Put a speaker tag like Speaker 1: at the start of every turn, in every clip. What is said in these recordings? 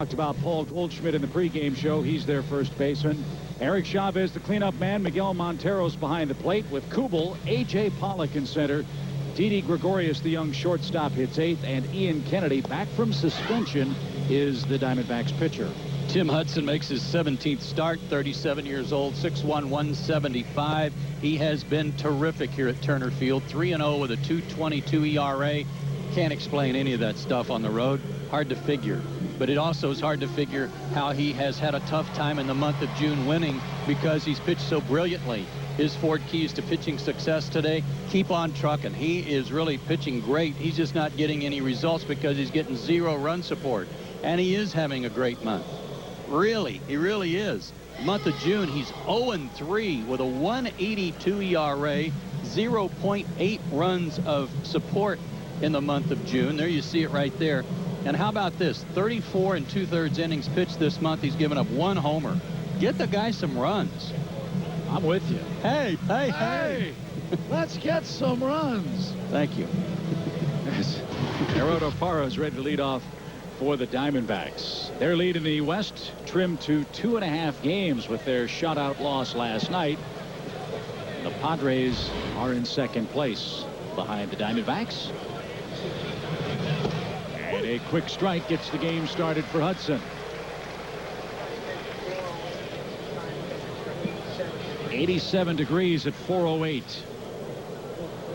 Speaker 1: Talked about Paul Goldschmidt in the pregame show. He's their first baseman. Eric Chavez, the cleanup man. Miguel Montero's behind the plate with Kubel, A.J. Pollock in center. Didi Gregorius, the young shortstop, hits eighth. And Ian Kennedy, back from suspension, is the Diamondbacks pitcher.
Speaker 2: T.Hudson makes his 17th start, 37 years old, 6'1", 175. He has been terrific here at Turner Field, 3-0 with a 2.22 ERA. Can't explain any of that stuff on the road. Hard to figure. But it also is hard to figure how he has had a tough time in the month of June winning because he's pitched so brilliantly. His 4 keys to pitching success today: keep on trucking. He is really pitching great. He's just not getting any results because he's getting 0 run support. And he is having a great month. Really, he really is. The month of June, he's 0-3 with a 1.82 ERA, 0.8 runs of support in the month of June. There you see it right there. And how about this? 34 2/3 innings pitched this month. He's given up 1 homer. Get the guy some runs.
Speaker 1: I'm with you.
Speaker 2: Hey.
Speaker 1: Let's get some runs.
Speaker 2: Thank you.
Speaker 1: Yes. Gerardo Parra is ready to lead off for the Diamondbacks. Their lead in the West trimmed to 2.5 games with their shutout loss last night. The Padres are in second place behind the Diamondbacks. And a quick strike gets the game started for Hudson. 87 degrees at 4:08.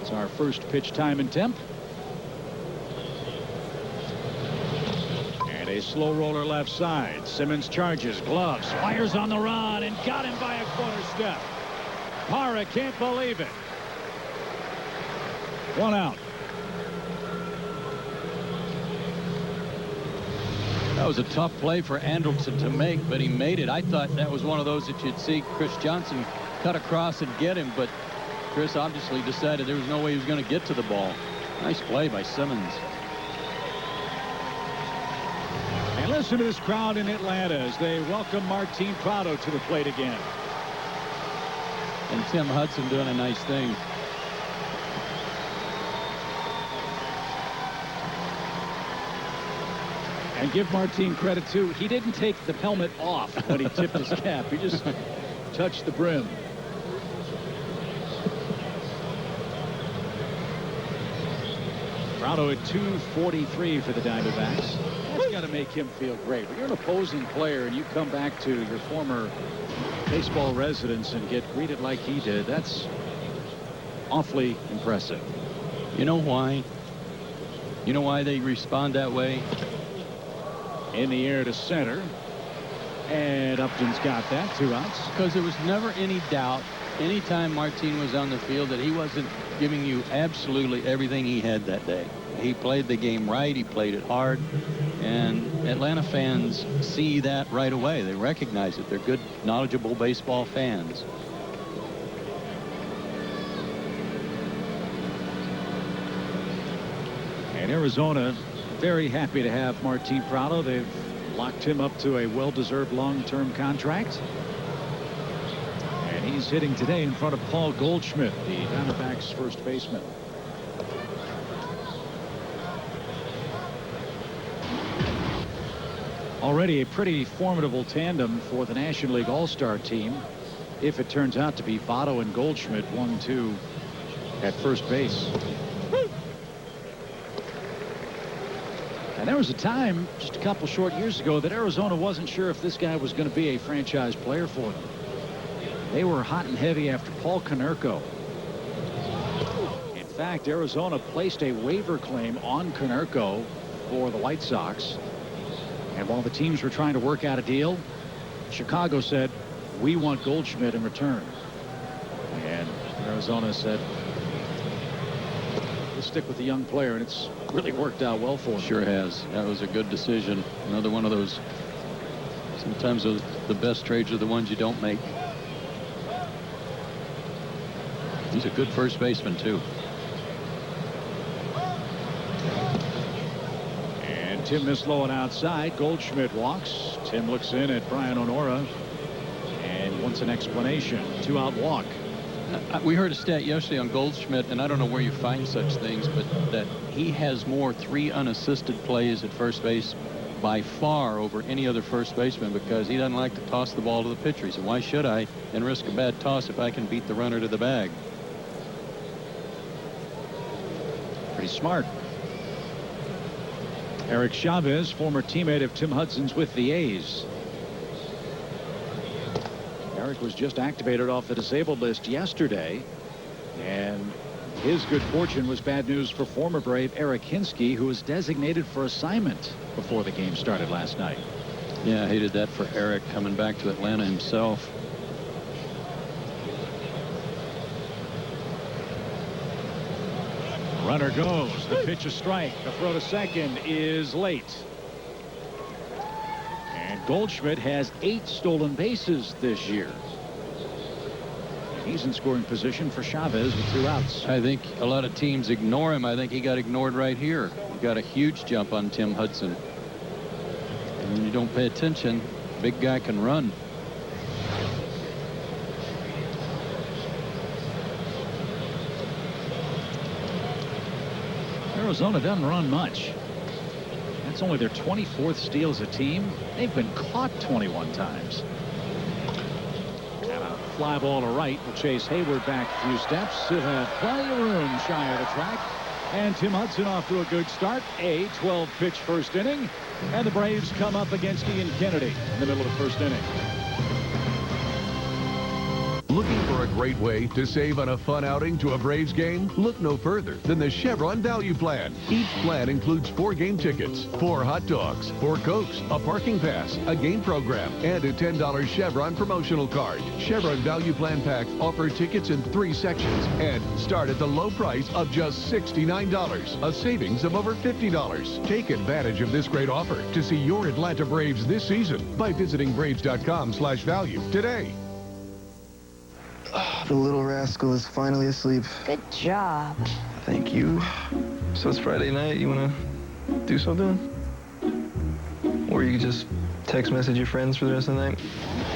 Speaker 1: It's our first pitch time and temp. And a slow roller left side. Simmons charges, gloves, fires on the run, and got him by a quarter step. Parra can't believe it. 1 out.
Speaker 2: That was a tough play for Anderson to make, but he made it. I thought that was one of those that you'd see Chris Johnson cut across and get him, but Chris obviously decided there was no way he was going to get to the ball. Nice play by Simmons.
Speaker 1: And listen to this crowd in Atlanta as they welcome Martin Prado to the plate again.
Speaker 2: And Tim Hudson doing a nice thing.
Speaker 1: And give Martin credit, too. He didn't take the helmet off when he tipped his cap. He just touched the brim. Prado at 243 for the Diamondbacks. That's got to make him feel great. When you're an opposing player and you come back to your former baseball residence and get greeted like he did, that's awfully impressive.
Speaker 2: You know why? You know why they respond that way?
Speaker 1: In the air to center, and Upton's got that. 2 outs.
Speaker 2: Because there was never any doubt anytime Martin was on the field that he wasn't giving you absolutely everything he had that day. He played the game right. He played it hard. And Atlanta fans see that right away. They recognize it. They're good, knowledgeable baseball fans.
Speaker 1: And Arizona very happy to have Martin Prado. They've locked him up to a well-deserved long-term contract. And he's hitting today in front of Paul Goldschmidt, the Diamondbacks' first baseman. Already a pretty formidable tandem for the National League All-Star team, if it turns out to be Votto and Goldschmidt 1-2 at first base. And there was a time just a couple short years ago that Arizona wasn't sure if this guy was going to be a franchise player for them. They were hot and heavy after Paul Konerko. In fact, Arizona placed a waiver claim on Konerko for the White Sox. And while the teams were trying to work out a deal, Chicago said, we want Goldschmidt in return. And Arizona said, we'll stick with the young player, and it's really worked out well for him.
Speaker 2: Sure has. That was a good decision. Another one of those. Sometimes the best trades are the ones you don't make. He's a good first baseman, too.
Speaker 1: And Tim missed low and outside. Goldschmidt walks. Tim looks in at Brian Onora and wants an explanation. 2-out walk.
Speaker 2: We heard a stat yesterday on Goldschmidt, and I don't know where you find such things, but that he has more 3 unassisted plays at first base by far over any other first baseman because he doesn't like to toss the ball to the pitcher. He said, why should I and risk a bad toss if I can beat the runner to the bag?
Speaker 1: Pretty smart. Eric Chavez, former teammate of Tim Hudson's with the A's. Eric was just activated off the disabled list yesterday, and his good fortune was bad news for former Brave Eric Hinsky, who was designated for assignment before the game started last night.
Speaker 2: Yeah, I hated that for Eric coming back to Atlanta himself.
Speaker 1: Runner goes. The pitch, a strike. The throw to second is late. And Goldschmidt has 8 stolen bases this year. He's in scoring position for Chavez with 2 outs.
Speaker 2: I think a lot of teams ignore him. I think he got ignored right here. He got a huge jump on Tim Hudson. And when you don't pay attention, big guy can run.
Speaker 1: Arizona doesn't run much. That's only their 24th steal as a team. They've been caught 21 times. And a fly ball to right will chase Heyward back a few steps. He'll have plenty of room shy of the track. And Tim Hudson off to a good start. A 12-pitch first inning. And the Braves come up against Ian Kennedy in the middle of the first inning.
Speaker 3: Looking for a great way to save on a fun outing to a Braves game? Look no further than the Chevron Value Plan. Each plan includes 4 game tickets, 4 hot dogs, 4 Cokes, a parking pass, a game program, and a $10 Chevron promotional card. Chevron Value Plan packs offer tickets in 3 sections and start at the low price of just $69, a savings of over $50. Take advantage of this great offer to see your Atlanta Braves this season by visiting Braves.com/value today.
Speaker 4: The little rascal is finally asleep.
Speaker 5: Good job.
Speaker 4: Thank you. So it's Friday night. You want to do something? Or you could just text message your friends for the rest of the night?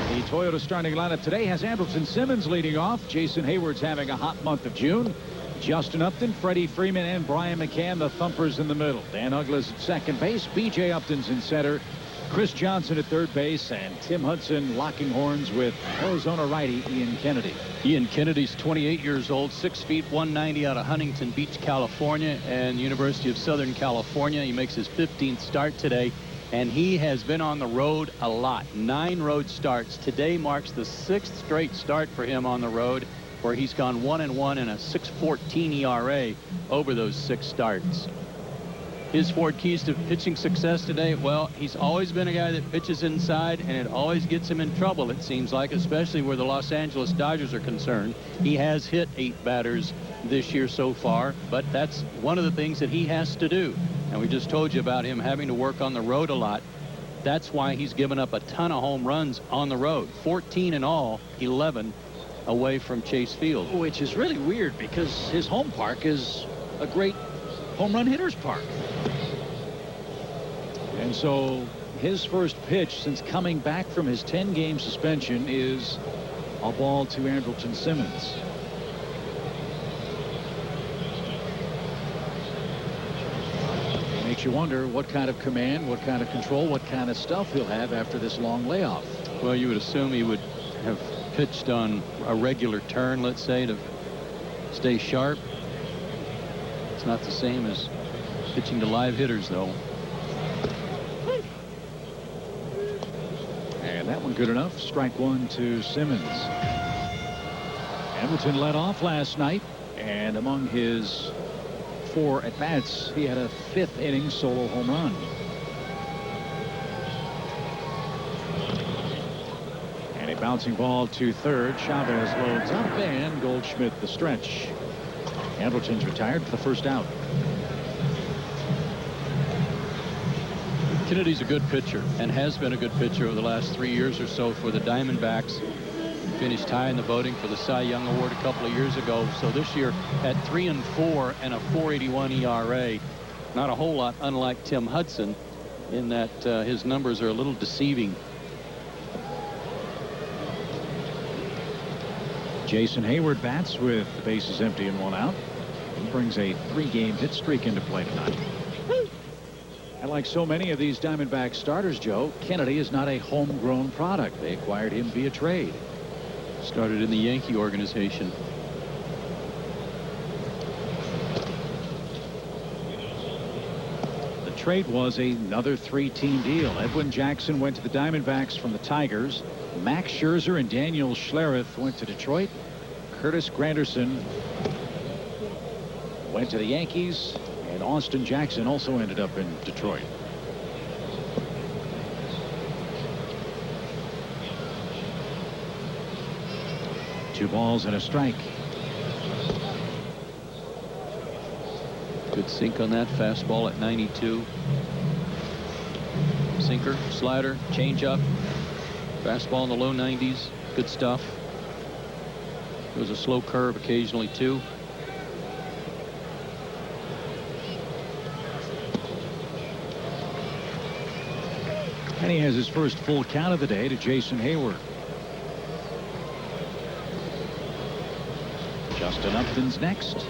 Speaker 1: The Toyota starting lineup today has Andrelton Simmons leading off. Jason Heyward's having a hot month of June. Justin Upton, Freddie Freeman, and Brian McCann, the thumpers in the middle. Dan Uggla's at second base. B.J. Upton's in center. Chris Johnson at third base, and Tim Hudson locking horns with Arizona righty Ian Kennedy.
Speaker 2: Ian Kennedy's 28 years old, 6 feet 190 out of Huntington Beach, California, and University of Southern California. He makes his 15th start today, and he has been on the road a lot. 9 road starts. Today marks the 6th straight start for him on the road, where he's gone 1-1 and a 6.14 ERA over those 6 starts. His 4 keys to pitching success today, well, he's always been a guy that pitches inside, and it always gets him in trouble, it seems like, especially where the Los Angeles Dodgers are concerned. He has hit 8 batters this year so far, but that's one of the things that he has to do. And we just told you about him having to work on the road a lot. That's why he's given up a ton of home runs on the road. 14 in all, 11 away from Chase Field.
Speaker 1: Which is really weird because his home park is a great home run hitter's park. And so his first pitch since coming back from his 10-game suspension is a ball to Andrelton Simmons. It makes you wonder what kind of command, what kind of control, what kind of stuff he'll have after this long layoff.
Speaker 2: Well, you would assume he would have pitched on a regular turn, let's say, to stay sharp. It's not the same as pitching to live hitters, though.
Speaker 1: And that one good enough. Strike 1 to Simmons. Andrelton led off last night, and among his 4 at-bats, he had a 5th inning solo home run. And a bouncing ball to third. Chavez loads up, and Goldschmidt the stretch. Andrelton's retired for the first out.
Speaker 2: Kennedy's a good pitcher and has been a good pitcher over the last 3 years or so for the Diamondbacks. Finished high in the voting for the Cy Young Award a couple of years ago. So this year at 3-4 and a 4.81 ERA. Not a whole lot unlike Tim Hudson in that his numbers are a little deceiving.
Speaker 1: Jason Heyward bats with the bases empty and 1 out. He brings a 3-game hit streak into play tonight. And like so many of these Diamondback starters, Joe, Kennedy is not a homegrown product. They acquired him via trade.
Speaker 2: Started in the Yankee organization.
Speaker 1: The trade was another 3-team deal. Edwin Jackson went to the Diamondbacks from the Tigers. Max Scherzer and Daniel Schlereth went to Detroit. Curtis Granderson went to the Yankees, and Austin Jackson also ended up in Detroit. Two balls and a strike.
Speaker 2: Good sink on that fastball at 92. Sinker, slider, changeup, fastball in the low 90s. Good stuff. It was a slow curve occasionally too.
Speaker 1: And he has his first full count of the day to Jason Heyward. Justin Upton's next.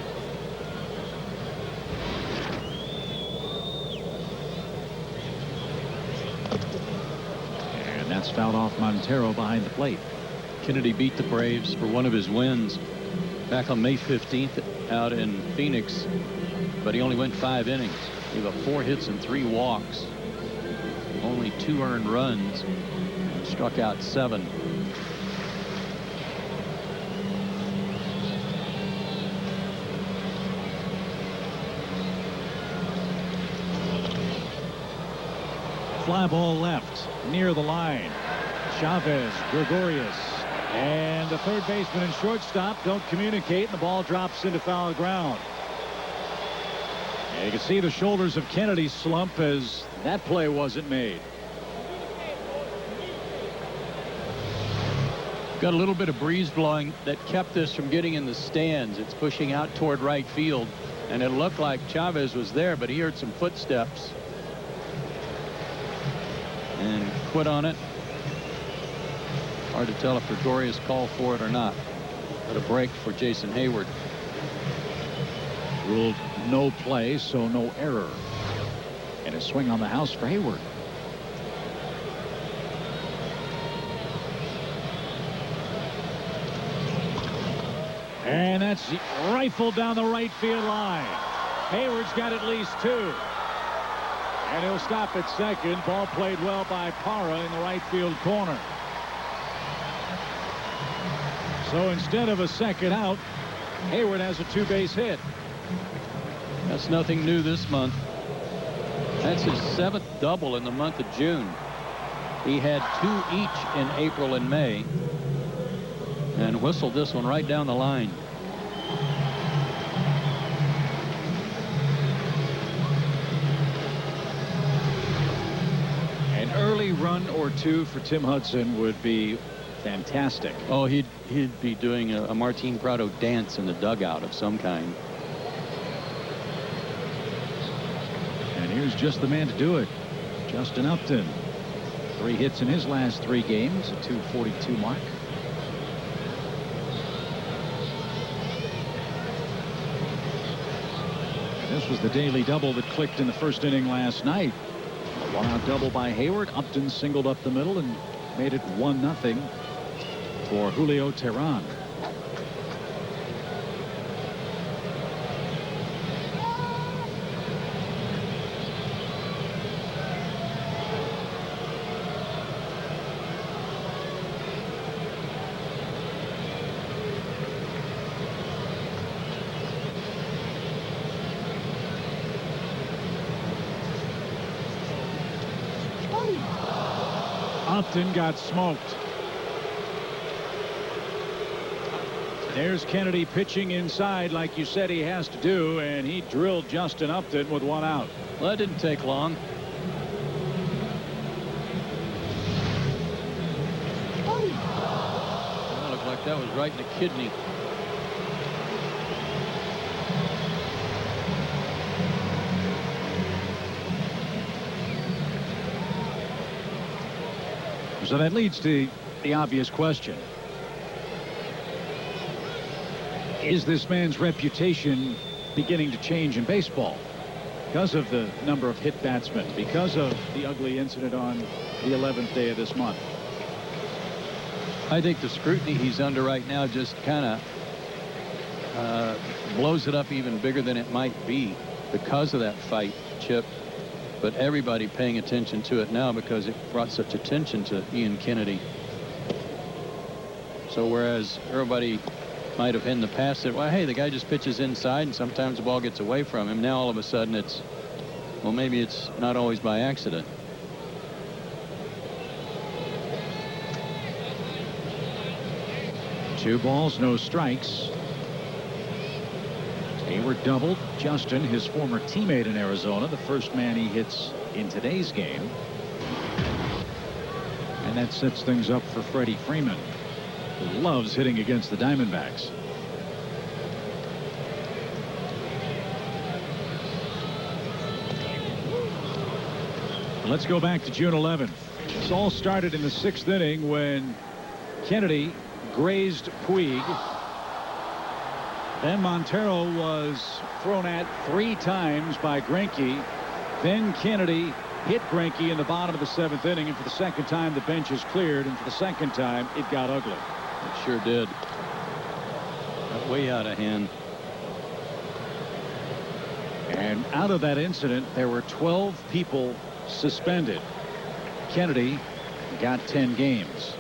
Speaker 1: And that's fouled off Montero behind the plate.
Speaker 2: Kennedy beat the Braves for one of his wins back on May 15th out in Phoenix, but he only went 5 innings. He gave up 4 hits and 3 walks, only 2 earned runs, and struck out 7.
Speaker 1: Fly ball left near the line. Chavez, Gregorius, and the third baseman and shortstop don't communicate, and the ball drops into foul ground. And you can see the shoulders of Kennedy slump as that play wasn't made.
Speaker 2: Got a little bit of breeze blowing that kept this from getting in the stands. It's pushing out toward right field, and it looked like Chavez was there, but he heard some footsteps and quit on it. Hard to tell if Gregorius called for it or not. But a break for Jason Heyward.
Speaker 1: Ruled no play, so no error. And a swing on the house for Heyward. And that's rifled down the right field line. Hayward's got at least 2. And he'll stop at second. Ball played well by Parra in the right field corner. So instead of a second out, Heyward has a 2-base hit.
Speaker 2: That's nothing new this month. That's his 7th double in the month of June. He had 2 each in April and May, and whistled this one right down the line.
Speaker 1: An early run or 2 for T.Hudson would be fantastic.
Speaker 2: Oh, he'd be doing a Martin Prado dance in the dugout of some kind.
Speaker 1: And here's just the man to do it. Justin Upton. 3 hits in his last 3 games, a .242 mark. And this was the daily double that clicked in the first inning last night. A 1-out double by Heyward. Upton singled up the middle and made it 1-0 for Julio Teheran. Upton got smoked. There's Kennedy pitching inside like you said he has to do, and he drilled Justin Upton with 1 out.
Speaker 2: Well, that didn't take long. That looked like that was right in the kidney.
Speaker 1: So that leads to the obvious question. Is this man's reputation beginning to change in baseball? because of the number of hit batsmen, because of the ugly incident on the 11th day of this month.
Speaker 2: I think the scrutiny he's under right now just kind of blows it up even bigger than it might be because of that fight, Chip. But everybody paying attention to it now because it brought such attention to Ian Kennedy. So whereas everybody might have in the past said, well, hey, the guy just pitches inside and sometimes the ball gets away from him. Now all of a sudden it's, well, maybe it's not always by accident.
Speaker 1: Two balls, no strikes. Heyward doubled. Justin, his former teammate in Arizona, the first man he hits in today's game. And that sets things up for Freddie Freeman, who loves hitting against the Diamondbacks. Let's go back to June 11th. This all started in the 6th inning when Kennedy grazed Puig. Then Montero was thrown at 3 times by Greinke. Then Kennedy hit Greinke in the bottom of the 7th inning, and for the second time the bench is cleared, and for the second time it got ugly.
Speaker 2: It sure did. Got way out of hand.
Speaker 1: And out of that incident there were 12 people suspended. Kennedy got 10 games.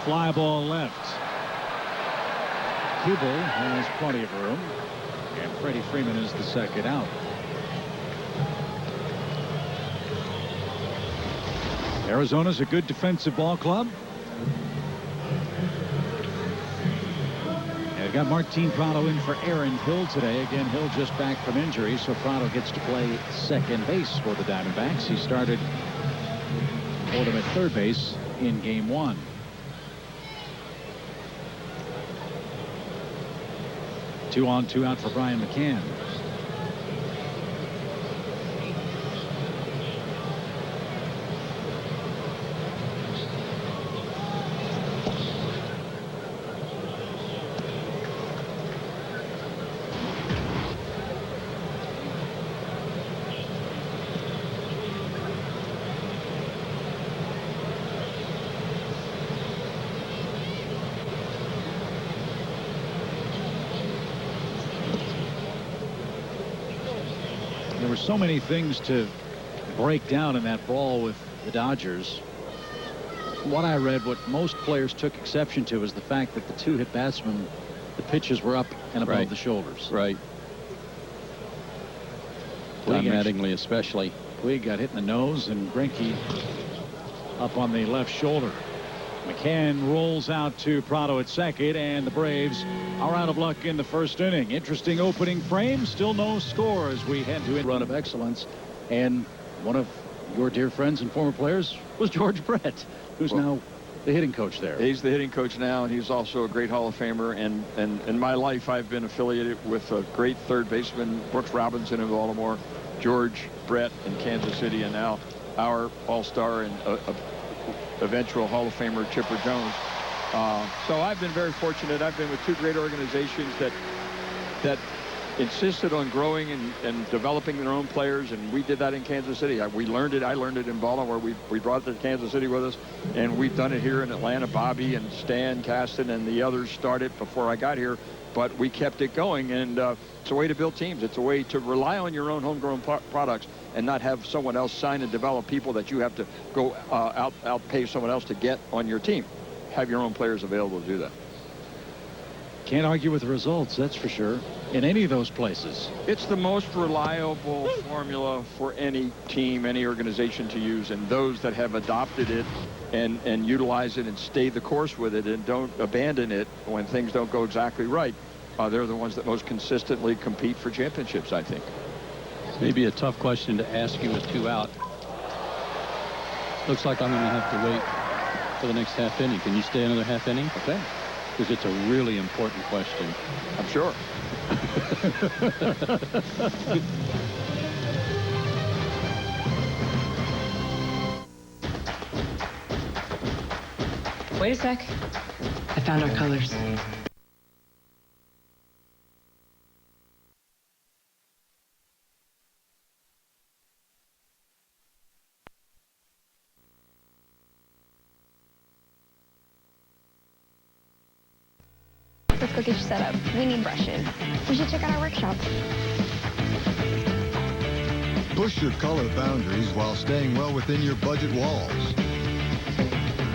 Speaker 1: Fly ball left. Kubel has plenty of room, and Freddie Freeman is the second out. Arizona's a good defensive ball club. And they've got Martin Prado in for Aaron Hill today. Again, Hill just back from injury, so Prado gets to play second base for the Diamondbacks. He started for them at third base in game 1. Two on, two out for Brian McCann. There were so many things to break down in that ball with the Dodgers. What I read, what most players took exception to, was the fact that the 2 hit batsmen, the pitches were up and above the shoulders.
Speaker 2: Right. Don Mattingly especially.
Speaker 1: Puig got hit in the nose, and Greinke up on the left shoulder. McCann rolls out to Prado at second, and the Braves are out of luck in the 1st inning. Interesting opening frame. Still no score as we head to a run of excellence. And one of your dear friends and former players was George Brett, who's now the hitting coach there.
Speaker 5: He's the hitting coach now, and he's also a great Hall of Famer. And in my life, I've been affiliated with a great third baseman, Brooks Robinson in Baltimore, George Brett in Kansas City, and now our all-star and eventual Hall of Famer Chipper Jones. So I've been very fortunate. I've been with 2 great organizations that insisted on growing and developing their own players, and we did that in Kansas City. We learned it. I learned it in Baltimore. We brought it to Kansas City with us, and we've done it here in Atlanta. Bobby and Stan Kasten and the others started before I got here, but we kept it going, and it's a way to build teams. It's a way to rely on your own homegrown products and not have someone else sign and develop people that you have to go outpay someone else to get on your team. Have your own players available to do that.
Speaker 1: Can't argue with the results, that's for sure, in any of those places.
Speaker 5: It's the most reliable formula for any team, any organization to use, and those that have adopted it and utilize it and stay the course with it and don't abandon it when things don't go exactly right, they're the ones that most consistently compete for championships, I think.
Speaker 2: Maybe a tough question to ask you with 2 out. Looks like I'm going to have to wait for the next half inning. Can you stay another half inning?
Speaker 1: Okay.
Speaker 2: because it's a really important question.
Speaker 5: I'm sure.
Speaker 6: Wait a sec. I found our colors.
Speaker 7: Let's go get you set up. We need brushes. We should check out our workshop.
Speaker 8: Push your color boundaries while staying well within your budget walls.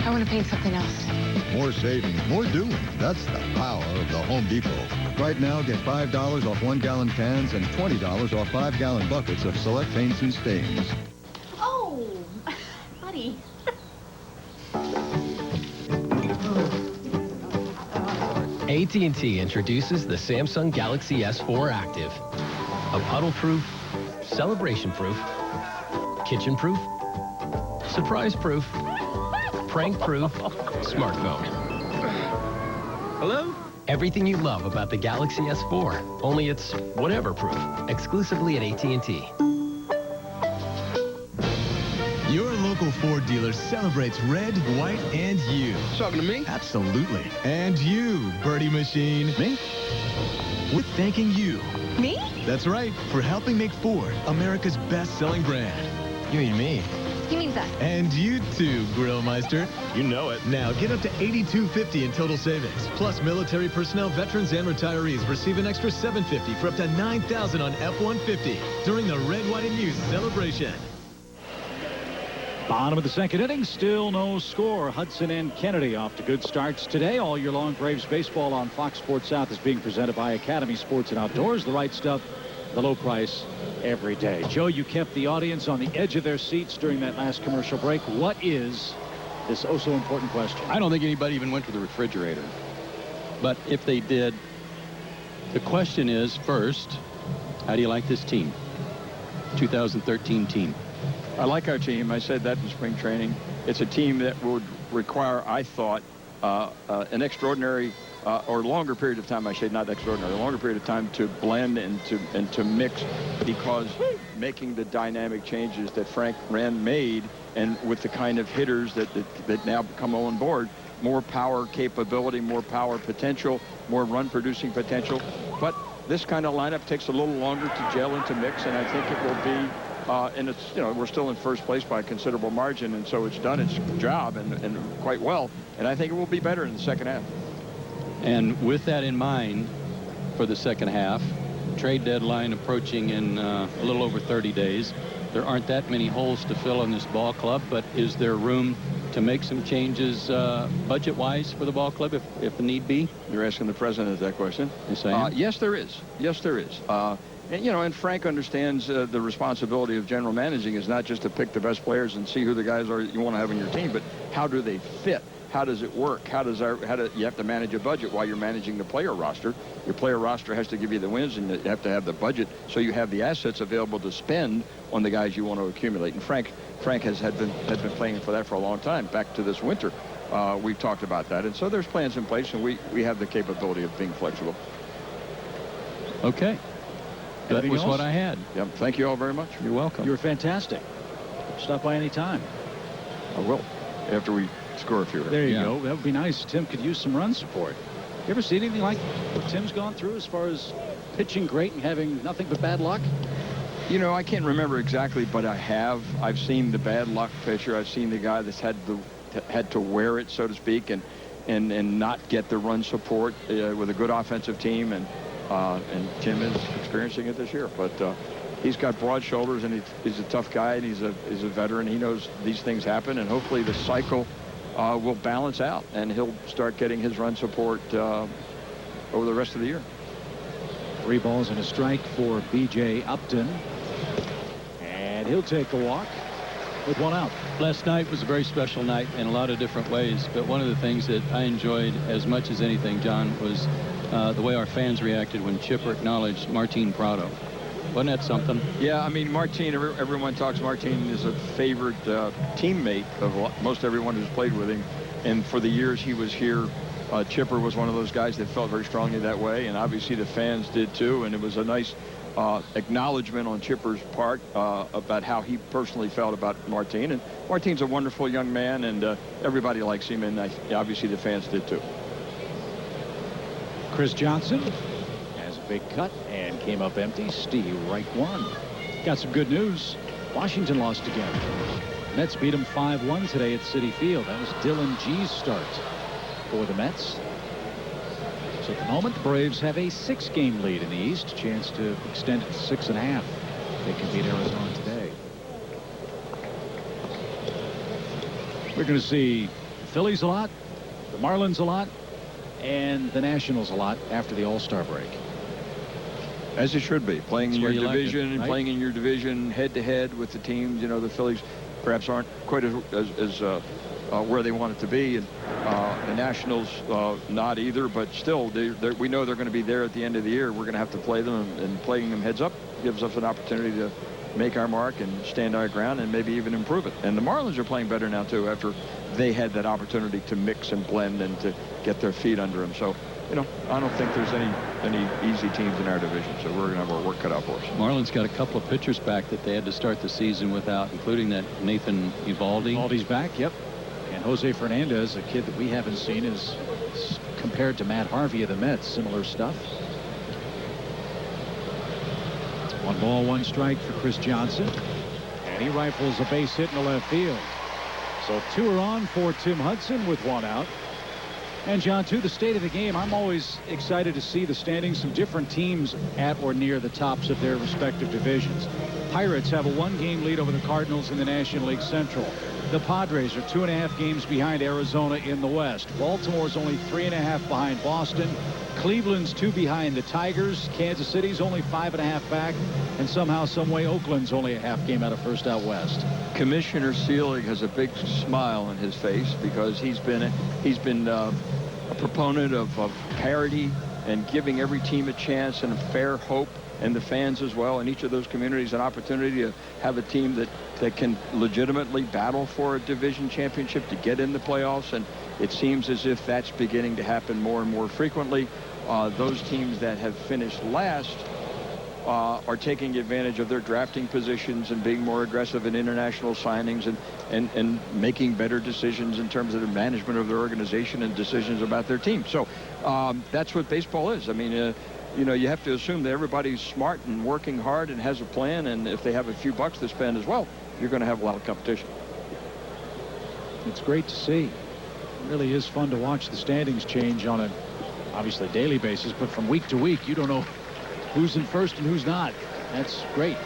Speaker 6: I want to paint something else.
Speaker 8: More saving, more doing. That's the power of the Home Depot. Right now, get $5 off 1-gallon cans and $20 off 5-gallon buckets of select paints and stains.
Speaker 7: Oh, buddy.
Speaker 9: AT&T introduces the Samsung Galaxy S4 Active. A puddle-proof, celebration-proof, kitchen-proof, surprise-proof, prank-proof smartphone.
Speaker 4: Hello?
Speaker 9: Everything you love about the Galaxy S4, only it's whatever-proof, exclusively at AT&T.
Speaker 10: Your local Ford dealer celebrates red, white, and you.
Speaker 4: Talking to me?
Speaker 10: Absolutely. And you, Birdie Machine.
Speaker 8: Me?
Speaker 10: We're thanking you.
Speaker 6: Me?
Speaker 10: That's right, for helping make Ford America's best-selling brand.
Speaker 4: You mean me?
Speaker 7: He means us.
Speaker 10: And you too, Grillmeister.
Speaker 4: You know it.
Speaker 10: Now get up to $8,250 in total savings. Plus, military personnel, veterans, and retirees receive an extra $750 for up to $9,000 on F-150 during the Red, White, and You celebration.
Speaker 1: Bottom of the second inning, still no score. Hudson and Kennedy off to good starts today. All year long, Braves baseball on Fox Sports South is being presented by Academy Sports and Outdoors. The right stuff, the low price every day. Joe, you kept the audience on the edge of their seats during that last commercial break. What is this oh so important question?
Speaker 2: I don't think anybody even went to the refrigerator. But if they did, the question is, first, how do you like this team? 2013 team.
Speaker 5: I like our team. I said that in spring training. It's a team that would require, I thought, an extraordinary or longer period of time. I say not extraordinary, a longer period of time to blend and to mix, because making the dynamic changes that Frank Wren made, and with the kind of hitters that now come on board, more power capability, more power potential, more run producing potential. But this kind of lineup takes a little longer to gel and to mix, and I think it will be. And it's, you know, we're still in first place by a considerable margin, and so it's done its job and quite well. And I think it will be better in the second half.
Speaker 2: And with that in mind, for the second half, trade deadline approaching in a little over 30 days. There aren't that many holes to fill in this ball club, but is there room to make some changes budget-wise for the ball club if need be?
Speaker 5: You're asking the president that question.
Speaker 2: Yes, I am.
Speaker 5: Yes, there is. Yes, there is. And, you know, and Frank understands the responsibility of general managing is not just to pick the best players and see who the guys are you want to have in your team, but how do they fit? How does it work? You have to manage a budget while you're managing the player roster. Your player roster has to give you the wins, and you have to have the budget so you have the assets available to spend on the guys you want to accumulate. And Frank has been playing for that for a long time. Back to this winter, we've talked about that, and so there's plans in place, and we have the capability of being flexible.
Speaker 2: Okay. That
Speaker 1: Anything
Speaker 2: was
Speaker 1: else?
Speaker 2: what I had.
Speaker 5: Yep. Thank you all very much.
Speaker 2: You're welcome.
Speaker 1: You're fantastic. Stop by any time.
Speaker 5: I will, after we score a few.
Speaker 1: There you
Speaker 2: Yeah.
Speaker 1: go. That would be nice. Tim could use some run support. You ever see anything like what Tim's gone through as far as pitching great and having nothing but bad luck?
Speaker 5: You know, I can't remember exactly, but I have. I've seen the bad luck pitcher. I've seen the guy that's had to wear it, so to speak, and not get the run support with a good offensive team. And Tim is experiencing it this year. But he's got broad shoulders, and he's a tough guy, and he's a veteran. He knows these things happen, and hopefully the cycle will balance out, and he'll start getting his run support over the rest of the year.
Speaker 1: 3 balls and a strike for B.J. Upton. And he'll take the walk with 1 out.
Speaker 2: Last night was a very special night in a lot of different ways, but one of the things that I enjoyed as much as anything, John, was the way our fans reacted when Chipper acknowledged Martin Prado. Wasn't that something?
Speaker 5: Yeah, I mean, Martin, everyone talks Martin is a favorite teammate of most everyone who's played with him. And for the years he was here Chipper was one of those guys that felt very strongly that way, and obviously the fans did too. And it was a nice acknowledgement on Chipper's part about how he personally felt about Martin. And Martin's a wonderful young man, and everybody likes him, and obviously the fans did too.
Speaker 1: Chris Johnson has a big cut and came up empty. Steve right one. Got some good news. Washington lost again. Mets beat them 5-1 today at Citi Field. That was Dylan G's start for the Mets. So at the moment, the Braves have a 6-game lead in the East. Chance to extend it to 6.5. They can beat Arizona today. We're going to see the Phillies a lot, the Marlins a lot, and the Nationals a lot after the All-Star break.
Speaker 5: As it should be. Playing in your division,
Speaker 1: it, right?
Speaker 5: Playing in your division head-to-head with the teams. You know, the Phillies perhaps aren't quite as where they want it to be, and the Nationals not either, but still we know they're going to be there at the end of the year. We're going to have to play them, and playing them heads up gives us an opportunity to make our mark and stand our ground and maybe even improve it. And the Marlins are playing better now too after they had that opportunity to mix and blend and to get their feet under them. So, you know, I don't think there's any easy teams in our division, so we're going to have our work cut out for us.
Speaker 2: Marlins got a couple of pitchers back that they had to start the season without, including that Nathan Eovaldi.
Speaker 1: Eovaldi's back, yep. And Jose Fernandez, a kid that we haven't seen, is compared to Matt Harvey of the Mets. Similar stuff. 1 ball, 1 strike for Chris Johnson. And he rifles a base hit in the left field. So 2 are on for T.Hudson with 1 out. And John, to the state of the game, I'm always excited to see the standings of different teams at or near the tops of their respective divisions. Pirates have a 1-game lead over the Cardinals in the National League Central. The Padres are 2.5 games behind Arizona in the West. Baltimore's only 3.5 behind Boston. Cleveland's 2 behind the Tigers. Kansas City's only 5.5 back. And somehow, someway, Oakland's only a half game out of first out west.
Speaker 5: Commissioner Seelig has a big smile on his face because he's been a proponent of parity and giving every team a chance and a fair hope, and the fans as well in each of those communities an opportunity to have a team that can legitimately battle for a division championship to get in the playoffs. And it seems as if that's beginning to happen more and more frequently. Those teams that have finished last are taking advantage of their drafting positions and being more aggressive in international signings and making better decisions in terms of the management of their organization and decisions about their team. So that's what baseball is. I mean, you know, you have to assume that everybody's smart and working hard and has a plan, and if they have a few bucks to spend as well, you're going to have a lot of competition.
Speaker 1: It's great to see. It really is fun to watch the standings change on a obviously daily basis, but from week to week you don't know who's in first and who's not. That's great.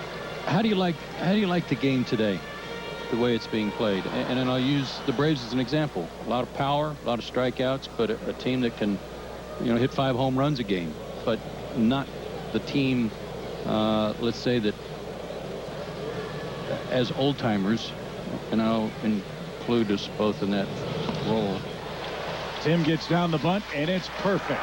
Speaker 2: How do you like the game today, the way it's being played? And then I'll use the Braves as an example. A lot of power, a lot of strikeouts, but a team that can, you know, hit 5 home runs a game, but not the team, let's say, that as old timers, and I'll include us both in that role.
Speaker 1: Tim gets down the bunt, and it's perfect.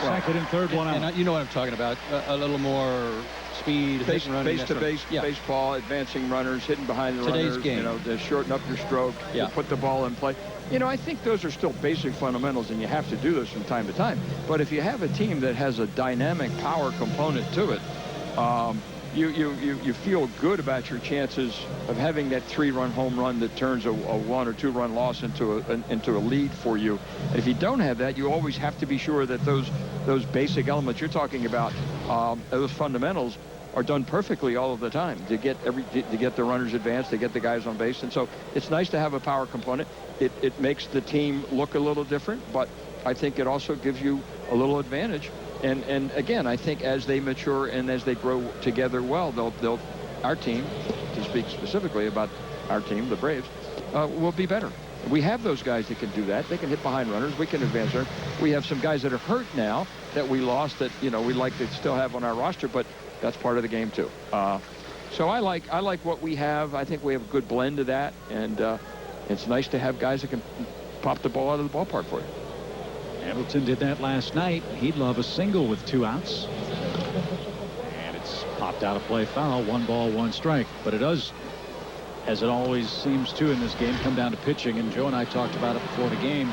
Speaker 1: Second and third one out.
Speaker 2: And you know what I'm talking about. A little more speed,
Speaker 5: base to base, baseball, advancing runners, hitting behind the
Speaker 2: Today's
Speaker 5: runners.
Speaker 2: game.
Speaker 5: You know, to shorten up your stroke, to put the ball in play. You know, I think those are still basic fundamentals, and you have to do those from time to time. But if you have a team that has a dynamic power component to it, you feel good about your chances of having that 3-run home run that turns a 1 or 2-run loss into a lead for you. And if you don't have that, you always have to be sure that those basic elements you're talking about, those fundamentals, are done perfectly all of the time to get the runners advanced, to get the guys on base. And so it's nice to have a power component. It makes the team look a little different, but I think it also gives you a little advantage. And again, I think as they mature and as they grow together well, they'll our team, to speak specifically about our team, the Braves, will be better. We have those guys that can do that. They can hit behind runners. We can advance there. We have some guys that are hurt now that we lost that, you know, we like to still have on our roster, but that's part of the game too. So I like what we have. I think we have a good blend of that, and it's nice to have guys that can pop the ball out of the ballpark for you.
Speaker 1: Hamilton did that last night. He'd love a single with 2 outs. And it's popped out of play foul. 1 ball, 1 strike. But it does, as it always seems to in this game, come down to pitching. And Joe and I talked about it before the game.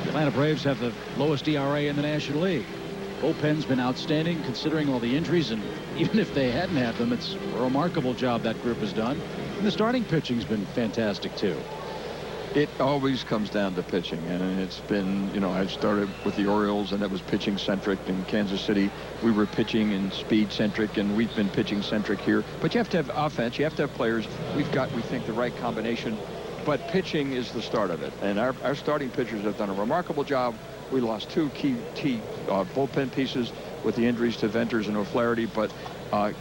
Speaker 1: The Atlanta Braves have the lowest ERA in the National League. Bullpen's been outstanding considering all the injuries, and even if they hadn't had them, it's a remarkable job that group has done. And the starting pitching's been fantastic too.
Speaker 5: It always comes down to pitching, and it's been, I started with the Orioles, and that was pitching centric. In Kansas City, we were pitching and speed centric, and we've been pitching centric here. But you have to have offense, you have to have players. We've got, we think, the right combination, but pitching is the start of it. And our starting pitchers have done a remarkable job. We lost two key bullpen pieces with the injuries to Venters and O'Flaherty, but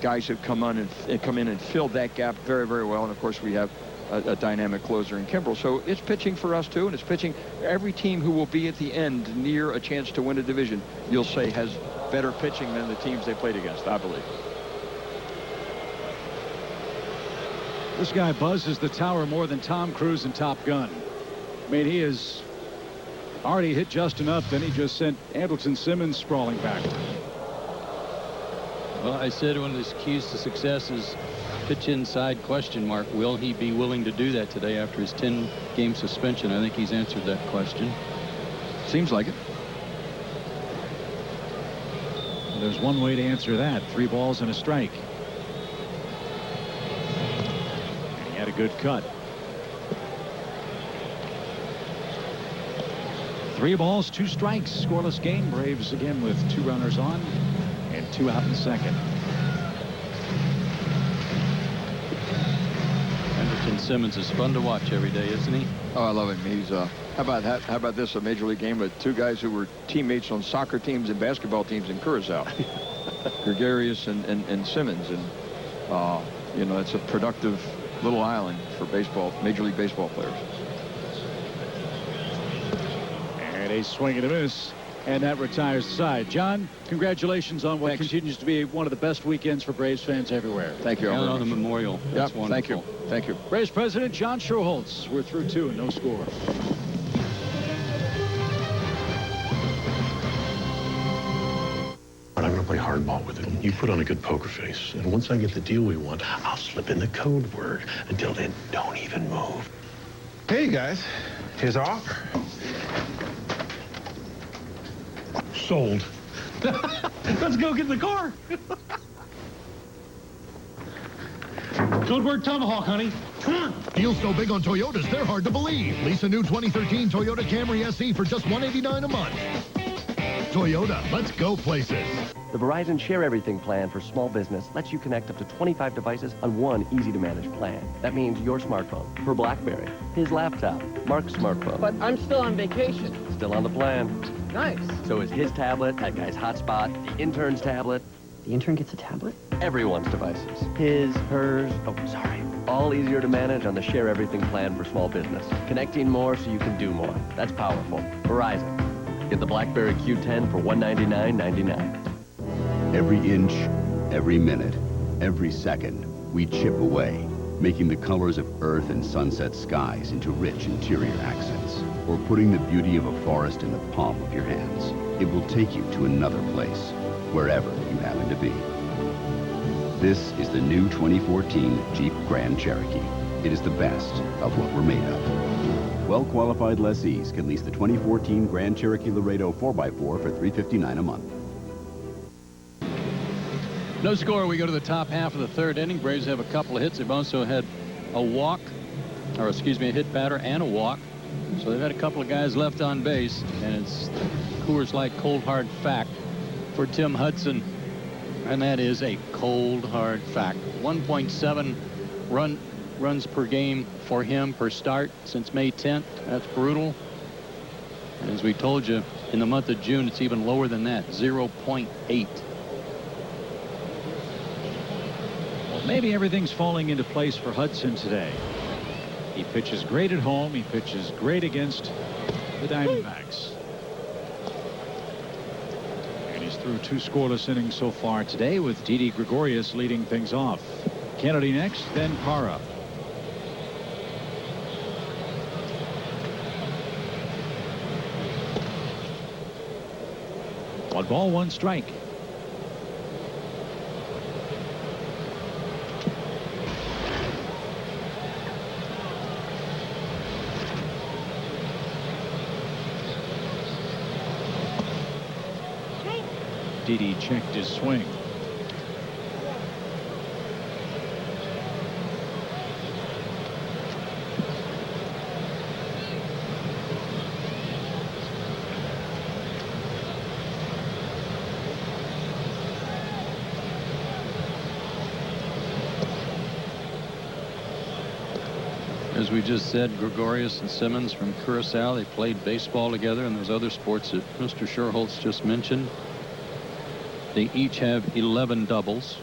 Speaker 5: guys have come in and filled that gap very, very well. And of course, we have a dynamic closer in Kimbrel. So it's pitching for us too, and it's pitching. Every team who will be at the end near a chance to win a division, you'll say, has better pitching than the teams they played against, I believe.
Speaker 1: This guy buzzes the tower more than Tom Cruise in Top Gun. I mean, he has already hit just enough, then he just sent Andrelton Simmons sprawling backward.
Speaker 2: Well, I said one of his keys to success is pitch inside ? Will he be willing to do that today after his 10-game suspension? I think he's answered that question.
Speaker 5: Seems like it.
Speaker 1: Well, there's one way to answer that. 3 balls and a strike. And he had a good cut. 3 balls, 2 strikes. Scoreless game. Braves again with 2 runners on and 2 out in the second.
Speaker 2: Simmons is fun to watch every day, isn't he?
Speaker 5: Oh, I love him. He's how about that? How about this? A major league game with 2 guys who were teammates on soccer teams and basketball teams in Curacao. Gregarious and Simmons, and it's a productive little island for baseball, Major League Baseball players.
Speaker 1: And a swing and a miss, and that retires the side. John, congratulations on what continues to be one of the best weekends for Braves fans everywhere.
Speaker 5: Thank you.
Speaker 2: And on the memorial. That's wonderful.
Speaker 5: Thank you. Thank you.
Speaker 1: Braves President John Schuerholz. We're through 2 and no score.
Speaker 11: I'm going to play hardball with it. You put on a good poker face, and once I get the deal we want, I'll slip in the code word. Until then, don't even move.
Speaker 12: Hey, guys. Here's our offer.
Speaker 11: Sold.
Speaker 12: Let's go get in the car. Code word Tomahawk, honey. Come on.
Speaker 13: Deals so big on Toyotas, they're hard to believe. Lease a new 2013 Toyota Camry SE for just $189 a month. Toyota, let's go places.
Speaker 9: The Verizon Share Everything plan for small business lets you connect up to 25 devices on one easy-to-manage plan. That means your smartphone, for BlackBerry, his laptop, Mark's smartphone.
Speaker 14: But I'm still on vacation.
Speaker 9: Still on the plan.
Speaker 14: Nice.
Speaker 9: So is his tablet, that guy's hotspot, the intern's tablet.
Speaker 14: The intern gets a tablet?
Speaker 9: Everyone's devices. His, hers, all easier to manage on the Share Everything plan for small business. Connecting more so you can do more. That's powerful. Verizon. Get the BlackBerry Q10 for $199.99.
Speaker 15: Every inch, every minute, every second, we chip away, making the colors of earth and sunset skies into rich interior accents, or putting the beauty of a forest in the palm of your hands. It will take you to another place, wherever you happen to be. This is the new 2014 Jeep Grand Cherokee. It is the best of what we're made of. Well-qualified lessees can lease the 2014 Grand Cherokee Laredo 4x4 for $359 a month.
Speaker 2: No score. We go to the top half of the 3rd inning. Braves have a couple of hits. They've also had a walk, or excuse me, a hit batter and a walk. So they've had a couple of guys left on base, and it's Coors Light cold hard fact for T.Hudson, and that is a cold hard fact. 1.7 runs per game for him per start since May 10th. That's brutal. And as we told you, in the month of June, it's even lower than that, 0.8.
Speaker 1: Maybe everything's falling into place for Hudson today. He pitches great at home. He pitches great against the Diamondbacks. And he's through 2 scoreless innings so far today, with Didi Gregorius leading things off. Kennedy next, then Parra. One ball, 1 strike. Didi checked his swing.
Speaker 2: As we just said, Gregorius and Simmons from Curacao, they played baseball together and those other sports that Mr. Sherholtz just mentioned. They each have 11 doubles.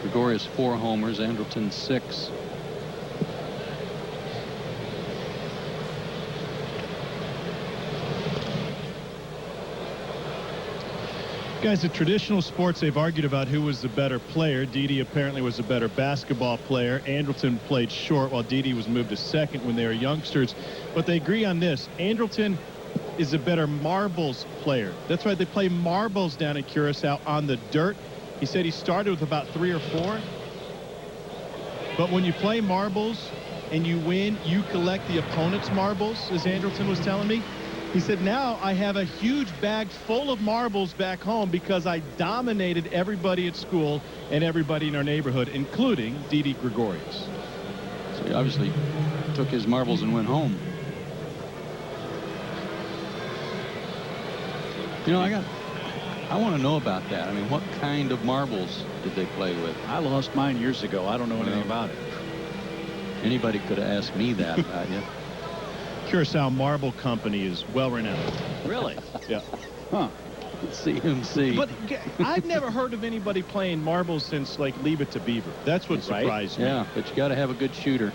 Speaker 2: Gregorius 4 homers, Andrelton 6.
Speaker 12: Guys, the traditional sports, they've argued about who was the better player. Didi apparently was the better basketball player. Andrelton played short while Didi was moved to second when they were youngsters. But they agree on this. Andrelton is a better marbles player. That's right, they play marbles down in Curacao on the dirt. He said he started with about 3 or 4. But when you play marbles and you win, you collect the opponent's marbles, as Andrelton was telling me. He said, now I have a huge bag full of marbles back home because I dominated everybody at school and everybody in our neighborhood, including Didi Gregorius.
Speaker 2: So he obviously took his marbles and went home. You know, I want to know about that. I mean, what kind of marbles did they play with?
Speaker 1: I lost mine years ago. I don't know anything about it.
Speaker 2: Anybody could have asked me that about you.
Speaker 12: Curacao Marble Company is well renowned.
Speaker 1: Really?
Speaker 12: Yeah.
Speaker 1: Huh.
Speaker 2: CMC.
Speaker 12: But I've never heard of anybody playing marbles since, like, Leave It to Beaver. That's what surprised me.
Speaker 2: Yeah, but you got to have a good shooter.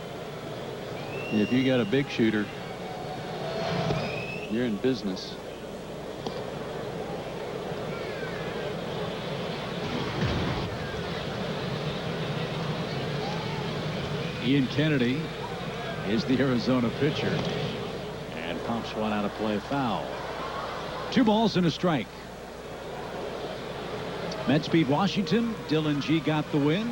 Speaker 2: If you got a big shooter, you're in business.
Speaker 1: Ian Kennedy is the Arizona pitcher and pumps one out of play, foul. 2 balls and a strike. Mets beat Washington. Dylan G got the win.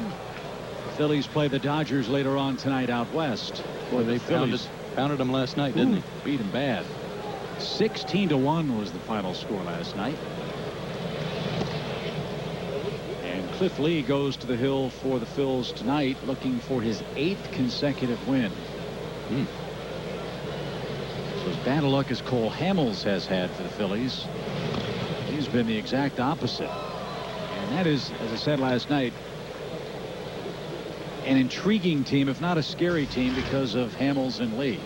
Speaker 1: Phillies play the Dodgers later on tonight out west.
Speaker 2: Boy, they pounded them last night, didn't they?
Speaker 1: Beat them bad. 16-1 was the final score last night. And Cliff Lee goes to the hill for the Phils tonight, looking for his 8th consecutive win. So as bad a luck as Cole Hamels has had for the Phillies, he's been the exact opposite. And that is, as I said last night, an intriguing team, if not a scary team, because of Hamels and Lee.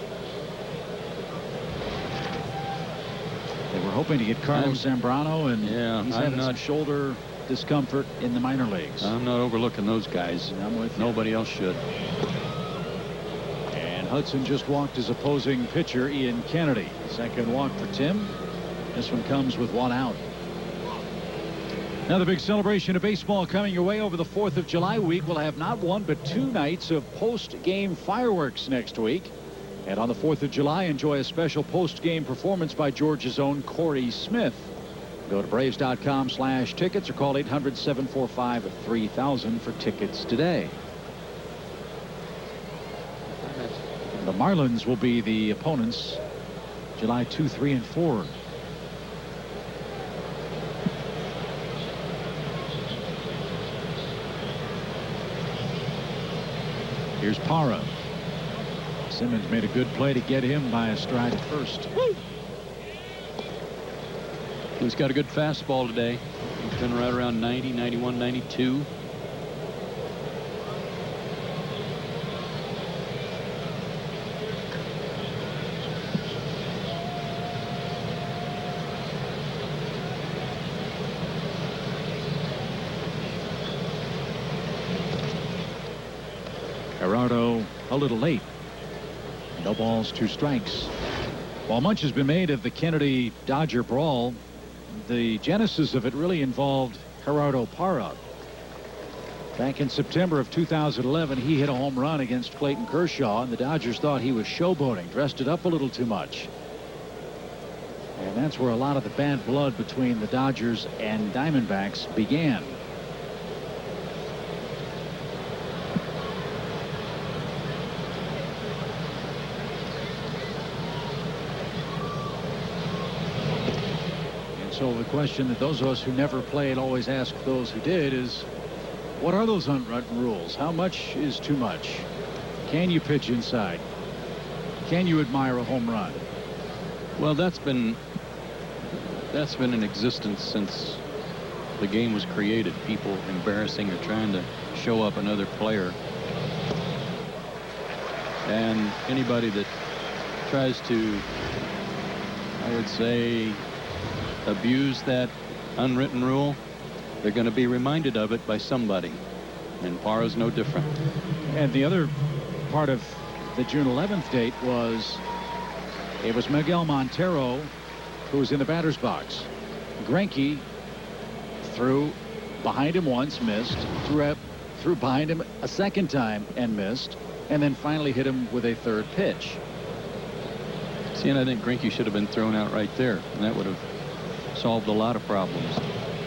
Speaker 1: They were hoping to get Carlos Zambrano, and he's having some shoulder discomfort in the minor leagues.
Speaker 2: I'm not overlooking those guys.
Speaker 1: I'm with you.
Speaker 2: Nobody else should.
Speaker 1: Hudson just walked his opposing pitcher, Ian Kennedy. Second walk for Tim. This one comes with 1 out. Another big celebration of baseball coming your way over the 4th of July week. We'll have not 1 but 2 nights of post-game fireworks next week. And on the 4th of July, enjoy a special post-game performance by Georgia's own Corey Smith. Go to Braves.com/tickets or call 800-745-3000 for tickets today. The Marlins will be the opponents July 2, 3, and 4. Here's Parra. Simmons made a good play to get him by a stride at first.
Speaker 2: He's got a good fastball today. He's been right around 90, 91, 92.
Speaker 1: Gerardo a little late. No balls, 2 strikes. While much has been made of the Kennedy Dodger brawl, the genesis of it really involved Gerardo Parra. Back in September of 2011, he hit a home run against Clayton Kershaw, and the Dodgers thought he was showboating, dressed it up a little too much. And that's where a lot of the bad blood between the Dodgers and Diamondbacks began. So the question that those of us who never played always ask those who did is, what are those unwritten rules? How much is too much? Can you pitch inside? Can you admire a home run?
Speaker 2: Well, that's been in existence since the game was created. People embarrassing or trying to show up another player. And anybody that tries to, I would say, abuse that unwritten rule, they're going to be reminded of it by somebody. And Parra's no different.
Speaker 1: And the other part of the June 11th date was, it was Miguel Montero who was in the batter's box. Greinke threw behind him once, missed, threw behind him a second time and missed, and then finally hit him with a third pitch.
Speaker 2: See, and I think Greinke should have been thrown out right there, and that would have solved a lot of problems.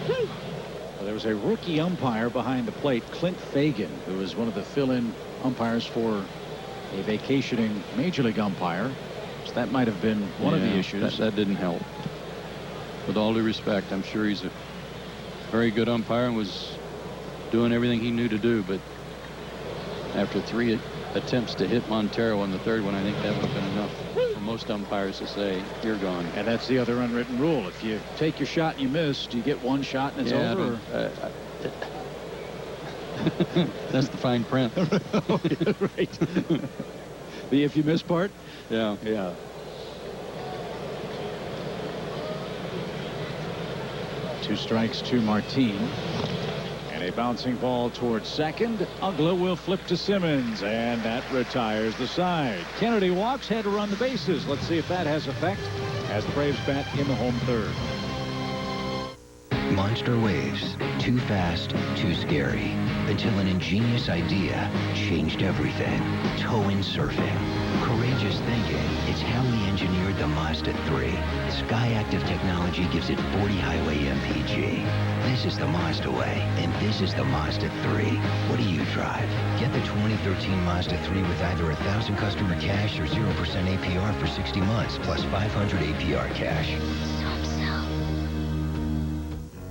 Speaker 1: Well, there was a rookie umpire behind the plate, Clint Fagan, who was one of the fill-in umpires for a vacationing major league umpire. So that might have been one of the issues.
Speaker 2: That didn't help. With all due respect, I'm sure he's a very good umpire and was doing everything he knew to do, but after 3 attempts to hit Montero on the third one, I think that would have been enough for most umpires to say, you're gone.
Speaker 1: And that's the other unwritten rule. If you take your shot and you miss, do you get one shot and it's over?
Speaker 2: That's the fine print.
Speaker 1: Right. The if you miss part?
Speaker 2: Yeah.
Speaker 1: Yeah. Two strikes to Martin. And a bouncing ball towards second. Uggla will flip to Simmons, and that retires the side. Kennedy walks, had to run the bases. Let's see if that has effect as the Braves bat in the home third.
Speaker 16: Monster waves, too fast, too scary, until an ingenious idea changed everything. Tow-in surfing, courageous thinking. It's how we engineered the Mazda 3. Sky Active technology gives it 40 highway MPG. This is the Mazda way, and this is the Mazda 3. What do you drive? Get the 2013 Mazda 3 with either 1,000 customer cash or 0% APR for 60 months, plus 500 APR cash.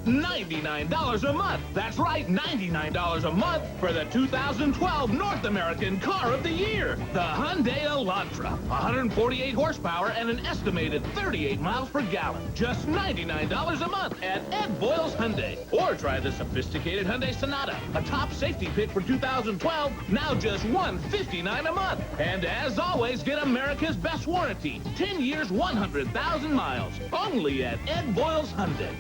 Speaker 17: $99 a month. That's right, $99 a month for the 2012 North American Car of the Year, the Hyundai Elantra. 148 horsepower and an estimated 38 miles per gallon. Just $99 a month at Ed Boyle's Hyundai. Or try the sophisticated Hyundai Sonata, a top safety pick for 2012, now just $159 a month. And as always, get America's best warranty, 10 years, 100,000 miles. Only at Ed Boyle's Hyundai.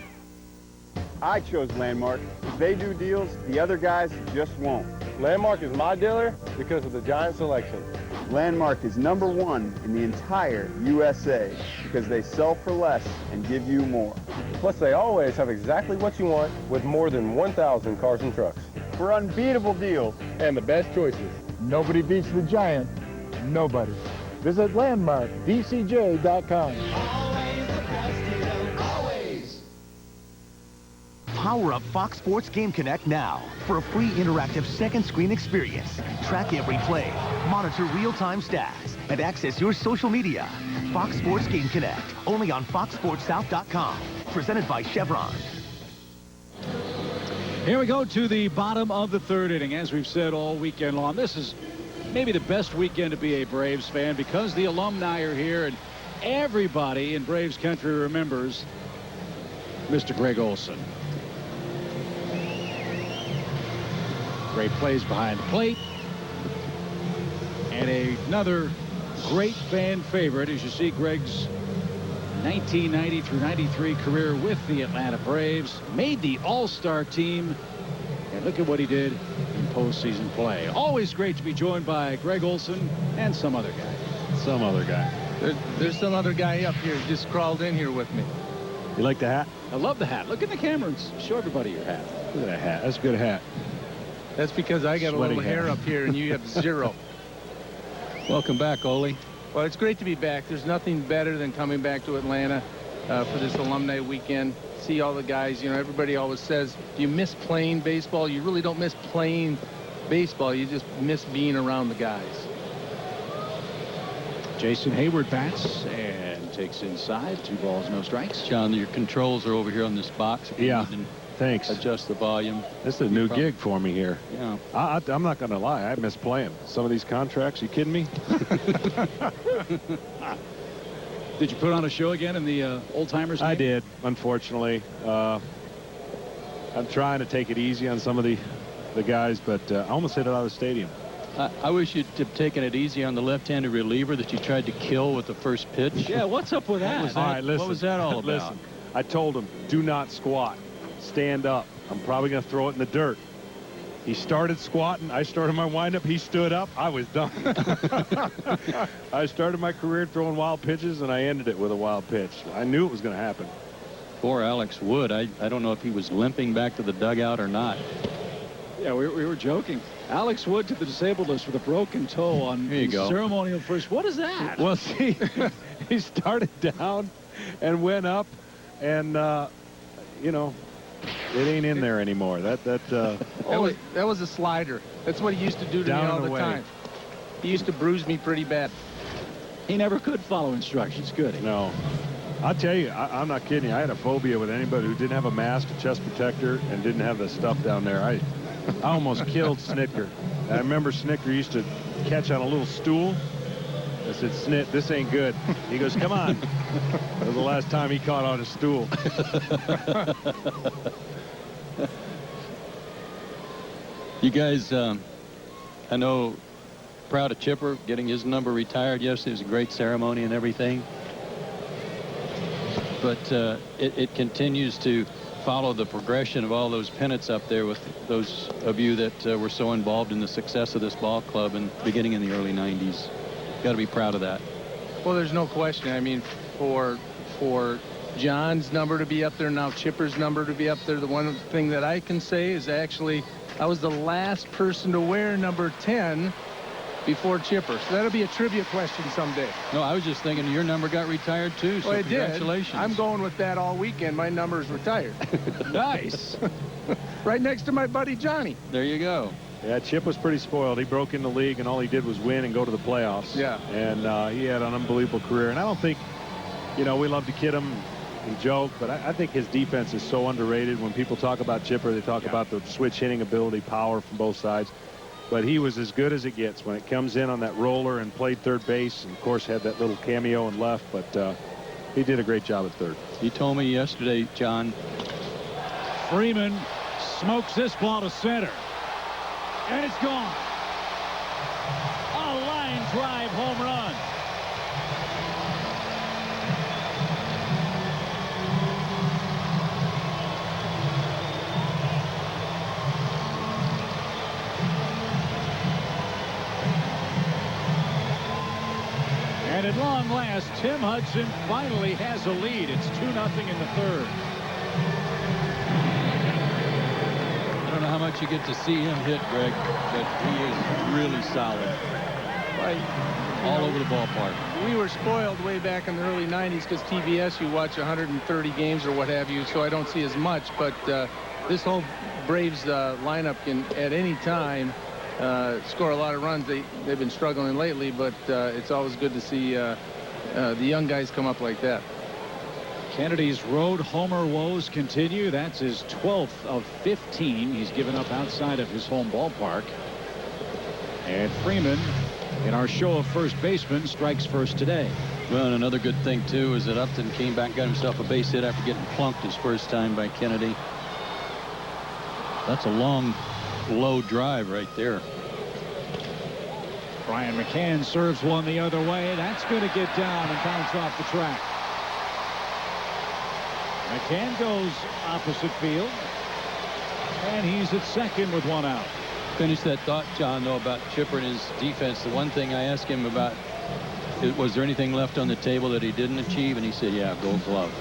Speaker 18: I chose Landmark. If they do deals, the other guys just won't.
Speaker 19: Landmark is my dealer because of the giant selection.
Speaker 18: Landmark is #1 in the entire USA because they sell for less and give you more.
Speaker 19: Plus, they always have exactly what you want with more than 1,000 cars and trucks.
Speaker 18: For unbeatable deals
Speaker 19: and the best choices.
Speaker 20: Nobody beats the giant. Nobody. Visit landmarkdcj.com.
Speaker 21: Power up Fox Sports Game Connect now for a free interactive second screen experience. Track every play, monitor real-time stats, and access your social media. Fox Sports Game Connect, only on foxsportssouth.com. Presented by Chevron.
Speaker 1: Here we go to the bottom of the third inning. As we've said all weekend long, this is maybe the best weekend to be a Braves fan because the alumni are here and everybody in Braves country remembers Mr. Greg Olson. Great plays behind the plate. And another great fan favorite as you see Greg's 1990 through 93 career with the Atlanta Braves. Made the All-Star team. And look at what he did in postseason play. Always great to be joined by Greg Olson and some other guy.
Speaker 22: Some other guy. There's some other guy up here just crawled in here with me.
Speaker 12: You like the hat?
Speaker 1: I love the hat. Look in the camera and show everybody your hat.
Speaker 12: Look at that hat. That's a good hat.
Speaker 22: That's because I got
Speaker 12: Sweaty
Speaker 22: a little hair
Speaker 12: hat.
Speaker 22: up here and you have zero.
Speaker 2: Welcome back, Ole.
Speaker 22: Well, it's great to be back. There's nothing better than coming back to Atlanta for this alumni weekend. See all the guys. You know, everybody always says, do you miss playing baseball? You really don't miss playing baseball. You just miss being around the guys.
Speaker 1: Jason Heyward bats and takes inside. 2 balls, no strikes.
Speaker 2: John, your controls are over here on this box.
Speaker 11: Yeah. Thanks.
Speaker 2: Adjust the volume.
Speaker 11: This is a new gig for me here.
Speaker 2: Yeah.
Speaker 11: I'm not going to lie. I miss playing some of these contracts. You kidding me?
Speaker 1: Did you put on a show again in the old timers?
Speaker 11: I did, unfortunately. I'm trying to take it easy on some of the guys, but I almost hit it out of the stadium.
Speaker 2: I wish you'd have taken it easy on the left-handed reliever that you tried to kill with the first pitch.
Speaker 1: Yeah, what's up with that?
Speaker 11: All right, listen.
Speaker 2: What was that all about?
Speaker 11: Listen, I told him, do not squat. Stand up. I'm probably going to throw it in the dirt. He started squatting. I started my windup. He stood up. I was done. I started my career throwing wild pitches, and I ended it with a wild pitch. I knew it was going to happen.
Speaker 2: Poor Alex Wood. I don't know if he was limping back to the dugout or not.
Speaker 1: Yeah, we were joking. Alex Wood to the disabled list with a broken toe on
Speaker 2: Here you go.
Speaker 1: ceremonial first. What is that?
Speaker 11: Well, see, he started down and went up, and, you know, it ain't in there anymore. That
Speaker 22: was a slider. That's what he used to do to me all the time. He used to bruise me pretty bad.
Speaker 1: He never could follow instructions, could he?
Speaker 11: No. I'll tell you, I'm not kidding you. I had a phobia with anybody who didn't have a mask, a chest protector, and didn't have the stuff down there. I almost killed Snitker. I remember Snitker used to catch on a little stool. I said, Snit, this ain't good. He goes, come on. That was the last time he caught on a stool.
Speaker 2: You guys, I know, proud of Chipper getting his number retired yesterday. It was a great ceremony and everything. But it continues to follow the progression of all those pennants up there with those of you that were so involved in the success of this ball club and beginning in the early 90s. Got to be proud of that.
Speaker 22: Well, there's no question. I mean, for John's number to be up there, now Chipper's number to be up there, the one thing that I can say is actually I was the last person to wear number 10 before Chipper. So that'll be a trivia question someday.
Speaker 2: No, I was just thinking your number got retired too, so
Speaker 22: well, it
Speaker 2: congratulations.
Speaker 22: Did. I'm going with that all weekend. My number's retired.
Speaker 1: Nice.
Speaker 22: Right next to my buddy Johnny.
Speaker 2: There you go.
Speaker 11: Yeah, Chip was pretty spoiled. He broke in the league, and all he did was win and go to the playoffs.
Speaker 22: Yeah.
Speaker 11: And he had an unbelievable career. And I don't think, you know, we love to kid him and joke, but I think his defense is so underrated. When people talk about Chipper, they talk about the switch hitting ability, power from both sides. But he was as good as it gets when it comes in on that roller and played third base. And, of course, had that little cameo in left. But he did a great job at third.
Speaker 2: You told me yesterday, John.
Speaker 1: Freeman smokes this ball to center. And it's gone. A line drive home run. And at long last, T.Hudson finally has a lead. It's 2-0 in the third.
Speaker 2: I don't know how much you get to see him hit, Greg, but he is really solid. All over the ballpark.
Speaker 22: We were spoiled way back in the early 90s because TBS, you watch 130 games or what have you, so I don't see as much. But this whole Braves lineup can, at any time, score a lot of runs. They've been struggling lately, but it's always good to see the young guys come up like that.
Speaker 1: Kennedy's road homer woes continue. That's his 12th of 15 he's given up outside of his home ballpark. And Freeman, in our show of first baseman, strikes first today.
Speaker 2: Well, and another good thing, too, is that Upton came back and got himself a base hit after getting plunked his first time by Kennedy. That's a long, low drive right there.
Speaker 1: Brian McCann serves one the other way. That's going to get down and bounce off the track. McCann goes opposite field. And he's at second with one out.
Speaker 2: Finish that thought, John, though, about Chipper and his defense. The one thing I asked him about, was there anything left on the table that he didn't achieve? And he said, yeah, Gold Glove.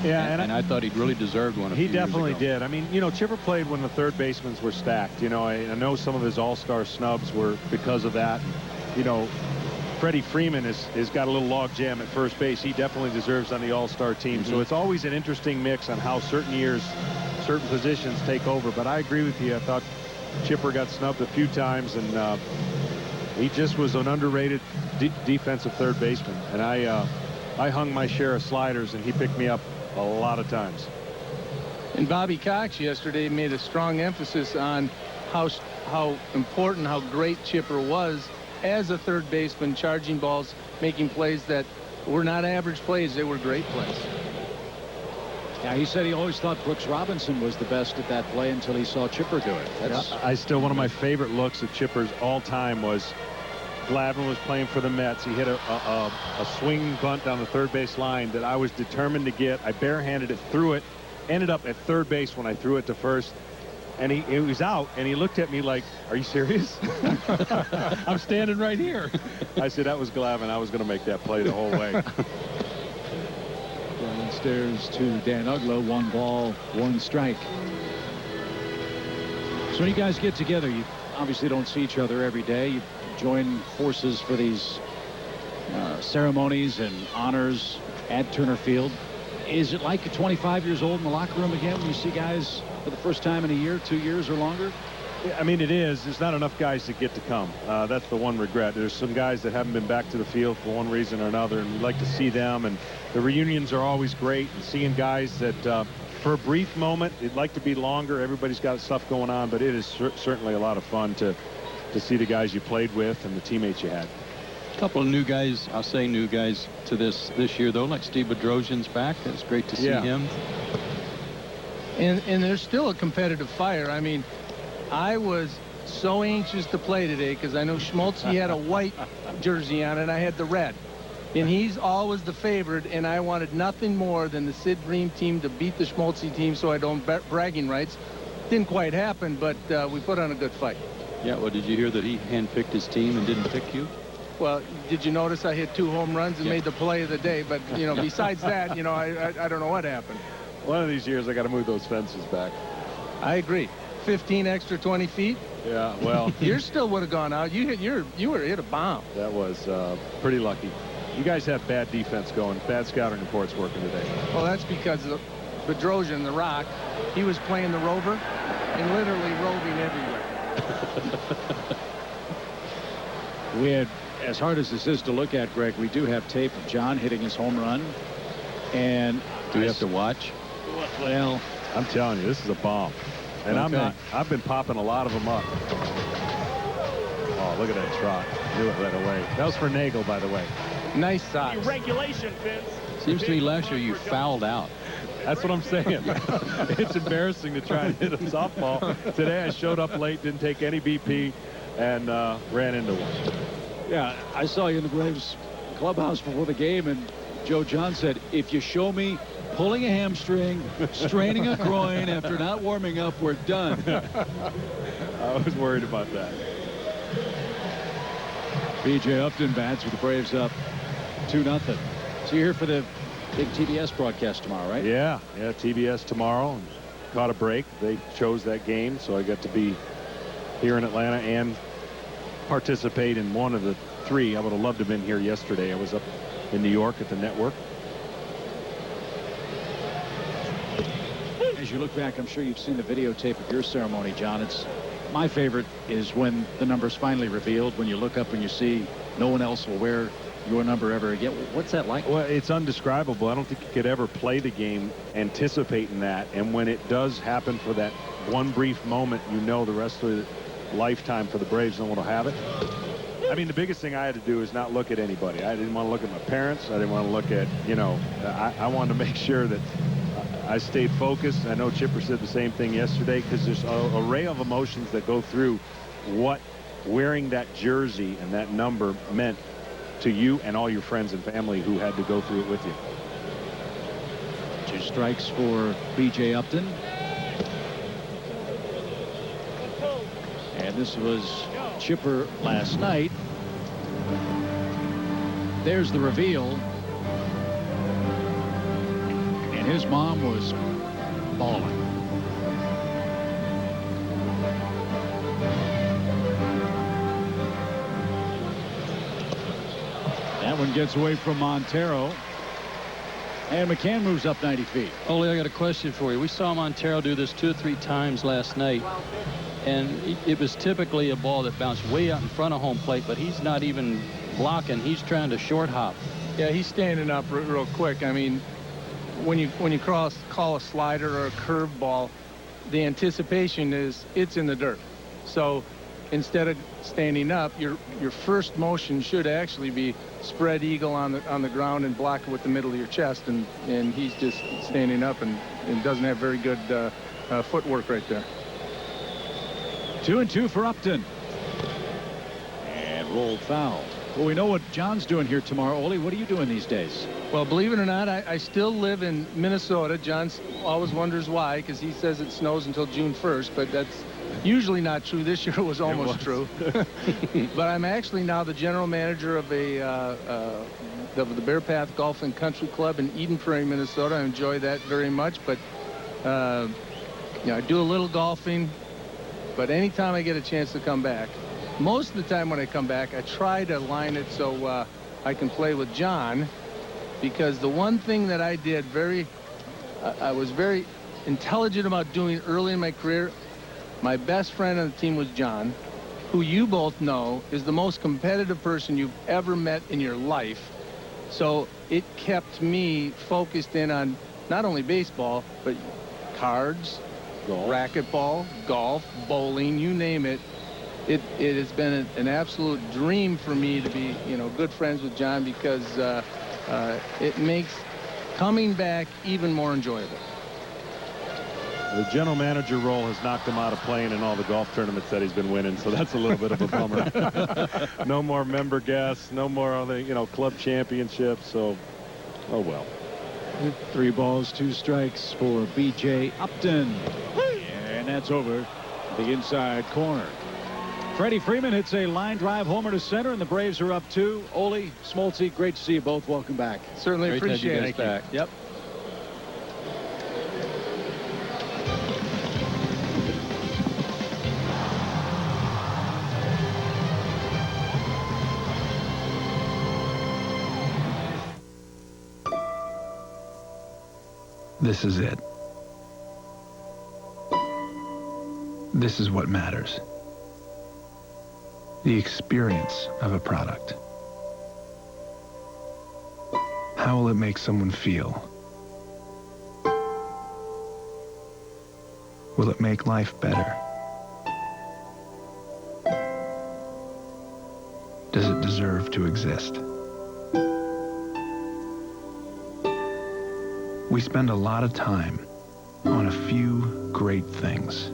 Speaker 11: Yeah,
Speaker 2: and I thought he'd really deserved one.
Speaker 11: He definitely did. I mean, you know, Chipper played when the third basemen were stacked. You know, I know some of his all-star snubs were because of that. You know, Freddie Freeman has got a little log jam at first base. He definitely deserves on the all-star team. So it's always an interesting mix on how certain years, certain positions take over. But I agree with you. I thought Chipper got snubbed a few times, and He just was an underrated defensive third baseman, and I hung my share of sliders, and he picked me up a lot of times.
Speaker 22: And Bobby Cox yesterday made a strong emphasis on how important, how great Chipper was as a third baseman, charging balls, making plays that were not average plays. They were great plays.
Speaker 1: Yeah, he said he always thought Brooks Robinson was the best at that play until he saw Chipper do it.
Speaker 11: One of my favorite looks at Chipper's all time was Glavine was playing for the Mets. He hit a swinging bunt down the third base line that I was determined to get. I barehanded it, threw it, ended up at third base when I threw it to first. And he was out, and he looked at me like, "Are you serious?" I'm standing right here. I said, that was Glavine. I was going to make that play the whole way.
Speaker 1: Downstairs to Dan Uggla, 1 ball, 1 strike. So when you guys get together, you obviously don't see each other every day. You join forces for these ceremonies and honors at Turner Field. Is it like you're 25 years old in the locker room again when you see guys for the first time in a year, 2 years or longer?
Speaker 11: Yeah, I mean, it is. There's not enough guys that get to come. That's the one regret. There's some guys that haven't been back to the field for one reason or another, and we'd like to see them. And the reunions are always great. And seeing guys that, for a brief moment, it'd like to be longer. Everybody's got stuff going on, but it is certainly a lot of fun to see the guys you played with and the teammates you had.
Speaker 2: A couple of new guys, I'll say new guys to this year, though, like Steve Bedrosian's back. It's great to see him.
Speaker 22: And there's still a competitive fire. I mean, I was so anxious to play today because I know Schmaltz, he had a white jersey on and I had the red. And he's always the favorite, and I wanted nothing more than the Sid Bream team to beat the Schmaltz team so I don't bragging rights. Didn't quite happen, but we put on a good fight.
Speaker 2: Yeah, well, did you hear that he handpicked his team and didn't pick you?
Speaker 22: Well, did you notice I hit 2 home runs and made the play of the day? But, you know, besides that, you know, I don't know what happened.
Speaker 11: One of these years, I got to move those fences back.
Speaker 22: I agree. 15 extra 20 feet.
Speaker 11: Yeah, well.
Speaker 22: Yours still would have gone out. You would have hit a bomb.
Speaker 11: That was pretty lucky. You guys have bad defense going. Bad scouting reports working today.
Speaker 22: Well, that's because of Bedrosian, the Rock, he was playing the rover and literally roving everywhere.
Speaker 1: We had, as hard as this is to look at, Greg, we do have tape of John hitting his home run. And
Speaker 2: do we have to watch?
Speaker 1: Well,
Speaker 11: I'm telling you, this is a bomb. And I've been popping a lot of them up. Oh, look at that trot. Knew it right away. That was for Nagel, by the way.
Speaker 22: Nice socks.
Speaker 3: Regulation, Vince.
Speaker 2: Seems to me last year you fouled out.
Speaker 11: That's what I'm saying. It's embarrassing to try and hit a softball. Today I showed up late, didn't take any BP, and ran into one.
Speaker 1: Yeah, I saw you in the Braves clubhouse before the game, and Joe John said, if you show me pulling a hamstring, straining a groin after not warming up, we're done.
Speaker 11: I was worried about that.
Speaker 1: B.J. Upton bats with the Braves up 2-0. So you're here for the big TBS broadcast tomorrow, right?
Speaker 11: Yeah, TBS tomorrow. Caught a break. They chose that game, so I got to be here in Atlanta and participate in one of the 3. I would have loved to have been here yesterday. I was up in New York at the network.
Speaker 1: As you look back, I'm sure you've seen the videotape of your ceremony, John. My favorite is when the number's finally revealed, when you look up and you see no one else will wear your number ever again. What's that like?
Speaker 11: Well, it's undescribable. I don't think you could ever play the game anticipating that. And when it does happen for that one brief moment, you know the rest of the lifetime for the Braves no one will have it. I mean, the biggest thing I had to do is not look at anybody. I didn't want to look at my parents. I didn't want to look at, you know, I wanted to make sure that I stayed focused. I know Chipper said the same thing yesterday, because there's an array of emotions that go through what wearing that jersey and that number meant to you and all your friends and family who had to go through it with you.
Speaker 1: 2 strikes for B.J. Upton. And this was Chipper last night. There's the reveal. And his mom was bawling. That one gets away from Montero. And McCann moves up 90 feet.
Speaker 2: Ole, I got a question for you. We saw Montero do this 2 or 3 times last night. and it was typically a ball that bounced way out in front of home plate, but he's not even blocking. He's trying to short hop.
Speaker 22: Yeah, he's standing up real quick. I mean, when you call a slider or a curve ball, the anticipation is it's in the dirt. So instead of standing up, your first motion should actually be spread eagle on the ground and block it with the middle of your chest, and he's just standing up and doesn't have very good footwork right there.
Speaker 1: 2-2 for Upton. And rolled foul. Well, we know what John's doing here tomorrow. Ole, what are you doing these days?
Speaker 22: Well, believe it or not, I still live in Minnesota. John always wonders why, because he says it snows until June 1st, but that's usually not true. This year it was almost true. But I'm actually now the general manager of the Bear Path Golf and Country Club in Eden Prairie, Minnesota. I enjoy that very much, but I do a little golfing, but anytime I get a chance to come back, most of the time when I come back, I try to line it so I can play with John, because the one thing that I did I was very intelligent about doing early in my career. My best friend on the team was John, who you both know is the most competitive person you've ever met in your life. So it kept me focused in on not only baseball, but cards, racquetball, golf, bowling, you name it. It has been an absolute dream for me to be, good friends with John, because it makes coming back even more enjoyable.
Speaker 11: The general manager role has knocked him out of playing in all the golf tournaments that he's been winning, so that's a little bit of a bummer. No more member guests, no more other, club championships, so, oh well.
Speaker 1: 3 balls, 2 strikes for B.J. Upton. And that's over the inside corner. Freddie Freeman hits a line drive homer to center, and the Braves are up 2. Ole, Smoltz, great to see you both. Welcome back.
Speaker 22: Certainly
Speaker 2: Great
Speaker 22: appreciate
Speaker 2: to have
Speaker 22: it.
Speaker 2: you guys back. Yep.
Speaker 3: This is it. This is what matters. The experience of a product. How will it make someone feel? Will it make life better? Does it deserve to exist? We spend a lot of time on a few great things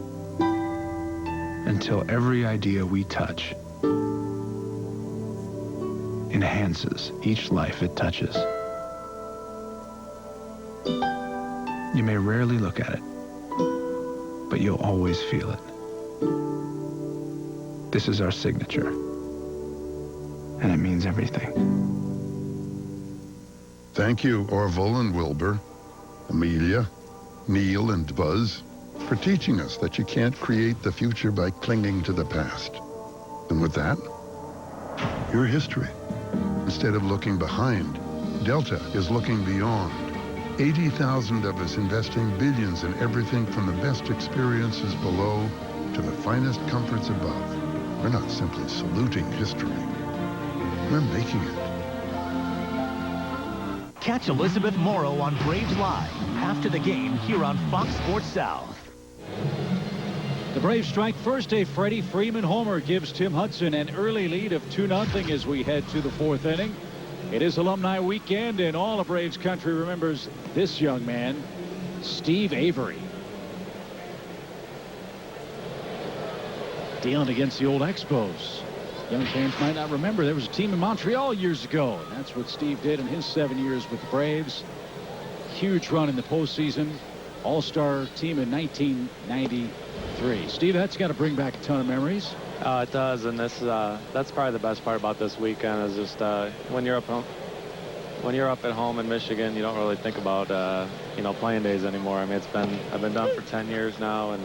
Speaker 3: until every idea we touch enhances each life it touches. You may rarely look at it, but you'll always feel it. This is our signature, and it means everything.
Speaker 13: Thank you, Orville and Wilbur, Amelia, Neil, and Buzz, for teaching us that you can't create the future by clinging to the past. And with that, your history. Instead of looking behind, Delta is looking beyond. 80,000 of us investing billions in everything from the best experiences below to the finest comforts above. We're not simply saluting history. We're making it.
Speaker 21: Catch Elizabeth Morrow on Braves Live after the game here on Fox Sports South.
Speaker 1: The Braves strike first. A Freddie Freeman homer gives T.Hudson an early lead of 2-0 as we head to the 4th inning. It is Alumni Weekend, and all of Braves country remembers this young man, Steve Avery. Dealing against the old Expos. Young fans might not remember there was a team in Montreal years ago, and that's what Steve did in his 7 years with the Braves. Huge run in the postseason. All-star team in 1993. Steve, that's got to bring back a ton of memories.
Speaker 8: It does, and that's probably the best part about this weekend is just when you're up at home in Michigan, you don't really think about playing days anymore. I mean, I've been done for 10 years now,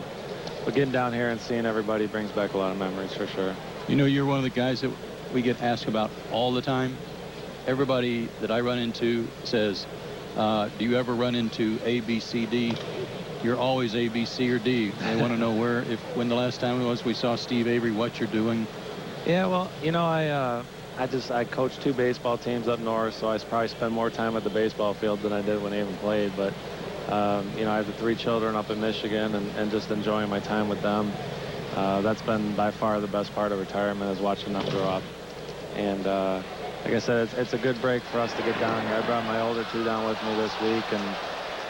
Speaker 8: but getting down here and seeing everybody brings back a lot of memories for sure.
Speaker 2: You're one of the guys that we get asked about all the time. Everybody that I run into says, do you ever run into A, B, C, D? you're always A, B, C, or D. They want to know when the last time we saw Steve Avery, what you're doing.
Speaker 8: Yeah, well, you know, I coached 2 baseball teams up north, so I probably spend more time at the baseball field than I did when I even played. But, you know, I have the 3 children up in Michigan and just enjoying my time with them. That's been by far the best part of retirement, is watching them grow up. And like I said, it's a good break for us to get down here. I brought my older 2 down with me this week, and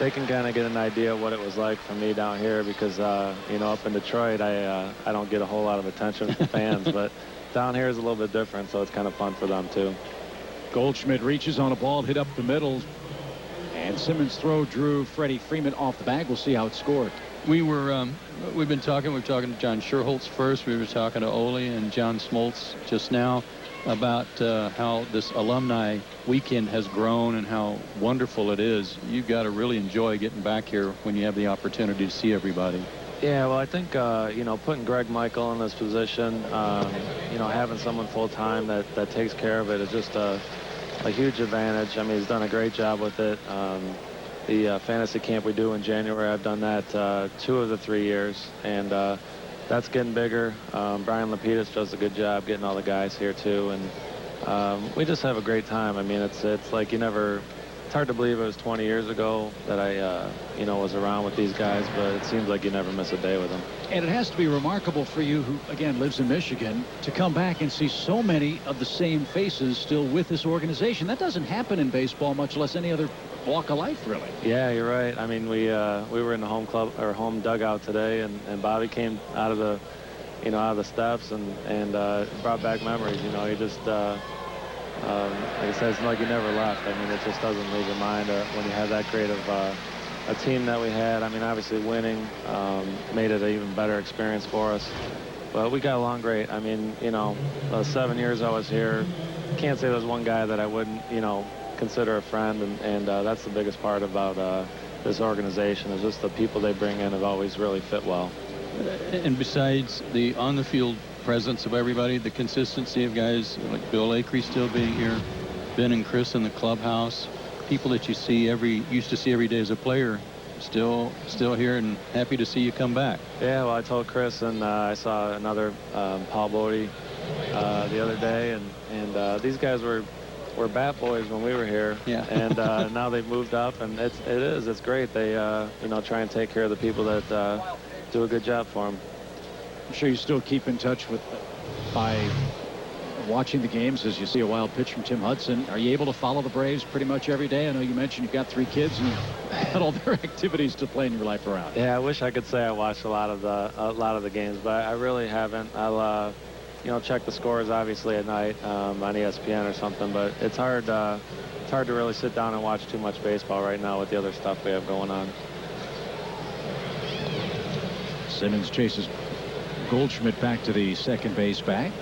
Speaker 8: they can kind of get an idea of what it was like for me down here, because, you know, up in Detroit, I don't get a whole lot of attention from fans, but down here is a little bit different, so it's kind of fun for them, too.
Speaker 1: Goldschmidt reaches on a ball hit up the middle, and Simmons' throw drew Freddie Freeman off the bag. We'll see how it's scored.
Speaker 2: We've been talking to John Sherholtz first. We were talking to Ole and John Smoltz just now about how this alumni weekend has grown and how wonderful it is. You've got to really enjoy getting back here when you have the opportunity to see everybody.
Speaker 8: Yeah, well, I think, you know, putting Greg Michael in this position, you know, having someone full-time that takes care of it is just a huge advantage. I mean, he's done a great job with it. The fantasy camp we do in January, I've done that 2 of the 3 years, and that's getting bigger. Brian Lapidus does a good job getting all the guys here, too, and we just have a great time. I mean, it's like it's hard to believe it was 20 years ago that I, you know, was around with these guys, but it seems like you never miss a day with them.
Speaker 1: And it has to be remarkable for you, who, again, lives in Michigan, to come back and see so many of the same faces still with this organization. That doesn't happen in baseball, much less any other walk of life, really.
Speaker 8: Yeah, you're right. I mean, we were in the home dugout today, and Bobby came out of the, you know, out of the steps and brought back memories. You know, he just, like I said, it's like he never left. I mean, it just doesn't leave your mind when you have that great of a team that we had. I mean, obviously winning made it an even better experience for us. But we got along great. I mean, you know, the 7 years I was here, can't say there's one guy that I wouldn't, you know, consider a friend, and that's the biggest part about this organization, is just the people they bring in have always really fit well.
Speaker 2: And besides the on-the-field presence of everybody, the consistency of guys like Bill Acree still being here, Ben and Chris in the clubhouse, people that you used to see every day as a player, still here and happy to see you come back.
Speaker 8: Yeah, well, I told Chris, and I saw another Paul Bodie the other day, and these guys were bat boys when we were here.
Speaker 2: Yeah.
Speaker 8: And now they've moved up, and it's great. They you know, try and take care of the people that do a good job for them.
Speaker 1: I'm sure you still keep in touch with by watching the games as you see a wild pitch from T.Hudson. Are you able to follow the Braves pretty much every day? I know you mentioned you've got 3 kids and you've had all their activities to plan your life around.
Speaker 8: Yeah, I wish I could say I watched a lot of the games, but I really haven't. I'll you know, check the scores obviously at night on ESPN or something, but it's hard to really sit down and watch too much baseball right now with the other stuff we have going on.
Speaker 1: Simmons chases Goldschmidt back to the second base bag.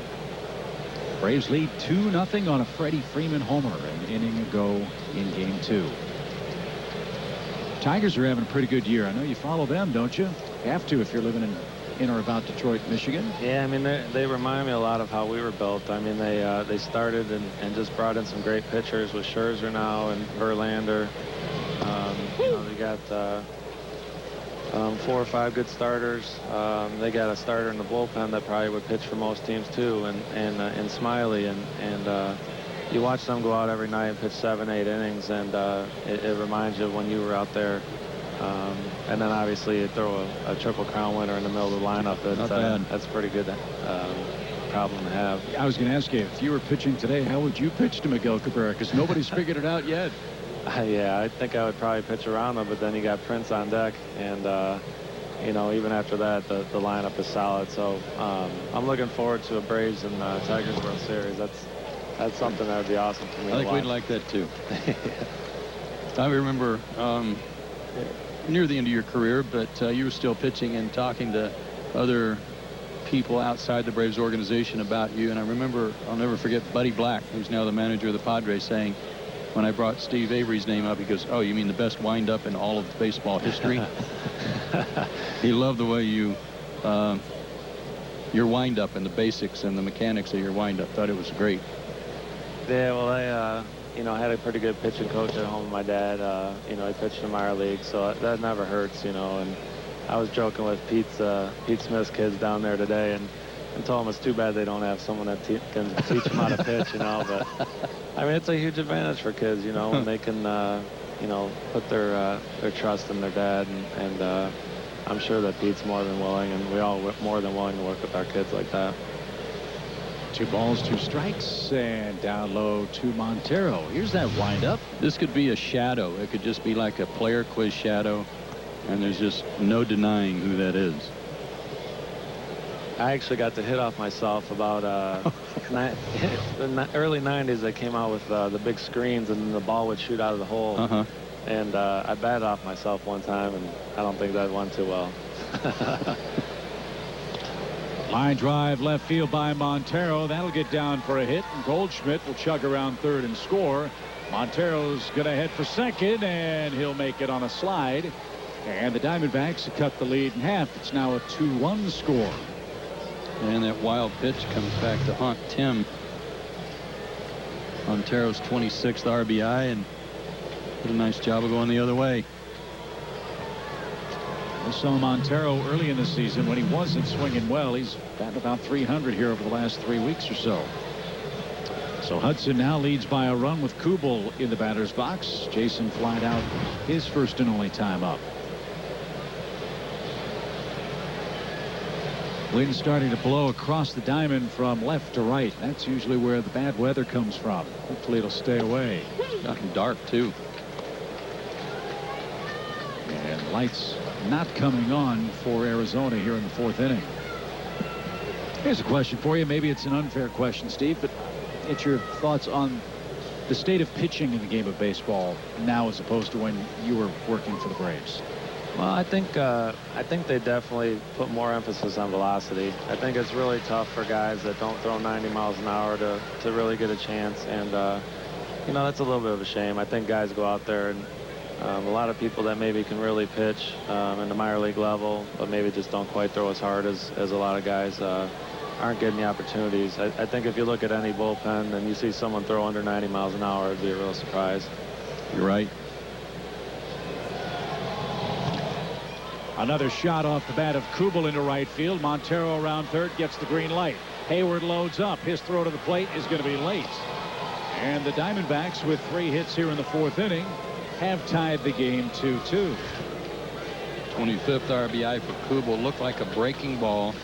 Speaker 1: Braves lead 2-0 on a Freddie Freeman homer an inning ago in game 2. Tigers are having a pretty good year. I know you follow them, don't you? You have to if you're living in or about Detroit, Michigan.
Speaker 8: Yeah, I mean, they remind me a lot of how we were built. I mean, they started and just brought in some great pitchers with Scherzer now and Verlander. You know, they got 4 or 5 good starters. They got a starter in the bullpen that probably would pitch for most teams too, and Smiley, and you watch them go out every night and pitch 7, 8 innings, and it reminds you of when you were out there. And then obviously you throw a Triple Crown winner in the middle of the lineup. That's a pretty good problem to have.
Speaker 1: I was going to ask you, if you were pitching today, how would you pitch to Miguel Cabrera? Because nobody's figured it out yet.
Speaker 8: Yeah, I think I would probably pitch around him, but then you got Prince on deck, and you know, even after that, the lineup is solid. So I'm looking forward to a Braves and Tigers World Series. That's something that would be awesome for me.
Speaker 2: I think we'd like that too. I remember near the end of your career, but you were still pitching and talking to other people outside the Braves organization about you. And I remember, I'll never forget, Buddy Black, who's now the manager of the Padres, saying, when I brought Steve Avery's name up, he goes, "Oh, you mean the best wind-up in all of baseball history?" He loved the way you, your wind-up and the basics and the mechanics of your wind-up. Thought it was great.
Speaker 8: Yeah, well, I had a pretty good pitching coach at home. My dad, he pitched in the minor league, so that never hurts, And I was joking with Pete Smith's kids down there today, and told them it's too bad they don't have someone that can teach them how to pitch, But I mean, it's a huge advantage for kids, when they can, put their trust in their dad, and I'm sure that Pete's more than willing, and we all more than willing to work with our kids like that.
Speaker 1: 2 balls, 2 strikes, and down low to Montero. Here's that windup.
Speaker 2: This could be a shadow. It could just be like a player quiz shadow, and there's just no denying who that is.
Speaker 8: I actually got to hit off myself about the early 90s. They came out with the big screens, and the ball would shoot out of the hole. And I batted off myself one time, and I don't think that went too well.
Speaker 1: Line drive left field by Montero. That'll get down for a hit, and Goldschmidt will chug around third and score. Montero's going to head for second, and he'll make it on a slide. And the Diamondbacks have cut the lead in half. It's now a 2-1 score.
Speaker 2: And that wild pitch comes back to haunt Tim. Montero's 26th RBI, and did a nice job of going the other way.
Speaker 1: We saw Montero early in the season when he wasn't swinging well. He's batted about 300 here over the last 3 weeks or so. So Hudson now leads by a run with Kubel in the batter's box. Jason flied out his first and only time up. Wind starting to blow across the diamond from left to right. That's usually where the bad weather comes from. Hopefully it'll stay away.
Speaker 2: It's gotten dark too.
Speaker 1: And lights not coming on for Arizona here in the 4th inning. Here's a question for you. Maybe it's an unfair question, Steve, but it's your thoughts on the state of pitching in the game of baseball now as opposed to when you were working for the Braves.
Speaker 8: Well, I think they definitely put more emphasis on velocity. I think it's really tough for guys that don't throw 90 miles an hour to really get a chance, and that's a little bit of a shame. I think guys go out there, and a lot of people that maybe can really pitch in the minor league level, but maybe just don't quite throw as hard as a lot of guys aren't getting the opportunities. I think if you look at any bullpen and you see someone throw under 90 miles an hour, it'd be a real surprise.
Speaker 2: You're right.
Speaker 1: Another shot off the bat of Kubel into right field. Montero around third gets the green light. Heyward loads up. His throw to the plate is going to be late. And the Diamondbacks, with 3 hits here in the 4th inning, have tied the game 2-2.
Speaker 2: 25th RBI for Kubel. Looked like a breaking ball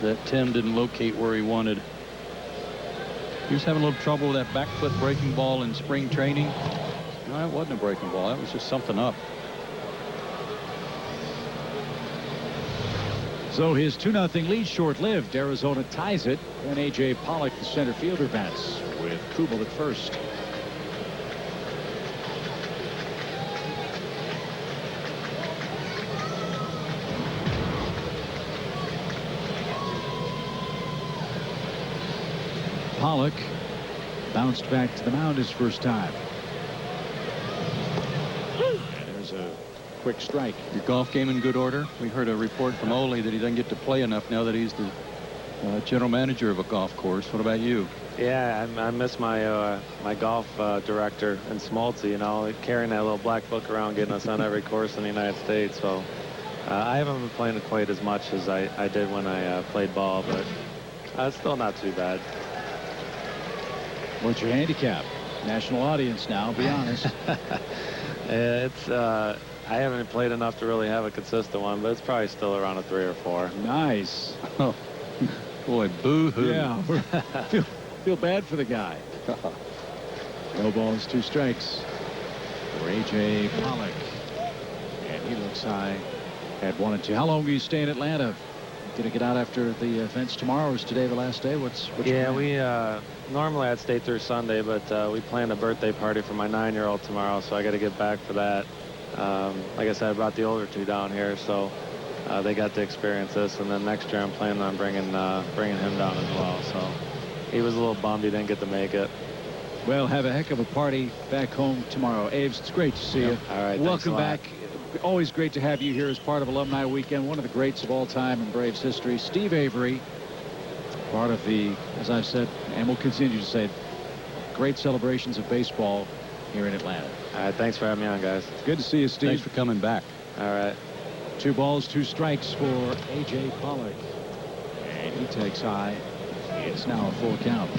Speaker 2: that Tim didn't locate where he wanted. He was having a little trouble with that back foot breaking ball in spring training. No, that wasn't a breaking ball. That was just something up.
Speaker 1: So his 2-0 lead short-lived. Arizona ties it, and A.J. Pollock, the center fielder, bats with Kubel at first. Pollock bounced back to the mound his first time. And there's a quick strike.
Speaker 2: Your golf game in good order? We heard a report from Ole that he doesn't get to play enough now that he's the general manager of a golf course. What about you?
Speaker 8: Yeah, I miss my my golf director in Smoltz, carrying that little black book around, getting us on every course in the United States. So I haven't been playing quite as much as I did when I played ball, but it's still not too bad.
Speaker 1: What's your handicap? National audience now, be honest.
Speaker 8: It's I haven't played enough to really have a consistent one, but it's probably still around a 3 or 4.
Speaker 1: Nice.
Speaker 2: Oh, boy, boo-hoo.
Speaker 1: Yeah, feel bad for the guy. No balls, 2 strikes for A.J. Pollock. And he looks high at 1 and 2. How long will you stay in Atlanta? Going to get out after the events tomorrow, or is today the last day? What's
Speaker 8: yeah, we normally I'd stay through Sunday, but we planned a birthday party for my 9-year-old tomorrow, so I got to get back for that. Like I said, I brought the older 2 down here, so they got to experience this, and then next year I'm planning on bringing him down as well. So he was a little bummed he didn't get to make it.
Speaker 1: Well, have a heck of a party back home tomorrow. Aves, it's great to see you.
Speaker 8: All right,
Speaker 1: welcome back. Always great to have you here as part of Alumni Weekend. One of the greats of all time in Braves history. Steve Avery, part of the, as I've said, and will continue to say, great celebrations of baseball here in Atlanta.
Speaker 8: All right, thanks for having me on, guys.
Speaker 1: Good to see you, Steve.
Speaker 2: Thanks for coming back.
Speaker 8: All right.
Speaker 1: 2 balls, 2 strikes for A.J. Pollock. And he takes high. It's now a full count.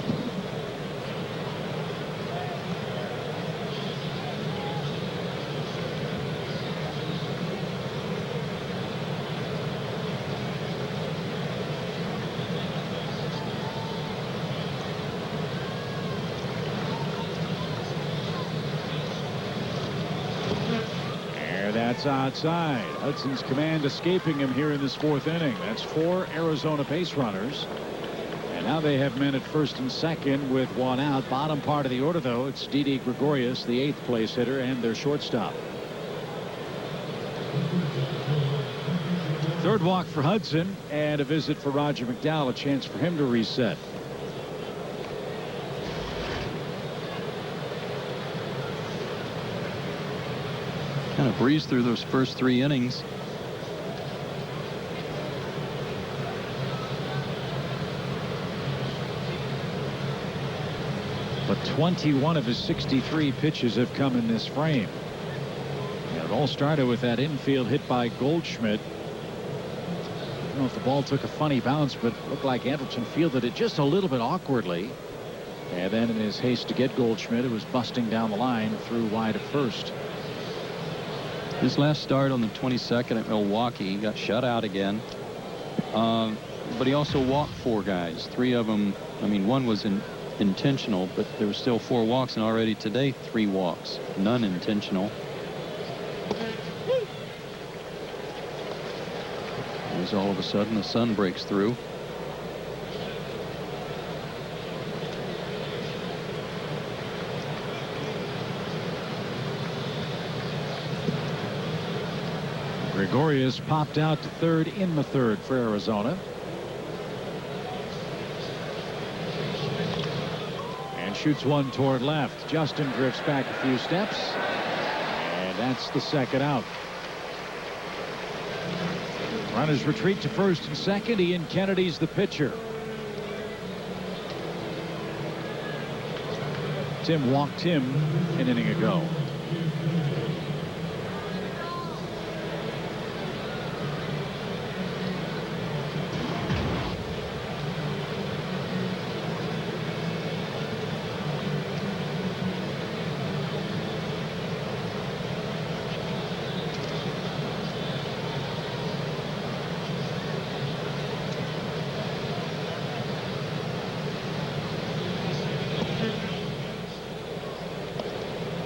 Speaker 1: That's outside. Hudson's command escaping him here in this 4th inning. That's 4 Arizona base runners. And now they have men at first and second with 1 out. Bottom part of the order, though, it's Didi Gregorius, the 8th place hitter, and their shortstop. 3rd walk for Hudson, and a visit for Roger McDowell, a chance for him to reset.
Speaker 2: Kind of breezed through those first 3 innings.
Speaker 1: But 21 of his 63 pitches have come in this frame. And it all started with that infield hit by Goldschmidt. I don't know if the ball took a funny bounce, but looked like Andrelton fielded it just a little bit awkwardly. And then in his haste to get Goldschmidt, it was busting down the line through wide of first.
Speaker 2: His last start on the 22nd at Milwaukee, he got shut out again. But he also walked 4 guys. 3 of them, I mean, 1 was intentional, but there were still 4 walks, and already today 3 walks, none intentional. As all of a sudden the sun breaks through.
Speaker 1: Gregorius popped out to 3rd in the 3rd for Arizona. And shoots 1 toward left. Justin drifts back a few steps. And that's the 2nd out. Runners retreat to 1st and 2nd. Ian Kennedy's the pitcher. Tim walked him an inning ago.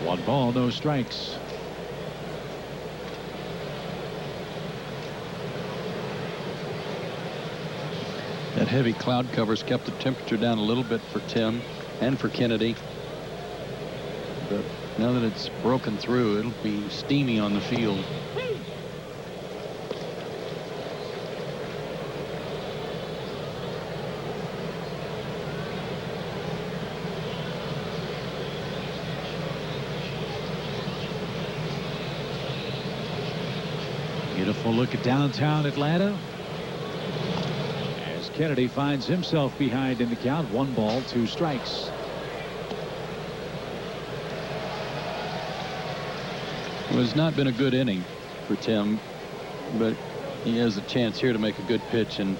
Speaker 1: One ball, no strikes.
Speaker 2: That heavy cloud cover's kept the temperature down a little bit for Tim and for Kennedy. But now that it's broken through, it'll be steamy on the field.
Speaker 1: Beautiful look at downtown Atlanta as Kennedy finds himself behind in the count. 1 ball, 2 strikes.
Speaker 2: It has not been a good inning for Tim, but he has a chance here to make a good pitch and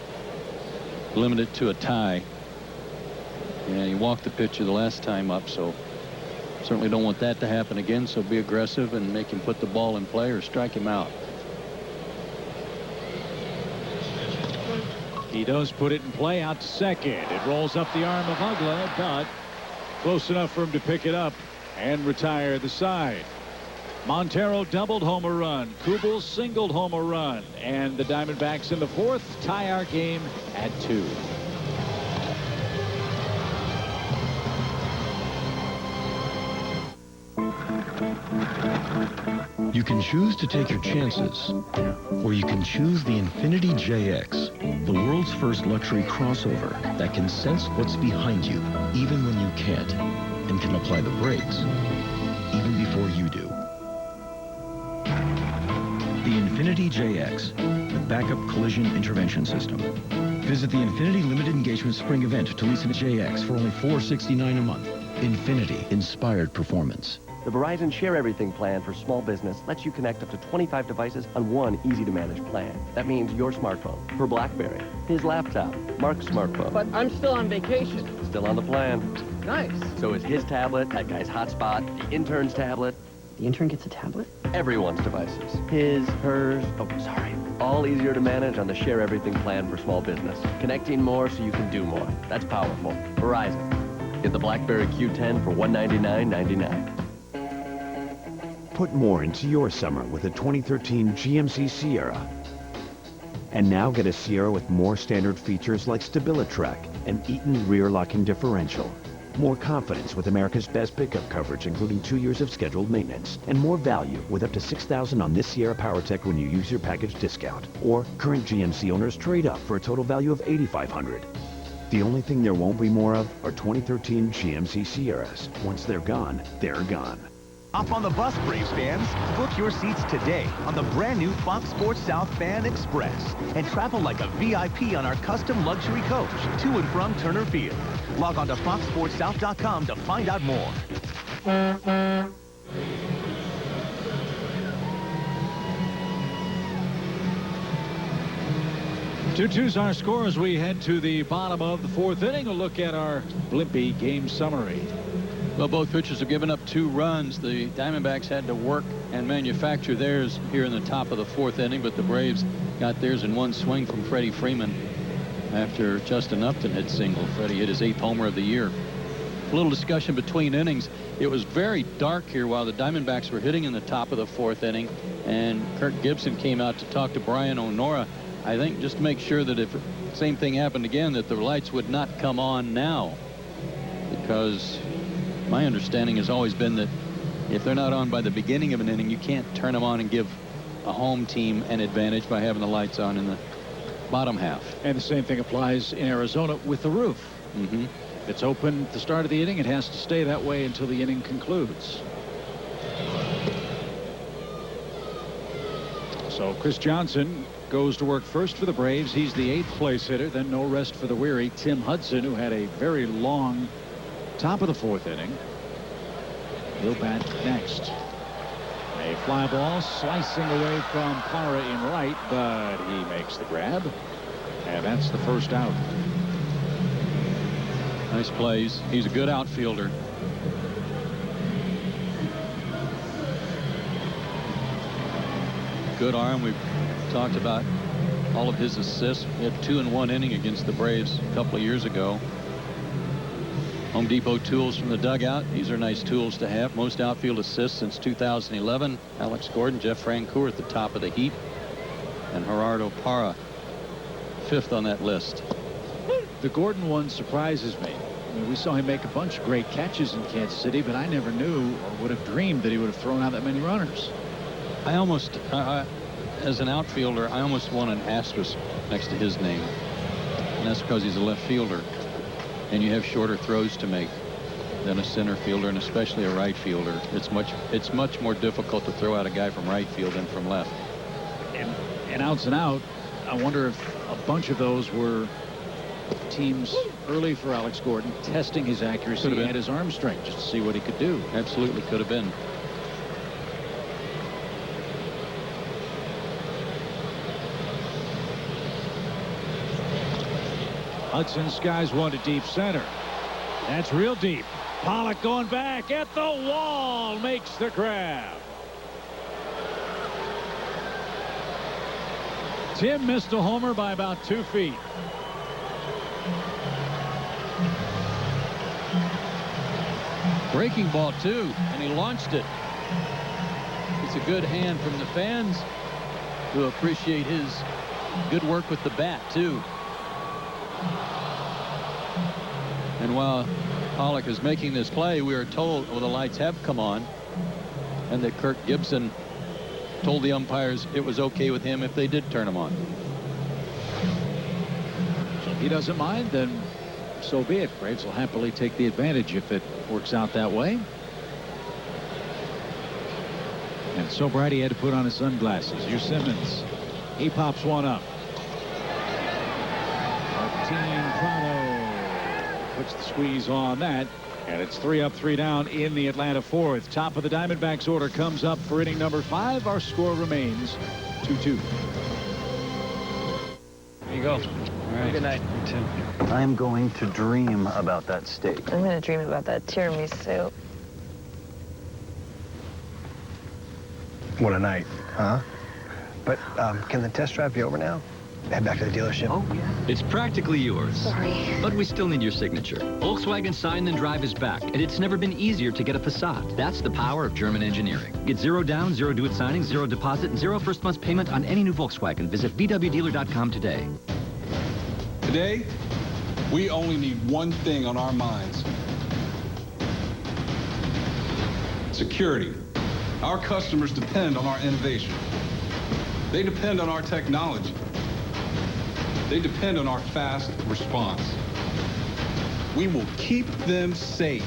Speaker 2: limit it to a tie. And he walked the pitcher the last time up, so certainly don't want that to happen again. So be aggressive and make him put the ball in play or strike him out.
Speaker 1: He does put it in play out to 2nd. It rolls up the arm of Uggla, but close enough for him to pick it up and retire the side. Montero doubled home a run. Kubel singled home a run. And the Diamondbacks in the 4th tie our game at 2.
Speaker 6: You can choose to take your chances, or you can choose the Infiniti JX, the world's first luxury crossover that can sense what's behind you, even when you can't, and can apply the brakes, even before you do. The Infiniti JX, the backup collision intervention system. Visit the Infiniti Limited Engagement Spring Event to lease a JX for only $469 a month. Infinity inspired performance.
Speaker 9: The Verizon Share Everything plan for small business lets you connect up to 25 devices on one easy-to-manage plan. That means your smartphone, her BlackBerry, his laptop, Mark's smartphone.
Speaker 14: But I'm still on vacation.
Speaker 9: Still on the plan.
Speaker 14: Nice.
Speaker 9: So is his tablet, that guy's hotspot, the intern's tablet.
Speaker 14: The intern gets a tablet?
Speaker 9: Everyone's devices. His, hers, all easier to manage on the Share Everything plan for small business. Connecting more so you can do more. That's powerful. Verizon. Get the BlackBerry Q10 for $199.99.
Speaker 4: Put more into your summer with a 2013 GMC Sierra. And now get a Sierra with more standard features like StabiliTrak and Eaton rear locking differential. More confidence with America's best pickup coverage, including 2 years of scheduled maintenance. And more value with up to $6,000 on this Sierra PowerTech when you use your package discount. Or current GMC owners trade up for a total value of $8,500. The only thing there won't be more of are 2013 GMC Sierras. Once they're gone, they're gone.
Speaker 21: Hop on the bus, Braves fans. Book your seats today on the brand new Fox Sports South Fan Express and travel like a VIP on our custom luxury coach to and from Turner Field. Log on to foxsportssouth.com to find out more.
Speaker 1: 2-2's our score as we head to the bottom of the fourth inning. A look at our Blimpie game summary.
Speaker 2: Well, both pitchers have given up 2 runs. The Diamondbacks had to work and manufacture theirs here in the top of the fourth inning, but the Braves got theirs in one swing from Freddie Freeman after Justin Upton had singled. Freddie hit his 8th homer of the year. A little discussion between innings. It was very dark here while the Diamondbacks were hitting in the top of the fourth inning, and Kirk Gibson came out to talk to Brian O'Nora, I think just to make sure that if the same thing happened again, that the lights would not come on now, because my understanding has always been that if they're not on by the beginning of an inning, you can't turn them on and give a home team an advantage by having the lights on in the bottom half.
Speaker 1: And the same thing applies in Arizona with the roof.
Speaker 2: Mm-hmm.
Speaker 1: If it's open at the start of the inning, it has to stay that way until the inning concludes. So Chris Johnson goes to work first for the Braves. He's the 8th place hitter. Then no rest for the weary T.Hudson, who had a very long top of the fourth inning. He'll bat next. A fly ball slicing away from Parra in right, but he makes the grab. And that's the first out.
Speaker 2: Nice plays. He's a good outfielder. Good arm. We've talked about all of his assists. He had 2 in 1 inning against the Braves a couple of years ago. Home Depot tools from the dugout. These are nice tools to have. Most outfield assists since 2011. Alex Gordon, Jeff Francoeur at the top of the heap, and Gerardo Parra 5th on that list.
Speaker 1: The Gordon one surprises me. I mean, we saw him make a bunch of great catches in Kansas City, but I never knew or would have dreamed that he would have thrown out that many runners.
Speaker 2: I almost, as an outfielder, I almost want an asterisk next to his name, and that's because he's a left fielder. And you have shorter throws to make than a center fielder, and especially a right fielder. It's much more difficult to throw out a guy from right field than from left.
Speaker 1: And outs and out, I wonder if a bunch of those were teams early for Alex Gordon testing his accuracy and his arm strength just to see what he could do.
Speaker 2: Absolutely could have been.
Speaker 1: Hudson skies one to deep center. That's real deep. Pollock going back at the wall, makes the grab. Tim missed a homer by about 2 feet.
Speaker 2: Breaking ball too, and he launched it. It's a good hand from the fans who appreciate his good work with the bat too. And while Pollock is making this play, we are told, well, the lights have come on, and that Kirk Gibson told the umpires it was okay with him if they did turn them on.
Speaker 1: So if he doesn't mind, then so be it. Braves will happily take the advantage if it works out that way. And so bright he had to put on his sunglasses. Here's Simmons. He pops one up. Martin Prado puts the squeeze on that, And it's 3 up, 3 down in the Atlanta fourth. Top of the Diamondbacks order comes up for inning number 5. Our score remains 2-2.
Speaker 7: There you go. All right. Good night. You too. I'm going to dream about that steak.
Speaker 10: I'm going to dream about that tiramisu.
Speaker 7: What a night, huh? But can the test drive be over now? Head back to the dealership.
Speaker 23: Oh, yeah. It's practically yours.
Speaker 10: Sorry.
Speaker 23: But we still need your signature. Volkswagen Sign and Drive is back, and it's never been easier to get a Passat. That's the power of German engineering. Get 0 down, 0 do-it signing, 0 deposit, and 0 first month's payment on any new Volkswagen. Visit VWDealer.com today.
Speaker 24: Today, we only need one thing on our minds. Security. Our customers depend on our innovation. They depend on our technology. They depend on our fast response. We will keep them safe,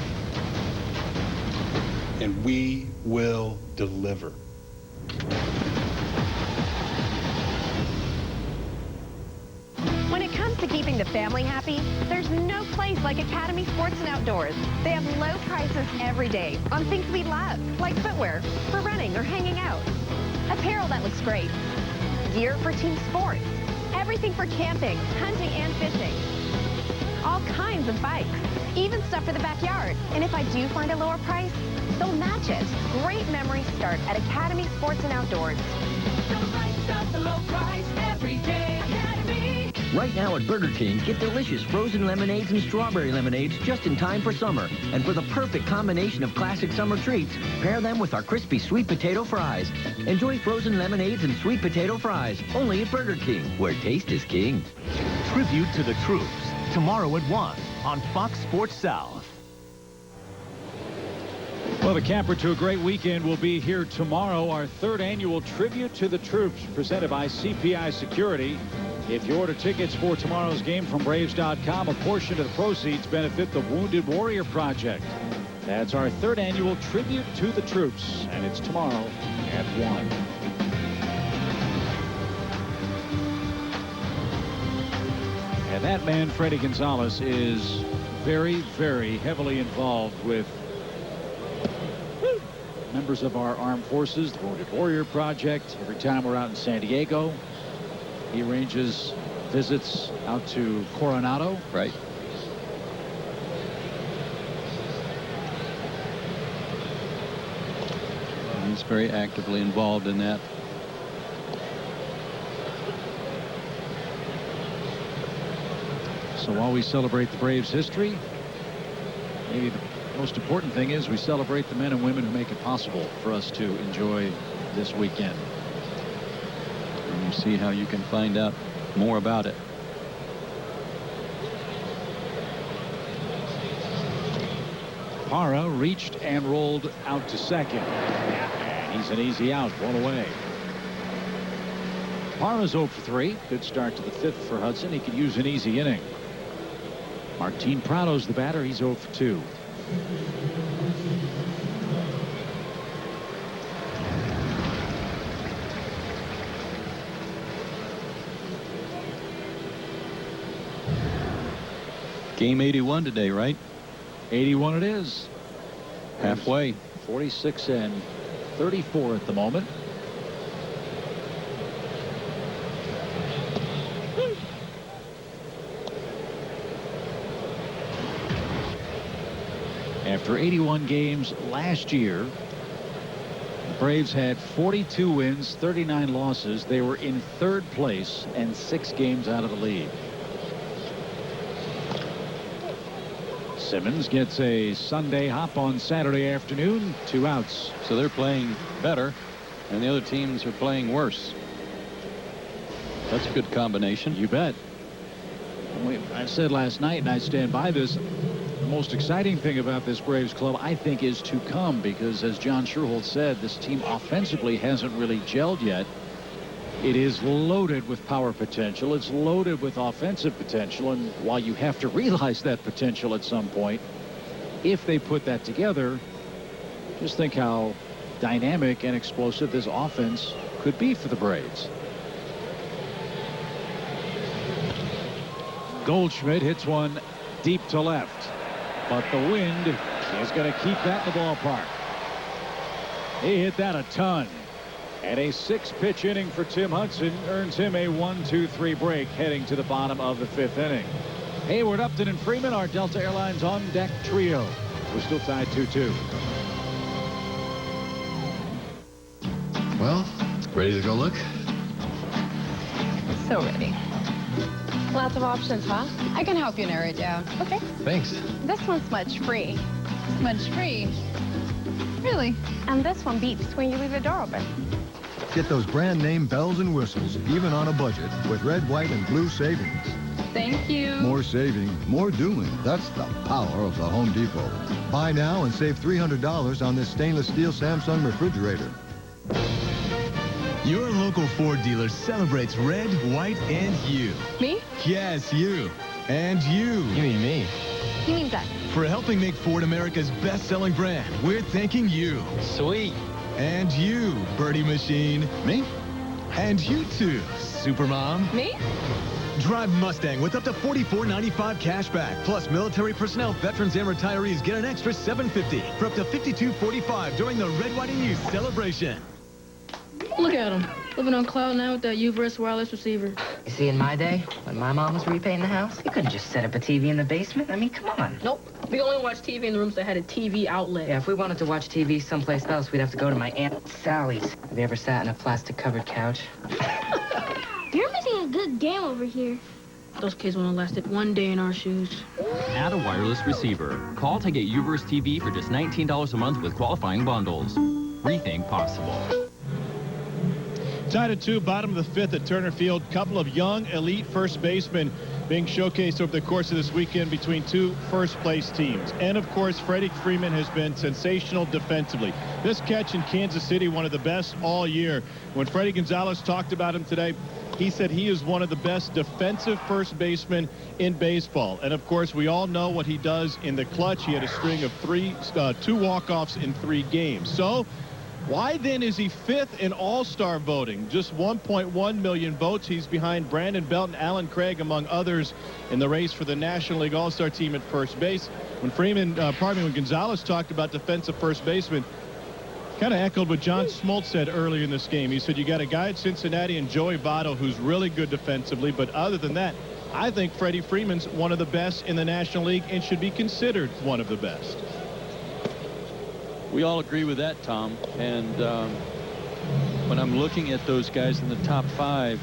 Speaker 24: and we will deliver.
Speaker 25: When it comes to keeping the family happy, there's no place like Academy Sports and Outdoors. They have low prices every day on things we love, like footwear for running or hanging out, apparel that looks great, gear for team sports, everything for camping, hunting, and fishing. All kinds of bikes, even stuff for the backyard. And if I do find a lower price, they'll match it. Great memories start at Academy Sports and Outdoors.
Speaker 26: Don't write stuff the low price every day. Academy.
Speaker 27: Right now at Burger King, get delicious frozen lemonades and strawberry lemonades just in time for summer. And for the perfect combination of classic summer treats, pair them with our crispy sweet potato fries. Enjoy frozen lemonades and sweet potato fries, only at Burger King, where taste is king.
Speaker 21: Tribute to the troops, tomorrow at 1 on Fox Sports South.
Speaker 1: Well, the camper to a great weekend will be here tomorrow. Our 3rd annual Tribute to the Troops presented by CPI Security. If you order tickets for tomorrow's game from Braves.com, a portion of the proceeds benefit the Wounded Warrior Project. That's our 3rd annual Tribute to the Troops, and it's tomorrow at 1. And that man, Freddie Gonzalez, is very, very heavily involved with members of our armed forces, the Wounded Warrior Project. Every time we're out in San Diego, he arranges visits out to Coronado.
Speaker 2: Right. He's very actively involved in that.
Speaker 1: So while we celebrate the Braves' history, maybe the most important thing is we celebrate the men and women who make it possible for us to enjoy this weekend.
Speaker 2: And you see how you can find out more about it.
Speaker 1: Parra reached and rolled out to second. And he's an easy out, 1 away. Parra's 0 for 3. Good start to the 5th for Hudson. He could use an easy inning. Martin Prado's the batter. He's 0 for 2.
Speaker 2: Game 81 today, right?
Speaker 1: 81 it is.
Speaker 2: Halfway.
Speaker 1: 46 and 34 at the moment. After 81 games last year, the Braves had 42 wins, 39 losses. They were in 3rd place and 6 games out of the lead. Simmons gets a Sunday hop on Saturday afternoon. 2 outs.
Speaker 2: So they're playing better, and the other teams are playing worse. That's a good combination.
Speaker 1: You bet. I said last night, and I stand by this, the most exciting thing about this Braves club, I think, is to come, because as John Sherholtz said, this team offensively hasn't really gelled yet. It is loaded with power potential. It's loaded with offensive potential. And while you have to realize that potential at some point, if they put that together, just think how dynamic and explosive this offense could be for the Braves. Goldschmidt hits one deep to left, but the wind He's going to keep that in the ballpark. He hit that a ton. And a 6-pitch inning for T.Hudson earns him a 1-2-3 break heading to the bottom of the 5th inning. Heyward, Upton, and Freeman, our Delta Airlines on-deck trio. We're still tied 2-2.
Speaker 5: Well, ready to go look?
Speaker 10: So ready.
Speaker 15: Lots of options, huh? I can help you narrow it down. Okay.
Speaker 5: Thanks.
Speaker 15: This one's smudge-free. Smudge-free? Really?
Speaker 25: And this one beeps when you leave the door open.
Speaker 16: Get those brand name bells and whistles, even on a budget, with red, white, and blue savings.
Speaker 15: Thank you.
Speaker 16: More saving, more doing. That's the power of the Home Depot. Buy now and save $300 on this stainless steel Samsung refrigerator.
Speaker 17: Your local Ford dealer celebrates red, white, and you.
Speaker 15: Me?
Speaker 17: Yes, you. And you.
Speaker 5: You mean me?
Speaker 15: He means us.
Speaker 17: For helping make Ford America's best-selling brand, we're thanking you.
Speaker 5: Sweet.
Speaker 17: And you, Birdie Machine.
Speaker 16: Me?
Speaker 17: And you too, Supermom.
Speaker 15: Me?
Speaker 17: Drive Mustang with up to $44.95 cash back. Plus, military personnel, veterans, and retirees get an extra $750 for up to $52.45 during the Red, White, and You celebration.
Speaker 18: Look at him, living on cloud nine with that U-verse wireless receiver.
Speaker 14: You see, in my day, when my mom was repainting the house, you couldn't just set up a TV in the basement. I mean, come on.
Speaker 18: Nope. We only watch TV in the rooms that had a TV outlet.
Speaker 14: Yeah, if we wanted to watch TV someplace else, we'd have to go to my Aunt Sally's. Have you ever sat in a plastic-covered couch?
Speaker 19: You're missing a good game over here.
Speaker 18: Those kids wouldn't have lasted one day in our shoes.
Speaker 23: Add a wireless receiver. Call to get U-verse TV for just $19 a month with qualifying bundles. Rethink possible.
Speaker 12: Tied at 2, bottom of the 5th at Turner Field. Couple of young elite first basemen being showcased over the course of this weekend between two first-place teams. And, of course, Freddie Freeman has been sensational defensively. This catch in Kansas City, one of the best all year. When Freddie Gonzalez talked about him today, he said he is one of the best defensive first basemen in baseball. And, of course, we all know what he does in the clutch. He had a string of 2 walk-offs in 3 games. So, why then is he 5th in all-star voting? Just 1.1 million votes. He's behind Brandon Belt and Alan Craig, among others, in the race for the National League All-Star team at first base. When when Gonzalez talked about defensive first baseman, kind of echoed what John Smoltz said earlier in this game. He said, you got a guy at Cincinnati and Joey Votto who's really good defensively, but other than that, I think Freddie Freeman's one of the best in the National League and should be considered one of the best.
Speaker 2: We all agree with that, Tom. And when I'm looking at those guys in the top 5,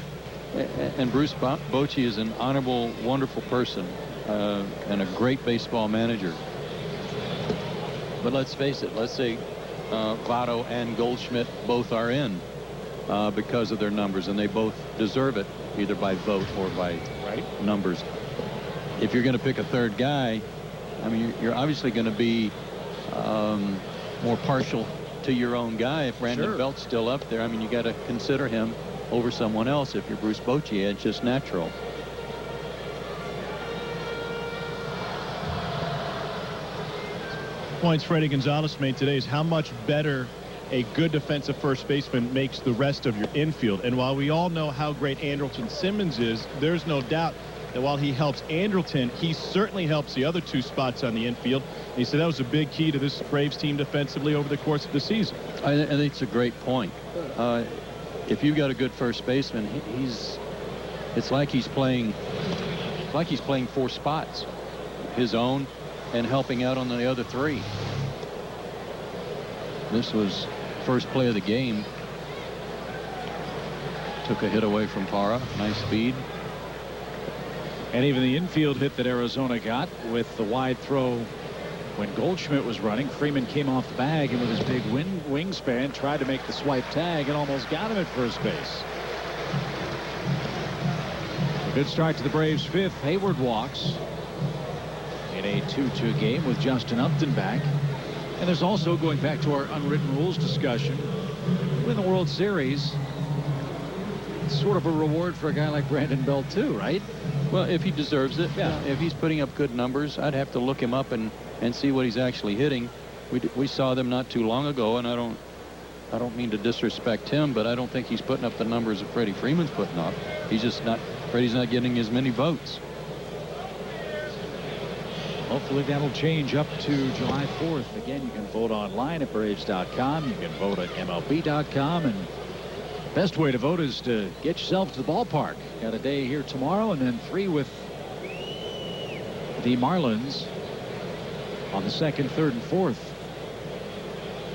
Speaker 2: and Bruce Bochy is an honorable, wonderful person and a great baseball manager. But let's face it, let's say Votto and Goldschmidt both are in because of their numbers, and they both deserve it, either by vote or by numbers. If you're going to pick a third guy, I mean, you're obviously going to be more partial to your own guy. If Brandon Belt's still up there, I mean, you got to consider him over someone else. If you're Bruce Bochy, it's just natural.
Speaker 12: Points Freddie Gonzalez made today is how much better a good defensive first baseman makes the rest of your infield. And while we all know how great Andrelton Simmons is, there's no doubt that while he helps Andrelton, he certainly helps the other 2 spots on the infield. And he said that was a big key to this Braves team defensively over the course of the season.
Speaker 2: I think it's a great point. If you've got a good first baseman, it's like he's playing 4 spots, his own and helping out on the other 3. This was first play of the game. Took a hit away from Parra. Nice speed.
Speaker 1: And even the infield hit that Arizona got with the wide throw when Goldschmidt was running. Freeman came off the bag and with his big wingspan tried to make the swipe tag and almost got him at first base. A good start to the Braves' 5th. Heyward walks in a 2-2 game with Justin Upton back. And there's also, going back to our unwritten rules discussion, in the World Series, it's sort of a reward for a guy like Brandon Belt too, right?
Speaker 2: Well, if he deserves it, yeah. If he's putting up good numbers, I'd have to look him up and see what he's actually hitting. We saw them not too long ago, and I don't mean to disrespect him, but I don't think he's putting up the numbers that Freddie Freeman's putting up. He's just not. Freddie's not getting as many votes.
Speaker 1: Hopefully that'll change up to July 4th. Again, you can vote online at Braves.com. You can vote at MLB.com. And best way to vote is to get yourself to the ballpark. Got a day here tomorrow and then 3 with the Marlins on the 2nd, 3rd, and 4th.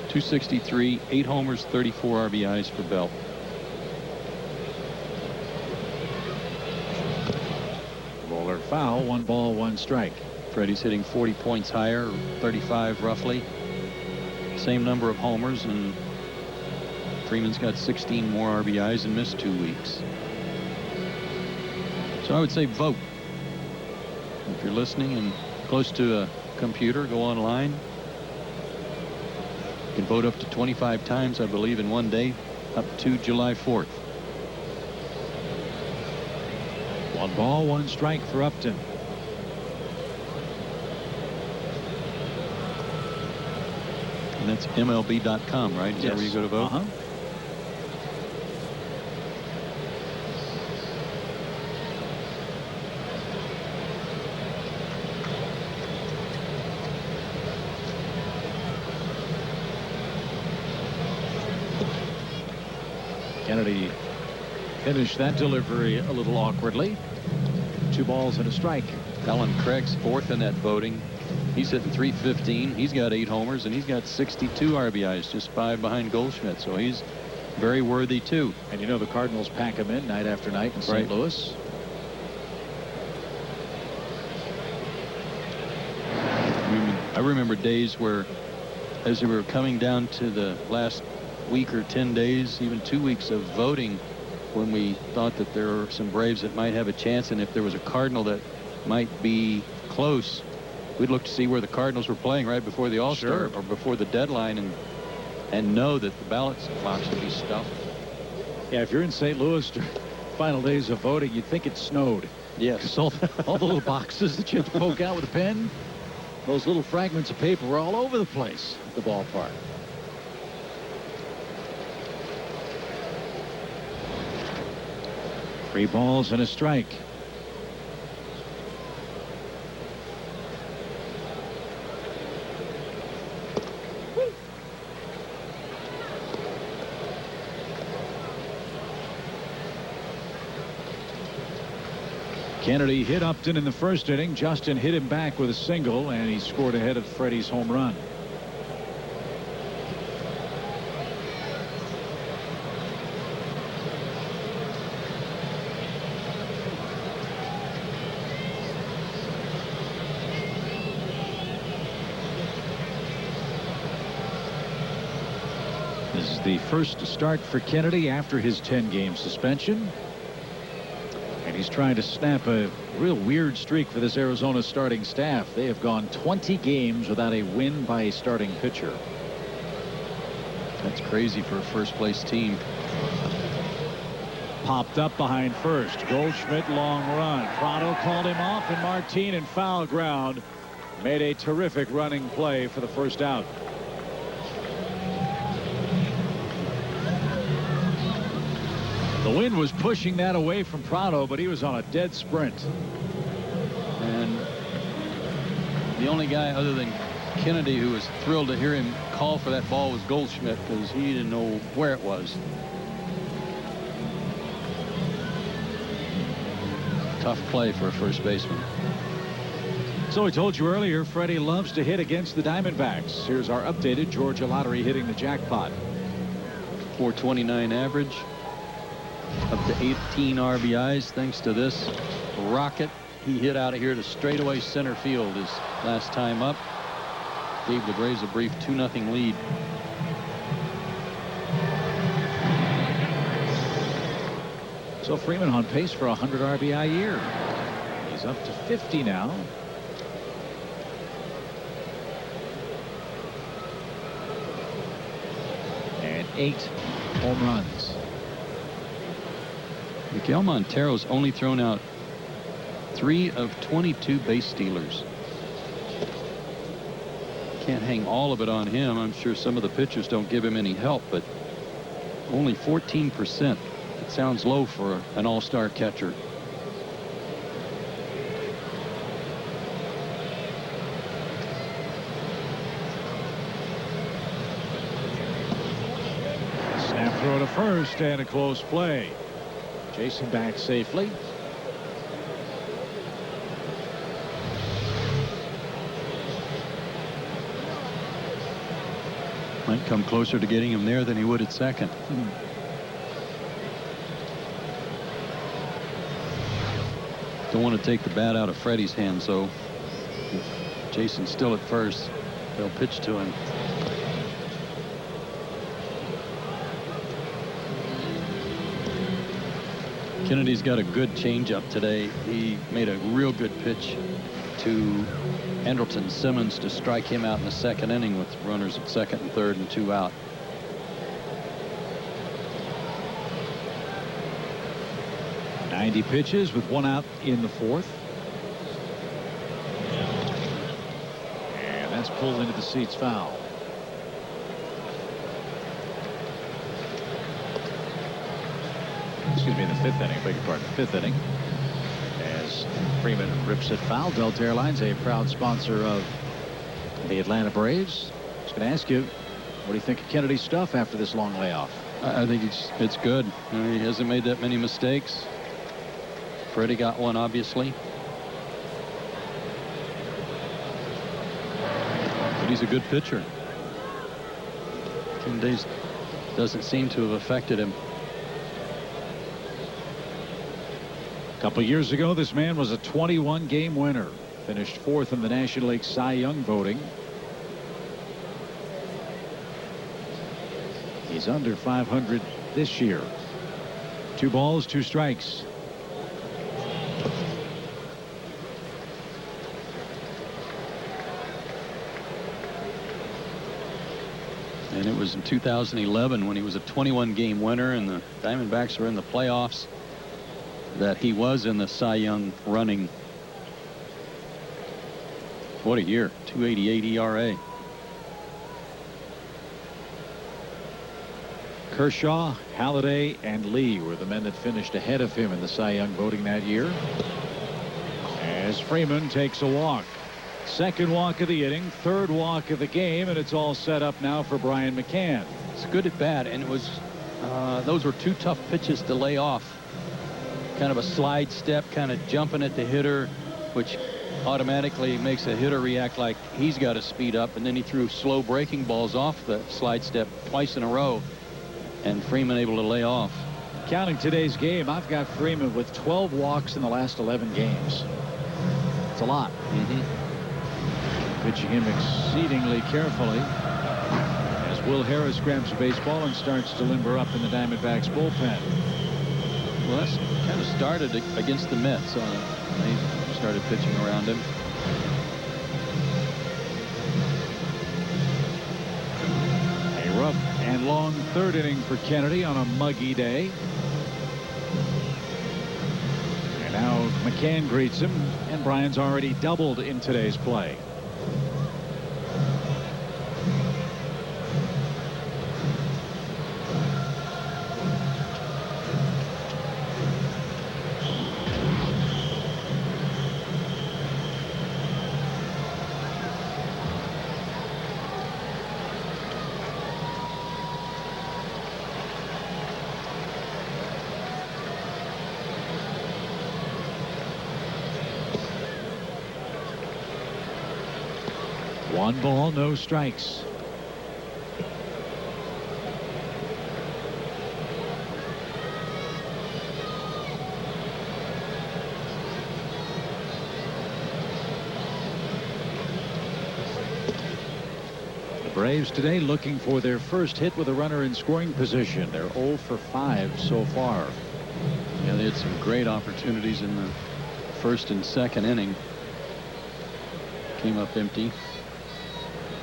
Speaker 2: 263, 8 homers, 34 RBIs for Bell.
Speaker 1: Roller foul, 1 ball, 1 strike.
Speaker 2: Freddie's hitting 40 points higher, 35 roughly. Same number of homers, and Freeman's got 16 more RBIs and missed 2 weeks. So I would say vote. If you're listening and close to a computer, go online. You can vote up to 25 times, I believe, in one day, up to July 4th.
Speaker 1: 1 ball, 1 strike for Upton.
Speaker 2: And that's MLB.com, right? Is that where you go to vote?
Speaker 1: Uh-huh. Kennedy finished that delivery a little awkwardly. 2 balls and a strike.
Speaker 2: Alan Craig's 4th in that voting. He's hitting .315. He's got 8 homers and he's got 62 RBIs, just 5 behind Goldschmidt. So he's very worthy too.
Speaker 1: And you know the Cardinals pack him in night after night in St. Louis.
Speaker 2: I remember days where, as we were coming down to the last week or 10 days, even 2 weeks of voting, when we thought that there were some Braves that might have a chance, and if there was a Cardinal that might be close, we'd look to see where the Cardinals were playing right before the All-Star or before the deadline, and know that the ballot box would be stuffed.
Speaker 1: Yeah, if you're in St. Louis during final days of voting, you'd think it snowed.
Speaker 2: Yes.
Speaker 1: All the little boxes that you have to poke out with a pen, those little fragments of paper were all over the place at the ballpark. Three balls and a strike. Kennedy hit Upton in the first inning. Justin hit him back with a single, and he scored ahead of Freddie's home run. This is the first start for Kennedy after his 10-game suspension. And he's trying to snap a real weird streak for this Arizona starting staff. They have gone 20 games without a win by a starting pitcher.
Speaker 2: That's crazy for a first-place team.
Speaker 1: Popped up behind first. Goldschmidt, long run. Prado called him off, and Martin in foul ground made a terrific running play for the first out. The wind was pushing that away from Prado, but he was on a dead sprint.
Speaker 2: And the only guy other than Kennedy who was thrilled to hear him call for that ball was Goldschmidt, because he didn't know where it was. Tough play for a first baseman.
Speaker 1: So I told you earlier, Freddie loves to hit against the Diamondbacks. Here's our updated Georgia lottery hitting the jackpot.
Speaker 2: .429 average. Up to 18 RBIs thanks to this rocket he hit out of here to straightaway center field his last time up. Gave the Braves a brief 2-0 lead.
Speaker 1: So Freeman on pace for 100 RBI a year. He's up to 50 now. And 8 home runs.
Speaker 2: Miguel Montero's only thrown out 3 of 22 base stealers. Can't hang all of it on him. I'm sure some of the pitchers don't give him any help, but only 14%. It sounds low for an all-star catcher.
Speaker 1: throw to first and a close play. Jason back safely.
Speaker 2: Might come closer to getting him there than he would at second. Don't want to take the bat out of Freddie's hand, so Jason's still at first. They'll pitch to him. Kennedy's got a good changeup today. He made a real good pitch to Andrelton Simmons to strike him out in the second inning with runners at second and third and 2 out.
Speaker 1: Ninety pitches with 1 out in the 4th. And that's pulled into the seats foul. Excuse me, in the 5th inning. Beg your pardon, 5th inning. As Freeman rips it foul. Delta Airlines, a proud sponsor of the Atlanta Braves. I was going to ask you, what do you think of Kennedy's stuff after this long layoff?
Speaker 2: I think it's good. He hasn't made that many mistakes. Freddie got one, obviously. But he's a good pitcher. 10 days doesn't seem to have affected him.
Speaker 1: A couple years ago, this man was a 21-game winner. Finished 4th in the National League Cy Young voting. He's under 500 this year. 2 balls, 2 strikes.
Speaker 2: And it was in 2011 when he was a 21-game winner and the Diamondbacks were in the playoffs that he was in the Cy Young running. What a year. 2.88 ERA.
Speaker 1: Kershaw, Halladay, and Lee were the men that finished ahead of him in the Cy Young voting that year. As Freeman takes a walk. 2nd walk of the inning, 3rd walk of the game, and it's all set up now for Brian McCann.
Speaker 2: It's good at bat, and it was those were 2 tough pitches to lay off. Kind of a slide step, kind of jumping at the hitter, which automatically makes a hitter react like he's got to speed up, and then he threw slow breaking balls off the slide step twice in a row, and Freeman able to lay off.
Speaker 1: Counting today's game, I've got Freeman with 12 walks in the last 11 games. It's a lot. Pitching him exceedingly carefully as Will Harris grabs a baseball and starts to limber up in the Diamondbacks bullpen.
Speaker 2: Well, that's kind of started against the Mets. They started pitching around him.
Speaker 1: A rough and long 3rd inning for Kennedy on a muggy day. And now McCann greets him, and Brian's already doubled in today's play. One ball, no strikes. The Braves today looking for their first hit with a runner in scoring position. They're 0 for 5 so far.
Speaker 2: Yeah, they had some great opportunities in the 1st and 2nd inning. Came up empty.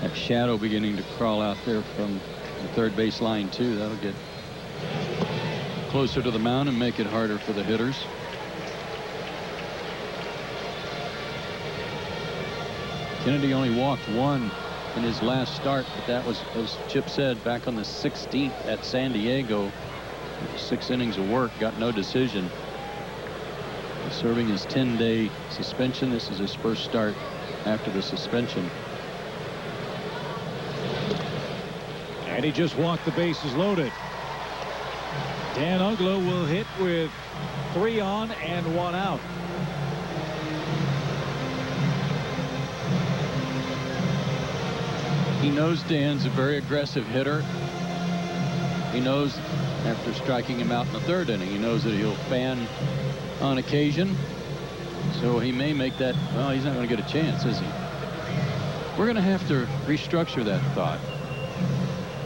Speaker 2: That shadow beginning to crawl out there from the 3rd base line too. That'll get closer to the mound and make it harder for the hitters. Kennedy only walked 1 in his last start, but that was, as Chip said, back on the 16th at San Diego. 6 innings of work, got no decision. Serving his 10-day suspension. This is his first start after the suspension.
Speaker 1: And he just walked the bases loaded. Dan Uggla will hit with 3 on and 1 out.
Speaker 2: He knows Dan's a very aggressive hitter. He knows after striking him out in the 3rd inning, he knows that he'll fan on occasion. So he may make that. Well, he's not going to get a chance, is he? We're going to have to restructure that thought.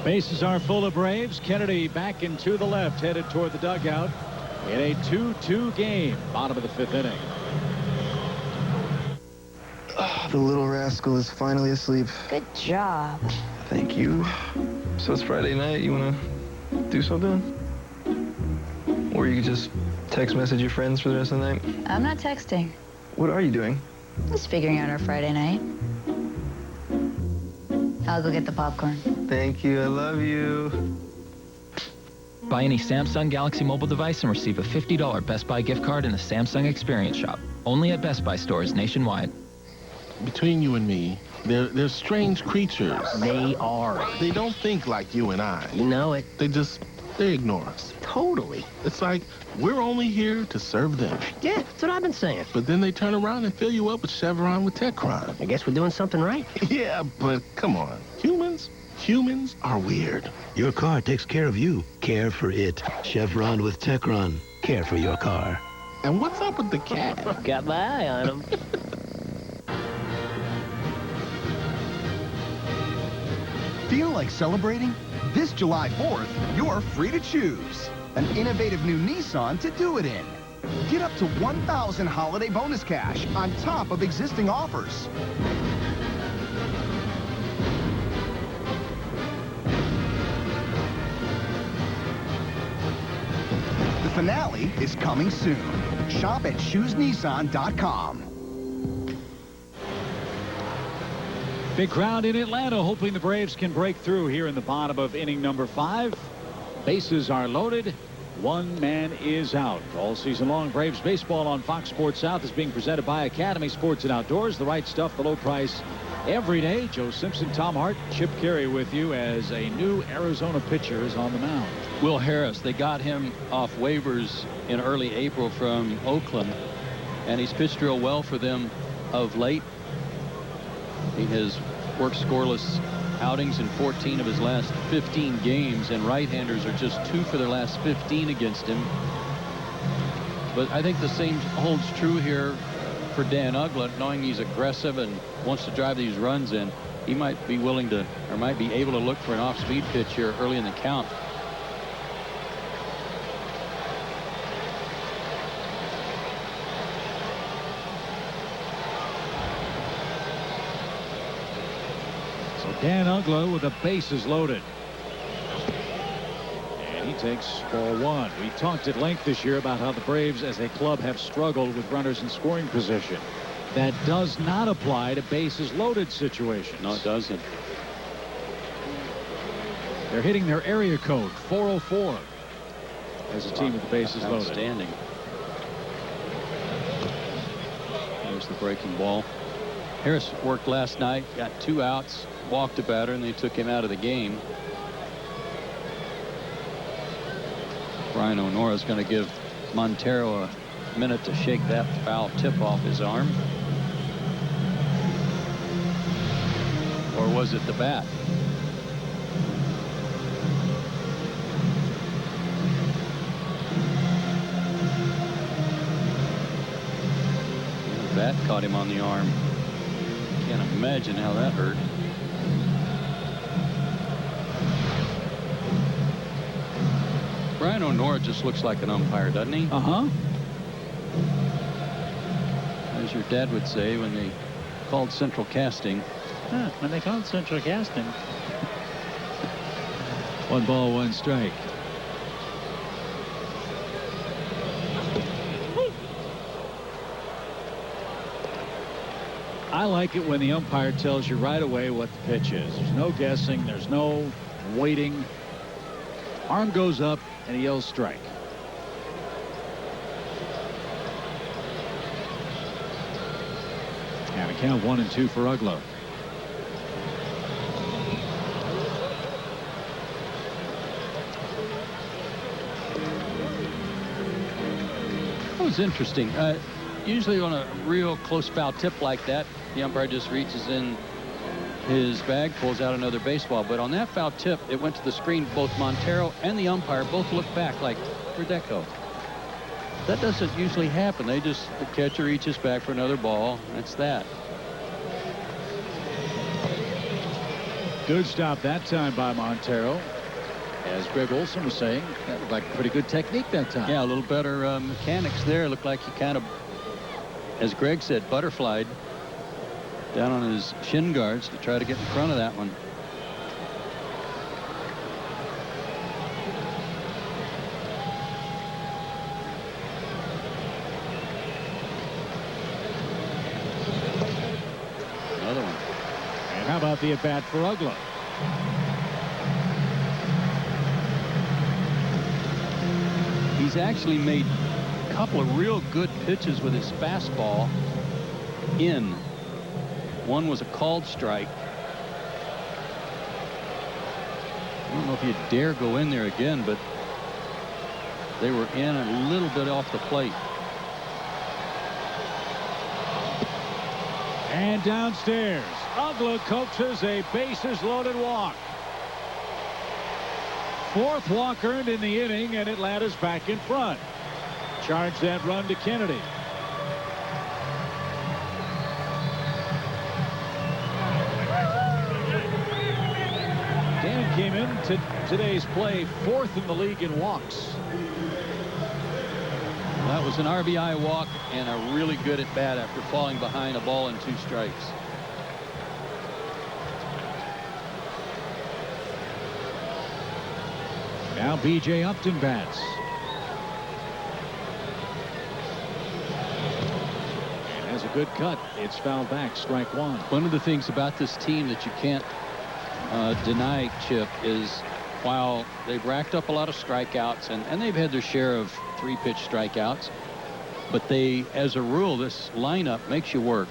Speaker 1: Bases are full of Braves. Kennedy back into the left, headed toward the dugout in a 2-2 game. Bottom of the 5th inning.
Speaker 3: The little rascal is finally asleep.
Speaker 10: Good job.
Speaker 3: Thank you. So it's Friday night. You want to do something? Or you could just text message your friends for the rest of the night?
Speaker 5: I'm not texting.
Speaker 3: What are you doing?
Speaker 5: Just figuring out our Friday night. I'll go get the popcorn.
Speaker 3: Thank you. I love you.
Speaker 8: Buy any Samsung Galaxy mobile device and receive a $50 Best Buy gift card in the Samsung Experience Shop. Only at Best Buy stores nationwide.
Speaker 11: Between you and me, they're strange creatures.
Speaker 27: They are.
Speaker 11: They don't think like you and I.
Speaker 27: You know it.
Speaker 11: They ignore us.
Speaker 27: Totally.
Speaker 11: It's like we're only here to serve them.
Speaker 27: Yeah, that's what I've been saying.
Speaker 11: But then they turn around and fill you up with Chevron with tech crime.
Speaker 27: I guess we're doing something right.
Speaker 11: Yeah, but come on. Humans are weird.
Speaker 13: Your car takes care of you. Care for it. Chevron with Techron. Care for your car.
Speaker 11: And what's up with the cat?
Speaker 27: Got my eye on him.
Speaker 20: Feel like celebrating? This July 4th, you're free to choose an innovative new Nissan to do it in. Get up to $1,000 holiday bonus cash on top of existing offers. The finale is coming soon. Shop at choosenissan.com.
Speaker 1: Big crowd in Atlanta hoping the Braves can break through here in the bottom of inning number 5. Bases are loaded. 1 man is out. All season long, Braves baseball on Fox Sports South is being presented by Academy Sports and Outdoors. The right stuff, the low price every day. Joe Simpson, Tom Hart, Chip Carey with you as a new Arizona pitcher is on the mound.
Speaker 2: Will Harris, they got him off waivers in early April from Oakland, and he's pitched real well for them of late. He has worked scoreless outings in 14 of his last 15 games, and right-handers are just 2 for their last 15 against him. But I think the same holds true here for Dan Uggla, knowing he's aggressive and wants to drive these runs in. He might be willing to, or might be able to look for an off-speed pitch here early in the count.
Speaker 1: Dan Uggla with the bases loaded. And he takes ball 1. We talked at length this year about how the Braves as a club have struggled with runners in scoring position. That does not apply to bases loaded situations.
Speaker 2: No, it doesn't.
Speaker 1: They're hitting their area code 404 as a team with the bases loaded.
Speaker 2: Outstanding. There's the breaking ball. Harris worked last night, got 2 outs, walked a batter, and they took him out of the game. Brian O'Nora is going to give Montero a minute to shake that foul tip off his arm. Or was it the bat? The bat caught him on the arm. Can't imagine how that hurt. Brian O'Nora just looks like an umpire, doesn't he?
Speaker 1: Uh-huh.
Speaker 2: As your dad would say when they called central casting.
Speaker 1: When they called central casting. 1 ball, 1 strike. I like it when the umpire tells you right away what the pitch is. There's no guessing. There's no waiting. Arm goes up and he yells strike. And a count 1-2 for Uggla.
Speaker 2: was interesting. Usually on a real close foul tip like that, the umpire just reaches in his bag, pulls out another baseball. But on that foul tip, it went to the screen. Both Montero and the umpire both looked back like, where'd that go? That doesn't usually happen. The catcher reaches back for another ball. That's that.
Speaker 1: Good stop that time by Montero. As Greg Olson was saying, that looked like pretty good technique that time.
Speaker 2: Yeah, a little better mechanics there. Looked like he kind of, as Greg said, butterflied down on his shin guards to try to get in front of that one. Another one.
Speaker 1: And how about the at-bat for Uggla?
Speaker 2: He's actually made a couple of real good pitches with his fastball in. One was a called strike. I don't know if you dare go in there again, but they were in a little bit off the plate.
Speaker 1: And downstairs, Uggla coaxes a bases-loaded walk. Fourth walk earned in the inning, and Atlanta's back in front. Charge that run to Kennedy. Dan came in to today's play fourth in the league in walks.
Speaker 2: That was an RBI walk and a really good at bat after falling behind a ball and 2 strikes.
Speaker 1: Now B.J. Upton bats. And has a good cut. It's fouled back, strike 1.
Speaker 2: One of the things about this team that you can't deny, Chip, is while they've racked up a lot of strikeouts and they've had their share of 3-pitch strikeouts, but they, as a rule, this lineup makes you work.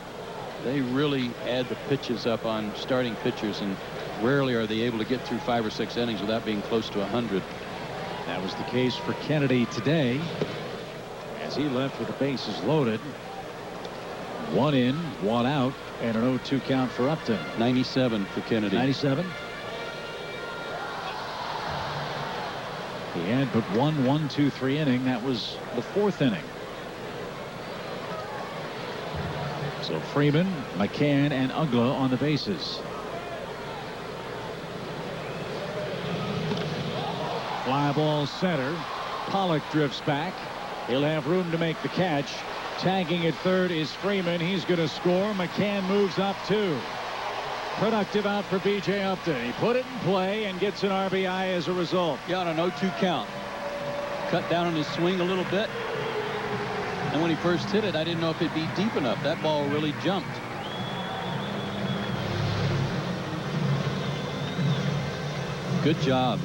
Speaker 2: They really add the pitches up on starting pitchers, and rarely are they able to get through 5 or 6 innings without being close to 100.
Speaker 1: That was the case for Kennedy today, as he left with the bases loaded. 1 in, 1 out, and an 0-2 count for Upton.
Speaker 2: 97 for Kennedy.
Speaker 1: 97. He had but 1-1-2-3 inning. That was the 4th inning. So Freeman, McCann, and Uggla on the bases. Fly ball center. Pollock drifts back. He'll have room to make the catch. Tagging at third is Freeman. He's going to score. McCann moves up 2. Productive out for B.J. Upton. He put it in play and gets an RBI as a result.
Speaker 2: Yeah, on an 0-2 count. Cut down on his swing a little bit. And when he first hit it, I didn't know if it'd be deep enough. That ball really jumped. Good job.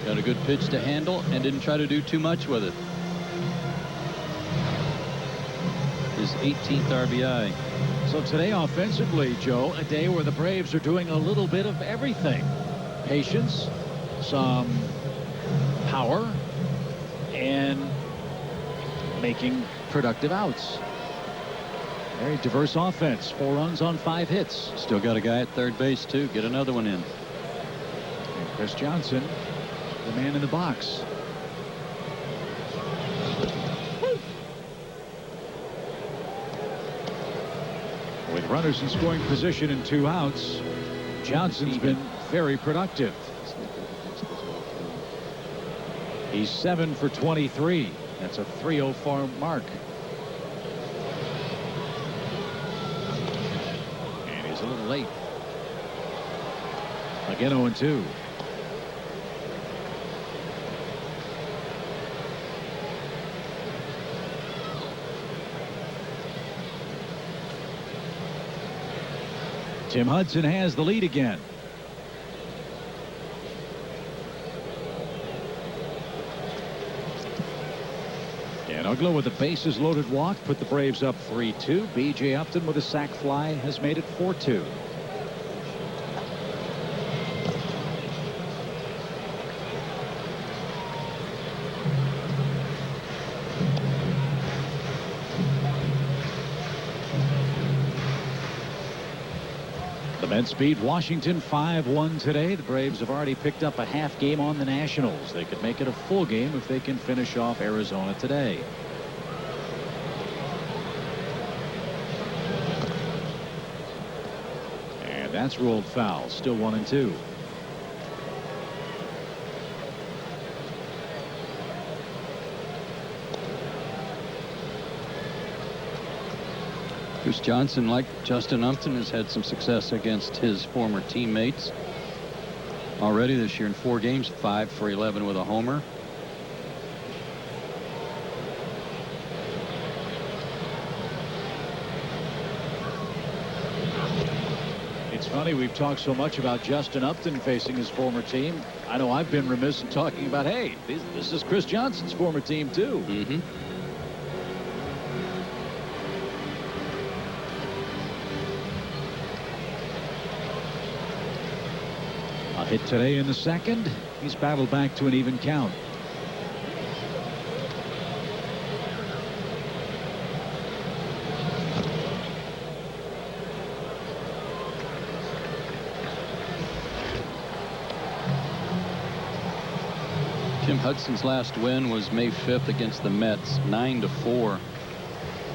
Speaker 2: Got a good pitch to handle and didn't try to do too much with it. His 18th RBI.
Speaker 1: So today offensively, Joe, a day where the Braves are doing a little bit of everything. Patience, some power, and making productive outs. Very diverse offense. 4 runs on 5 hits.
Speaker 2: Still got a guy at third base, too. Get another one in.
Speaker 1: And Chris Johnson, the man in the box. With runners in scoring position and 2 outs, Johnson's been very productive. He's 7 for 23. That's a .304 mark. And he's a little late. Again 0-2. T.Hudson has the lead again. And Uggla with the bases loaded walk put the Braves up 3-2. B.J. Upton with a sac fly has made it 4-2. The Mets beat Washington 5-1 today. The Braves have already picked up a half game on the Nationals. They could make it a full game if they can finish off Arizona today. And that's ruled foul. Still 1-2.
Speaker 2: Chris Johnson, like Justin Upton, has had some success against his former teammates. Already this year in 4 games, 5 for 11 with a homer.
Speaker 1: It's funny, we've talked so much about Justin Upton facing his former team. I know I've been remiss in talking about, hey, this is Chris Johnson's former team too.
Speaker 2: Mm-hmm.
Speaker 1: A hit today in the second. He's battled back to an even count.
Speaker 2: T.Hudson's last win was May 5th against the Mets, 9-4.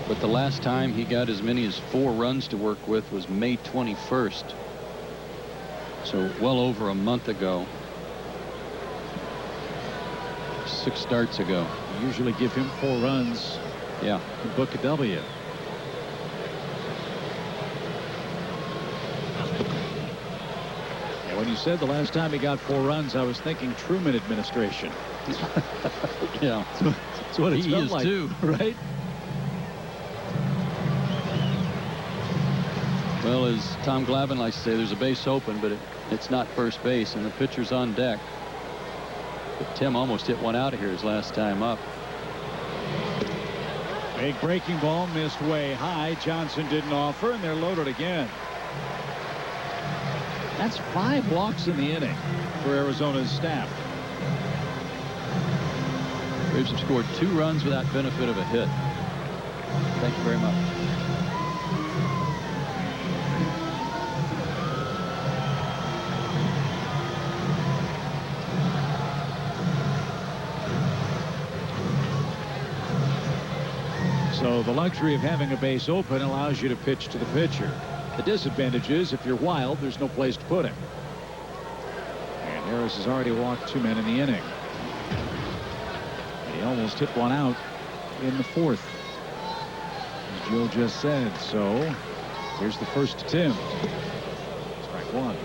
Speaker 2: But the last time he got as many as 4 runs to work with was May 21st. So well over a month ago. 6 starts ago.
Speaker 1: Usually give him 4 runs.
Speaker 2: Yeah.
Speaker 1: And book a W. And when you said the last time he got 4 runs, I was thinking Truman administration.
Speaker 2: Yeah.
Speaker 1: That's what it felt like,
Speaker 2: too.
Speaker 1: Right?
Speaker 2: Well, as Tom Glavine likes to say, there's a base open, but it's not first base, and the pitcher's on deck. But Tim almost hit one out of here his last time up.
Speaker 1: Big breaking ball missed way high. Johnson didn't offer, and they're loaded again. That's 5 walks in the inning for Arizona's staff.
Speaker 2: Braves have scored 2 runs without benefit of a hit. Thank you very much.
Speaker 1: So the luxury of having a base open allows you to pitch to the pitcher. The disadvantage is if you're wild, there's no place to put him. And Harris has already walked 2 men in the inning. And he almost hit one out in the 4th, as Joe just said. So here's the first attempt. Strike 1.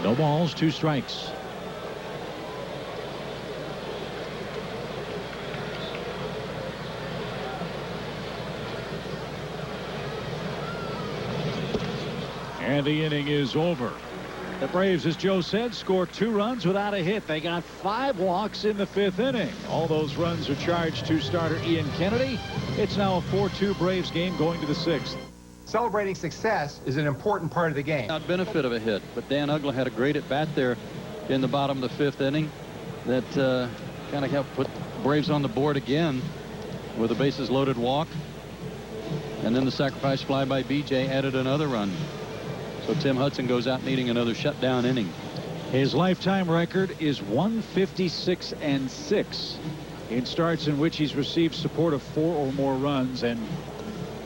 Speaker 1: No balls, 2 strikes. And the inning is over. The Braves, as Joe said, scored 2 runs without a hit. They got 5 walks in the 5th inning. All those runs are charged to starter Ian Kennedy. It's now a 4-2 Braves game going to the 6th.
Speaker 4: Celebrating success is an important part of the game.
Speaker 2: Not benefit of a hit, but Dan Uggla had a great at bat there in the bottom of the 5th inning that kind of helped put Braves on the board again with a bases loaded walk, and then the sacrifice fly by BJ added another run. So T.Hudson goes out needing another shutdown inning.
Speaker 1: His lifetime record is 156-6 in starts in which he's received support of 4 or more runs, and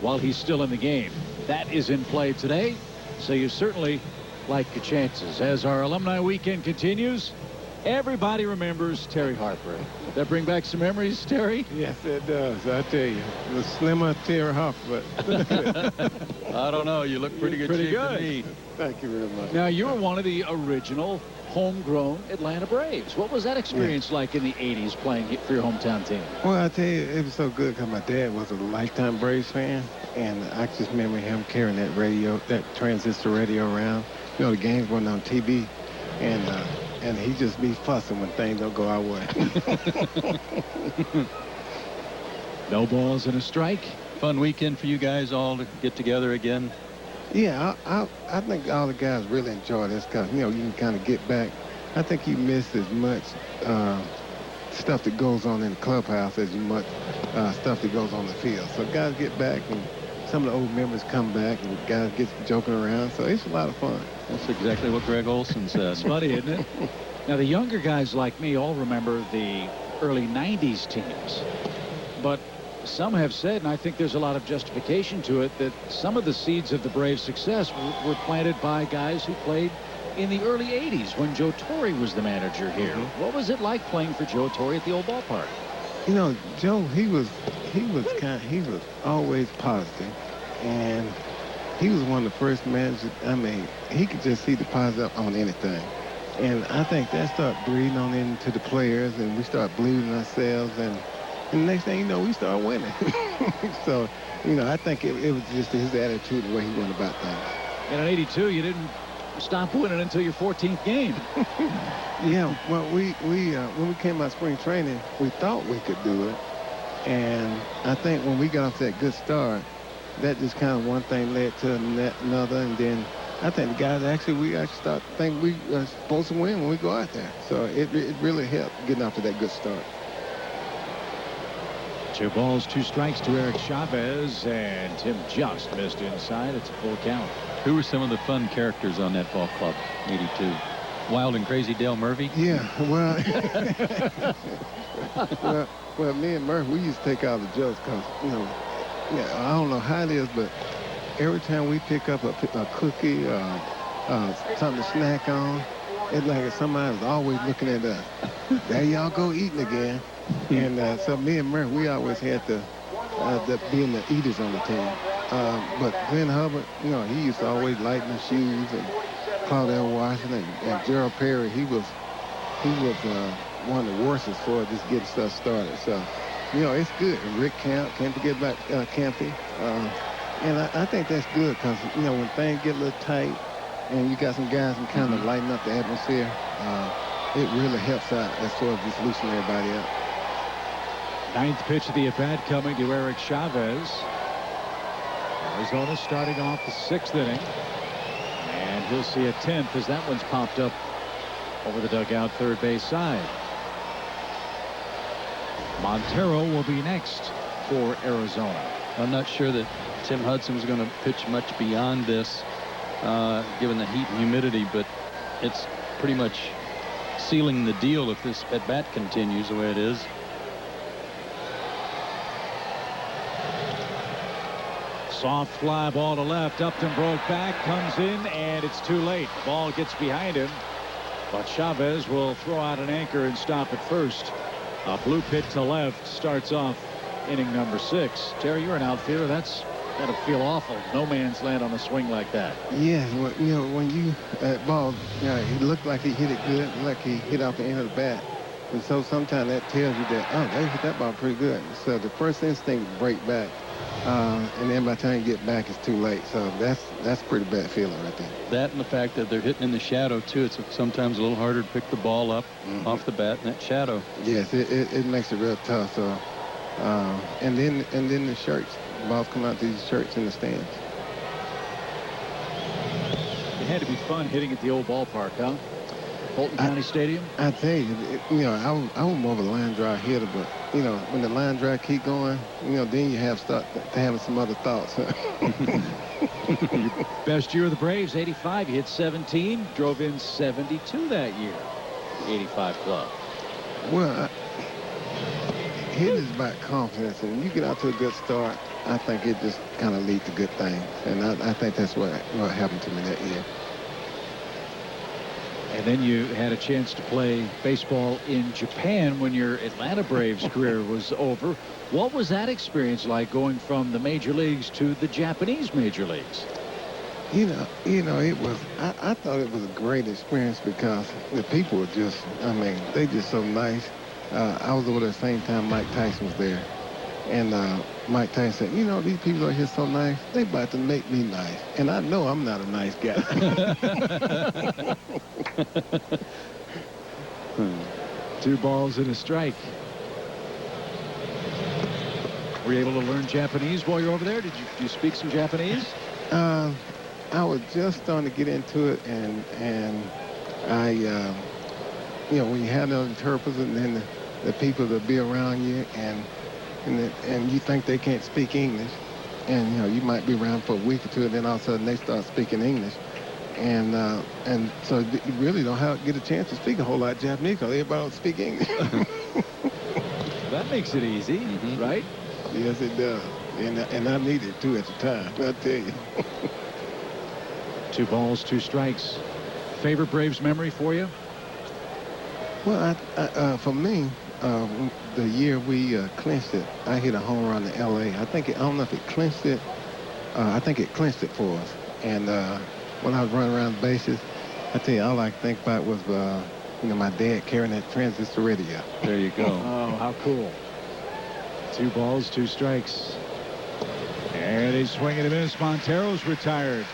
Speaker 1: while he's still in the game. That is in play today, so you certainly like the chances. As our alumni weekend continues, everybody remembers Terry Harper. That bring back some memories, Terry?
Speaker 6: Yes, it does. I tell you, the slimmer Terry Harper, but
Speaker 2: I don't know. You look pretty good shape to me.
Speaker 6: Thank you very much.
Speaker 1: Now, you were one of the original homegrown Atlanta Braves. What was that experience like in the 80s playing for your hometown team?
Speaker 6: Well, I tell you, it was so good because my dad was a lifetime Braves fan, and I just remember him carrying that radio, that transistor radio around. You know, the games weren't on TV, and and he just be fussing when things don't go our way.
Speaker 1: No balls and a strike.
Speaker 2: Fun weekend for you guys all to get together again.
Speaker 6: Yeah, I think all the guys really enjoy this because, you know, you can kind of get back. I think you miss as much stuff that goes on in the clubhouse as you much stuff that goes on the field. So guys get back, and some of the old members come back, and guys get joking around. So it's a lot of fun.
Speaker 2: That's exactly what Greg Olson said.
Speaker 1: It's funny, isn't it? Now, the younger guys like me all remember the early 90s teams. But some have said, and I think there's a lot of justification to it, that some of the seeds of the Braves' success were planted by guys who played in the early 80s when Joe Torre was the manager here. What was it like playing for Joe Torre at the old ballpark?
Speaker 6: You know, Joe, he was always positive, and he was one of the first managers. I mean, he could just see the positive on anything. And I think that started breeding on into the players, and we start believing in ourselves, and the next thing you know, we start winning. So, you know, I think it was just his attitude, the way he went about things.
Speaker 1: And in '82, you didn't stop winning until your 14th game.
Speaker 6: Yeah, well, when we came out of spring training, we thought we could do it. And I think when we got off that good start, that just kind of one thing led to another. And then I think the guys we actually start to think we are supposed to win when we go out there. So it really helped getting off to that good start.
Speaker 1: 2 balls, 2 strikes to Eric Chavez, and Tim just missed inside. It's a full count.
Speaker 2: Who were some of the fun characters on that ball club, 82? Wild and Crazy Dale Murphy?
Speaker 6: Yeah, well, well, me and Murphy, we used to take all the jokes because, you know, I don't know how it is, but every time we pick up a cookie or something to snack on, it's like somebody was always looking at us. There y'all go eating again. And so me and Murphy, we always had to being the eaters on the team. But Glenn Hubbard, you know, he used to always lighten the shoes, and Claudel Washington and Gerald Perry, he was one of the worst as far as just getting stuff started. So, you know, it's good. And Rick Camp, can't forget about Campy. And I think that's good because, you know, when things get a little tight and you got some guys who kind of lighten up the atmosphere, it really helps out as far as just loosening everybody up.
Speaker 1: 9th pitch of the at-bat coming to Eric Chavez. Arizona starting off the 6th inning. And he'll see a 10th as that one's popped up over the dugout third base side. Montero will be next for Arizona.
Speaker 2: I'm not sure that Tim Hudson is going to pitch much beyond this, given the heat and humidity, but it's pretty much sealing the deal if this at-bat continues the way it is.
Speaker 1: Soft fly ball to left. Upton broke back, comes in, and it's too late. Ball gets behind him, but Chavez will throw out an anchor and stop at first. A blue pit to left starts off inning number 6. Terry, you're an outfielder. That's got to feel awful. No man's land on a swing like that.
Speaker 6: Yeah, well, you know, when you that ball, you know, it looked like he hit it good, like he hit off the end of the bat. And so sometimes that tells you that, oh, they hit that ball pretty good. So the first instinct is break back. And then by the time you get back, it's too late. So that's pretty bad feeling right there.
Speaker 2: That and the fact that they're hitting in the shadow, too. It's sometimes a little harder to pick the ball up off the bat in that shadow.
Speaker 6: Yes, it makes it real tough. So, and then the shirts. The balls come out these shirts in the stands.
Speaker 1: It had to be fun hitting at the old ballpark, huh? Fulton County Stadium?
Speaker 6: I tell you, you know, I was more of a line drive hitter, but, you know, when the line drive keep going, you know, then you start having some other thoughts.
Speaker 1: Your best year of the Braves, 85. You hit 17, drove in 72 that year, the 85 club.
Speaker 6: Well, hitting is about confidence, and when you get out to a good start, I think it just kind of leads to good things, and I think that's what happened to me that year.
Speaker 1: And then you had a chance to play baseball in Japan when your Atlanta Braves career was over. What was that experience like, going from the major leagues to the Japanese major leagues?
Speaker 6: You know, it was, I thought it was a great experience because the people were just, I mean, they just so nice. I was over there the same time Mike Tyson was there. And Mike Tyson said, you know, these people are here so nice, they about to make me nice. And I know I'm not a nice guy.
Speaker 1: 2 balls and a strike. Were you able to learn Japanese while you're over there? Did you speak some Japanese?
Speaker 6: I was just starting to get into it, and I, you know, when you have those interpreters and then the people that be around you, and you think they can't speak English, and you know you might be around for a week or two, and then all of a sudden they start speaking English, and so you really don't get a chance to speak a whole lot of Japanese because everybody don't speak English.
Speaker 1: That makes it easy, right?
Speaker 6: Yes, it does, and I needed it too at the time. I tell you.
Speaker 1: 2 balls, 2 strikes. Favorite Braves memory for you?
Speaker 6: Well, for me, the year we clinched it, I hit a home run to L.A. I don't know if it clinched it. I think it clinched it for us. And when I was running around the bases, I tell you, all I could think about was, you know, my dad carrying that transistor radio.
Speaker 1: There you go. Oh, how cool. 2 balls, 2 strikes. And he's swinging and a miss. Montero's retired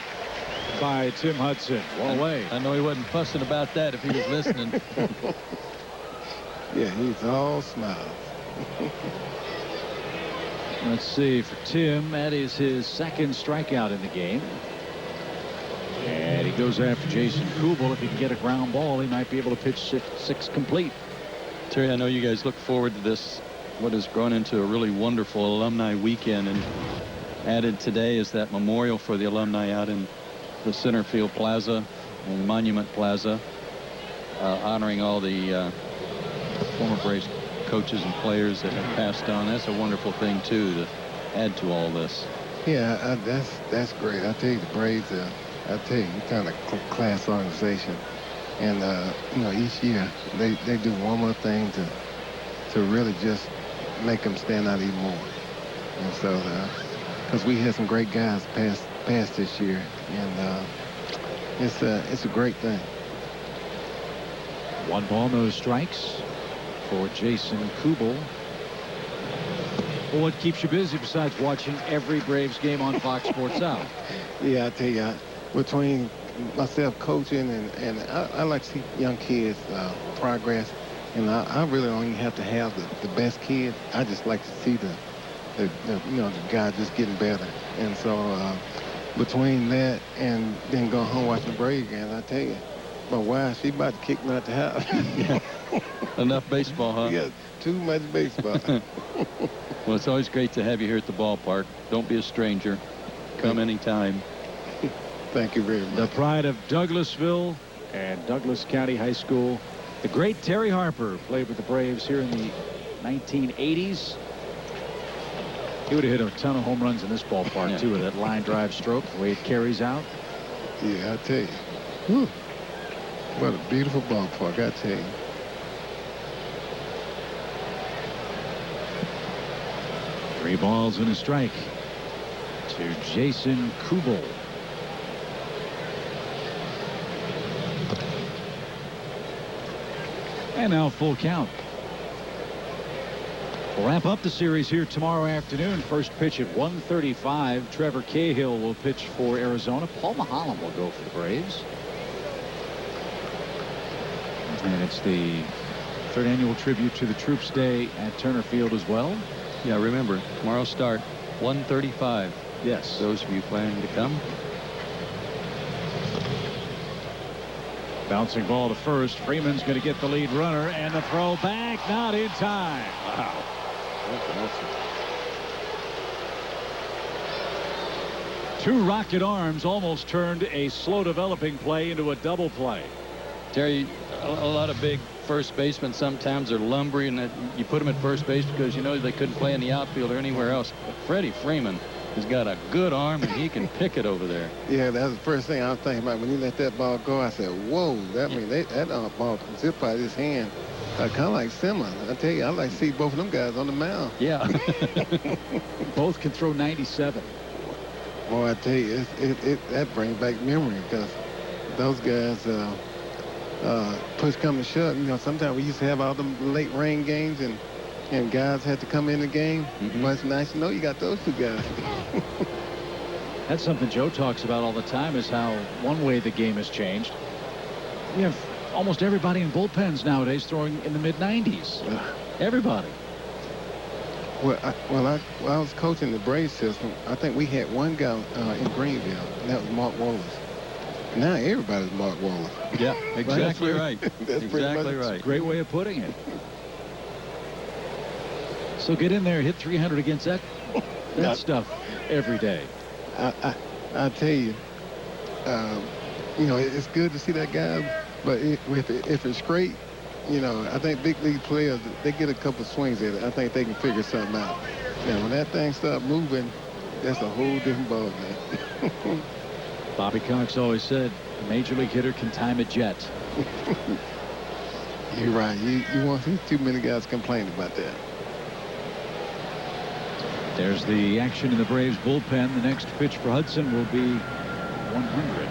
Speaker 1: by T.Hudson. One away.
Speaker 2: I know he wasn't fussing about that if he was listening.
Speaker 6: Yeah, he's all smiles.
Speaker 1: Let's see, for Tim, that is his 2nd strikeout in the game. And he goes after Jason Kubel. If he can get a ground ball, he might be able to pitch 6 complete.
Speaker 2: Terry, I know you guys look forward to this, what has grown into a really wonderful alumni weekend, and added today is that memorial for the alumni out in the center field plaza and Monument Plaza, honoring all the former Braves coaches and players that have passed on. That's a wonderful thing too, to add to all this.
Speaker 6: Yeah, that's great. I tell you, the Braves, I tell you, kind of class organization, and you know, each year they do one more thing to really just make them stand out even more. And so, because we had some great guys pass this year, and it's a great thing.
Speaker 1: 1 ball, no strikes for Jason Kubel. Well, what keeps you busy besides watching every Braves game on Fox Sports South?
Speaker 6: Yeah, I tell you, between myself coaching and I like to see young kids progress, and I really don't even have to have the best kid. I just like to see the you know, the guy just getting better. And so between that and then going home watching the Braves game, I tell you, my wife, she about to kick me out the house.
Speaker 2: Yeah. Enough baseball, huh?
Speaker 6: Yeah, too much baseball.
Speaker 2: Well, it's always great to have you here at the ballpark. Don't be a stranger. Come anytime.
Speaker 6: Thank you very much.
Speaker 1: The pride of Douglasville and Douglas County High School. The great Terry Harper played with the Braves here in the 1980s. He would have hit a ton of home runs in this ballpark, too, with that line drive stroke, the way it carries out.
Speaker 6: Yeah, I tell you. Whew. What a beautiful ballpark, I tell you.
Speaker 1: Three balls and a strike to Jason Kubel. And now full count. We'll wrap up the series here tomorrow afternoon. First pitch at 1:35. Trevor Cahill will pitch for Arizona. Paul Maholm will go for the Braves. And it's the third annual tribute to the Troops Day at Turner Field as well.
Speaker 2: Yeah, remember, tomorrow's start, 1:35.
Speaker 1: Yes.
Speaker 2: Those of you planning to come.
Speaker 1: Bouncing ball to first. Freeman's going to get the lead runner, and the throw back, not in time. Wow. Two rocket arms almost turned a slow developing play into a double play.
Speaker 2: Terry, a lot of big first basemen sometimes are lumbering, and you put them at first base because you know they couldn't play in the outfield or anywhere else. But Freddie Freeman has got a good arm, and he can pick it over there.
Speaker 6: Yeah, that was the first thing I was thinking about when you let that ball go. I said, "Whoa!" That means that ball can zip out of his hand, kind of like Simmons. I tell you, I like to see both of them guys on the mound.
Speaker 2: Yeah.
Speaker 1: Both can throw 97.
Speaker 6: Boy, I tell you, that brings back memory because those guys. Push come to shove, you know, sometimes we used to have all them late rain games and guys had to come in the game. But it's nice to know you got those two guys.
Speaker 1: That's something Joe talks about all the time, is how one way the game has changed. You have Almost everybody in bullpens nowadays throwing in the mid-90s. Everybody.
Speaker 6: Well, I was coaching the Braves system. I think we had one guy in Greenville, and that was Mark Wallace. Now everybody's Mark Wallace.
Speaker 2: Yeah, exactly right.
Speaker 6: That's
Speaker 2: exactly right.
Speaker 1: Great way of putting it. So get in there, hit 300 against that stuff every day.
Speaker 6: I tell you, you know, it's good to see that guy, but if it's straight, you know, I think big league players, they get a couple swings at it. I think they can figure something out. Now, when that thing starts moving, that's a whole different ballgame.
Speaker 1: Bobby Cox always said, a major league hitter can time a jet.
Speaker 6: You're right. You won't see too many guys complain about that.
Speaker 1: There's the action in the Braves bullpen. The next pitch for Hudson will be 100.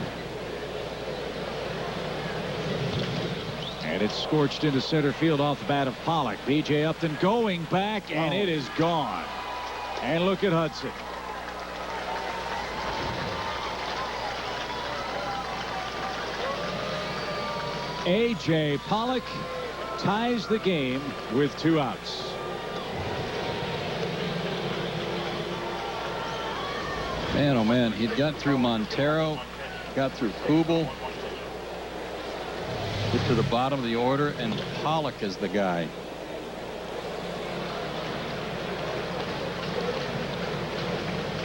Speaker 1: And it's scorched into center field off the bat of Pollock. B.J. Upton going back, and it is gone. And look at Hudson. A.J. Pollock ties the game with 2 outs.
Speaker 2: Man, oh man, he'd got through Montero, got through Kubel, get to the bottom of the order, and Pollock is the guy.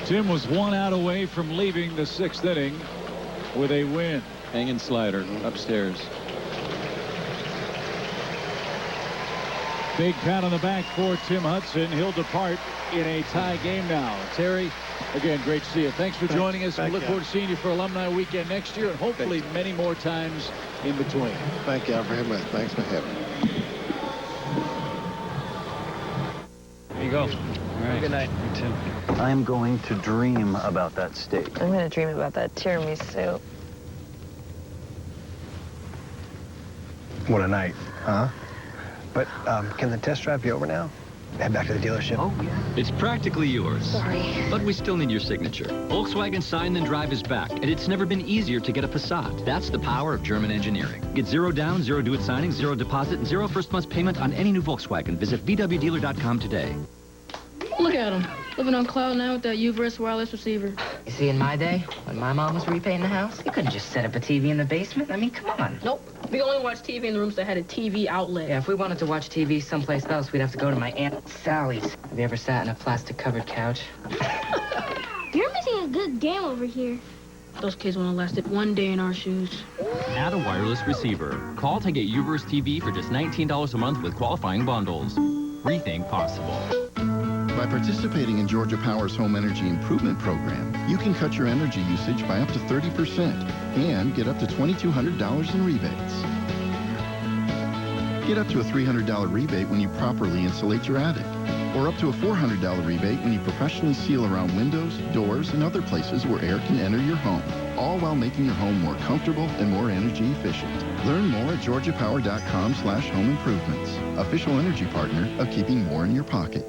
Speaker 1: Tim was 1 out away from leaving the 6th inning with a win.
Speaker 2: Hanging slider upstairs.
Speaker 1: Big pat on the back for Tim Hudson. He'll depart in a tie game now. Terry, again, great to see you. Thanks for joining us. We look forward to seeing you for Alumni Weekend next year, and hopefully many more times in between.
Speaker 6: Thank you all very much. Thanks for having me.
Speaker 2: There you go. All right.
Speaker 14: Good night.
Speaker 2: You too.
Speaker 7: I'm going to dream about that steak.
Speaker 10: I'm going to dream about that tiramisu.
Speaker 9: What a night, huh? But can the test drive be over now? Head back to the dealership.
Speaker 23: Oh, yeah. It's practically yours.
Speaker 10: Sorry.
Speaker 23: But we still need your signature. Volkswagen Sign Then Drive is back, and it's never been easier to get a Passat. That's the power of German engineering. Get 0 down, 0 do-it signing, 0 deposit, and 0 first month's payment on any new Volkswagen. Visit VWDealer.com today.
Speaker 18: Look at him, living on cloud nine with that Uverse wireless receiver.
Speaker 14: You see, in my day, when my mom was repainting the house, you couldn't just set up a TV in the basement. I mean, come on.
Speaker 18: Nope. We only watched TV in the rooms that had a TV outlet.
Speaker 14: Yeah, if we wanted to watch TV someplace else, we'd have to go to my Aunt Sally's. Have you ever sat in a plastic-covered couch?
Speaker 19: You're missing a good game over here.
Speaker 18: Those kids wouldn't have lasted 1 day in our shoes.
Speaker 8: Add a wireless receiver. Call to get Uverse TV for just $19 a month with qualifying bundles. Rethink possible.
Speaker 21: By participating in Georgia Power's Home Energy Improvement Program, you can cut your energy usage by up to 30% and get up to $2,200 in rebates. Get up to a $300 rebate when you properly insulate your attic, or up to a $400 rebate when you professionally seal around windows, doors, and other places where air can enter your home, all while making your home more comfortable and more energy efficient. Learn more at georgiapower.com/home improvements, official energy partner of keeping more in your pocket.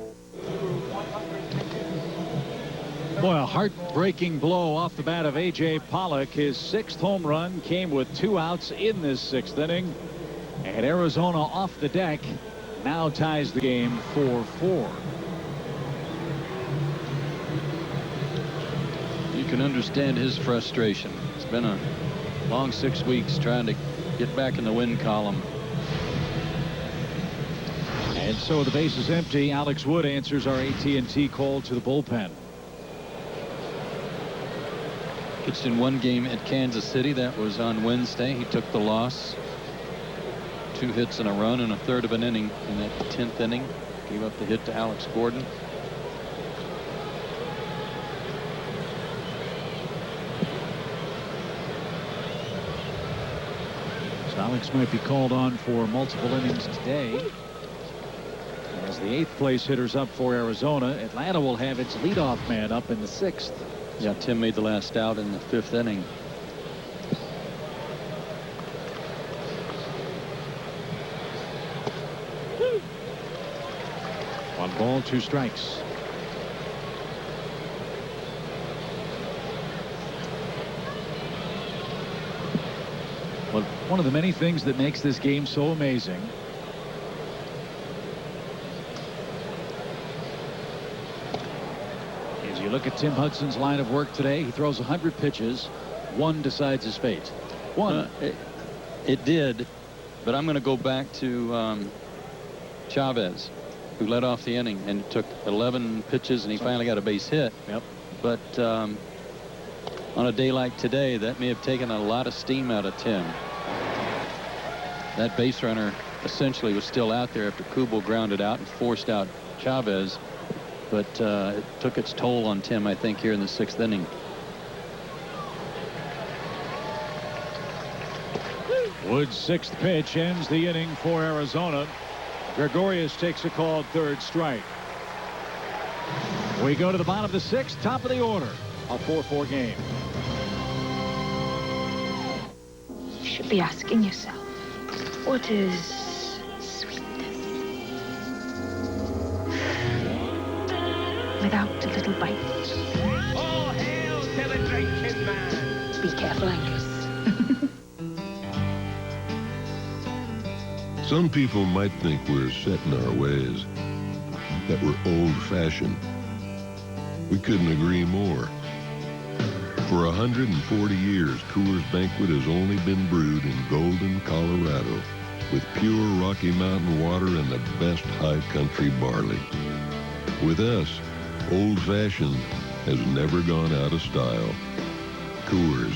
Speaker 1: Boy, a heartbreaking blow off the bat of A.J. Pollock. His 6th home run came with 2 outs in this 6th inning. And Arizona off the deck now ties the game 4-4.
Speaker 2: You can understand his frustration. It's been a long 6 weeks trying to get back in the win column.
Speaker 1: And so the base is empty. Alex Wood answers our AT&T call to the bullpen.
Speaker 2: Pitched in 1 game at Kansas City. That was on Wednesday. He took the loss. 2 hits and a run in a 1/3 of an inning in that 10th inning. Gave up the hit to Alex Gordon.
Speaker 1: So Alex might be called on for multiple innings today. As the 8th place hitter's up for Arizona, Atlanta will have its leadoff man up in the 6th.
Speaker 2: Yeah, Tim made the last out in the 5th inning.
Speaker 1: One ball, 2 strikes. Well, One of the many things that makes this game so amazing. As you look at Tim Hudson's line of work today, he throws 100 pitches. One decides his fate. One.
Speaker 2: It did, but I'm going to go back to Chavez, who led off the inning, and it took 11 pitches, and he finally got a base hit.
Speaker 1: Yep.
Speaker 2: But on a day like today, that may have taken a lot of steam out of Tim. That base runner essentially was still out there after Kubel grounded out and forced out Chavez, but it took its toll on Tim, I think, here in the 6th inning.
Speaker 1: Wood's 6th pitch ends the inning for Arizona. Gregorius takes a called 3rd strike. We go to the bottom of the 6th, top of the order. A 4-4 game.
Speaker 19: You should be asking yourself, what is sweetness? Without a little bite.
Speaker 15: Oh, hail to the drinking man!
Speaker 19: Be careful, Angus.
Speaker 16: Some people might think we're set in our ways, that we're old-fashioned. We couldn't agree more. For 140 years, Coors Banquet has only been brewed in Golden, Colorado, with pure Rocky Mountain water and the best high country barley. With us, old-fashioned has never gone out of style. Coors,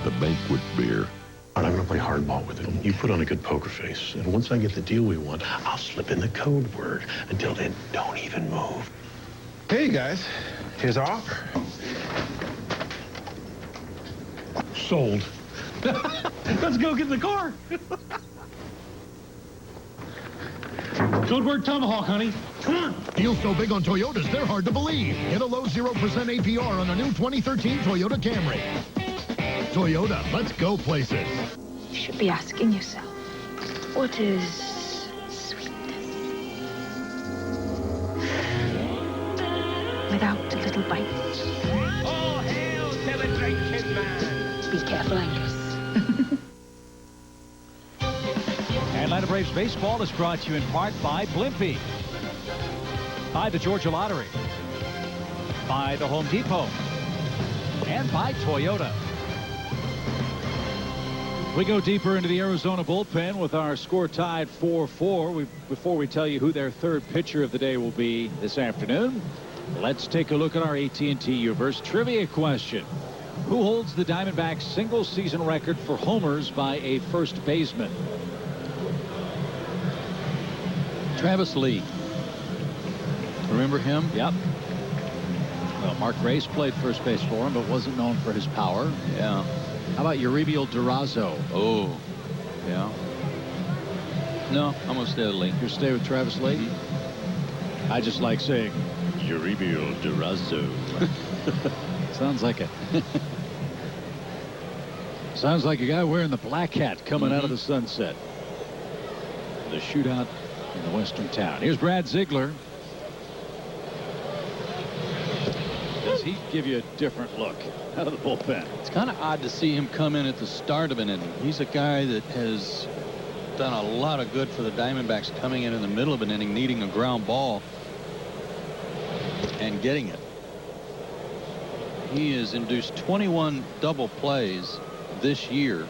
Speaker 16: the banquet beer.
Speaker 13: I'm going to play hardball with it. You put on a good poker face, and once I get the deal we want, I'll slip in the code word. Until then, don't even move.
Speaker 21: Hey, guys. Here's our offer.
Speaker 13: Sold.
Speaker 12: Let's go get in the car. Code word Tomahawk, honey. Come on.
Speaker 17: Deals so big on Toyotas, they're hard to believe. Get a low 0% APR on a new 2013 Toyota Camry. Toyota, let's go places.
Speaker 19: You should be asking yourself, what is sweetness? Without a little bite.
Speaker 15: Oh, hail to the drinking man!
Speaker 19: Be careful, Angus.
Speaker 1: Atlanta Braves baseball is brought to you in part by Blimpie, by the Georgia Lottery, by the Home Depot, and by Toyota. We go deeper into the Arizona bullpen with our score tied 4-4. Before we tell you who their 3rd pitcher of the day will be this afternoon, let's take a look at our AT&T Uverse trivia question. Who holds the Diamondbacks' single-season record for homers by a first baseman?
Speaker 2: Travis Lee. Remember him?
Speaker 1: Yep. Well, Mark Grace played first base for him, but wasn't known for his power.
Speaker 2: Yeah.
Speaker 1: How about Uribe Durazo?
Speaker 2: Oh, yeah. No, I'm going to stay with Lee.
Speaker 1: You stay with Travis Lee? Mm-hmm. I just like saying Uribe Durazo. Sounds like a guy wearing the black hat coming out of the sunset. The shootout in the western town. Here's Brad Ziegler. Does he give you a different look out of the bullpen?
Speaker 2: It's kind of odd to see him come in at the start of an inning. He's a guy that has done a lot of good for the Diamondbacks, coming in the middle of an inning, needing a ground ball and getting it. He has induced 21 double plays this year,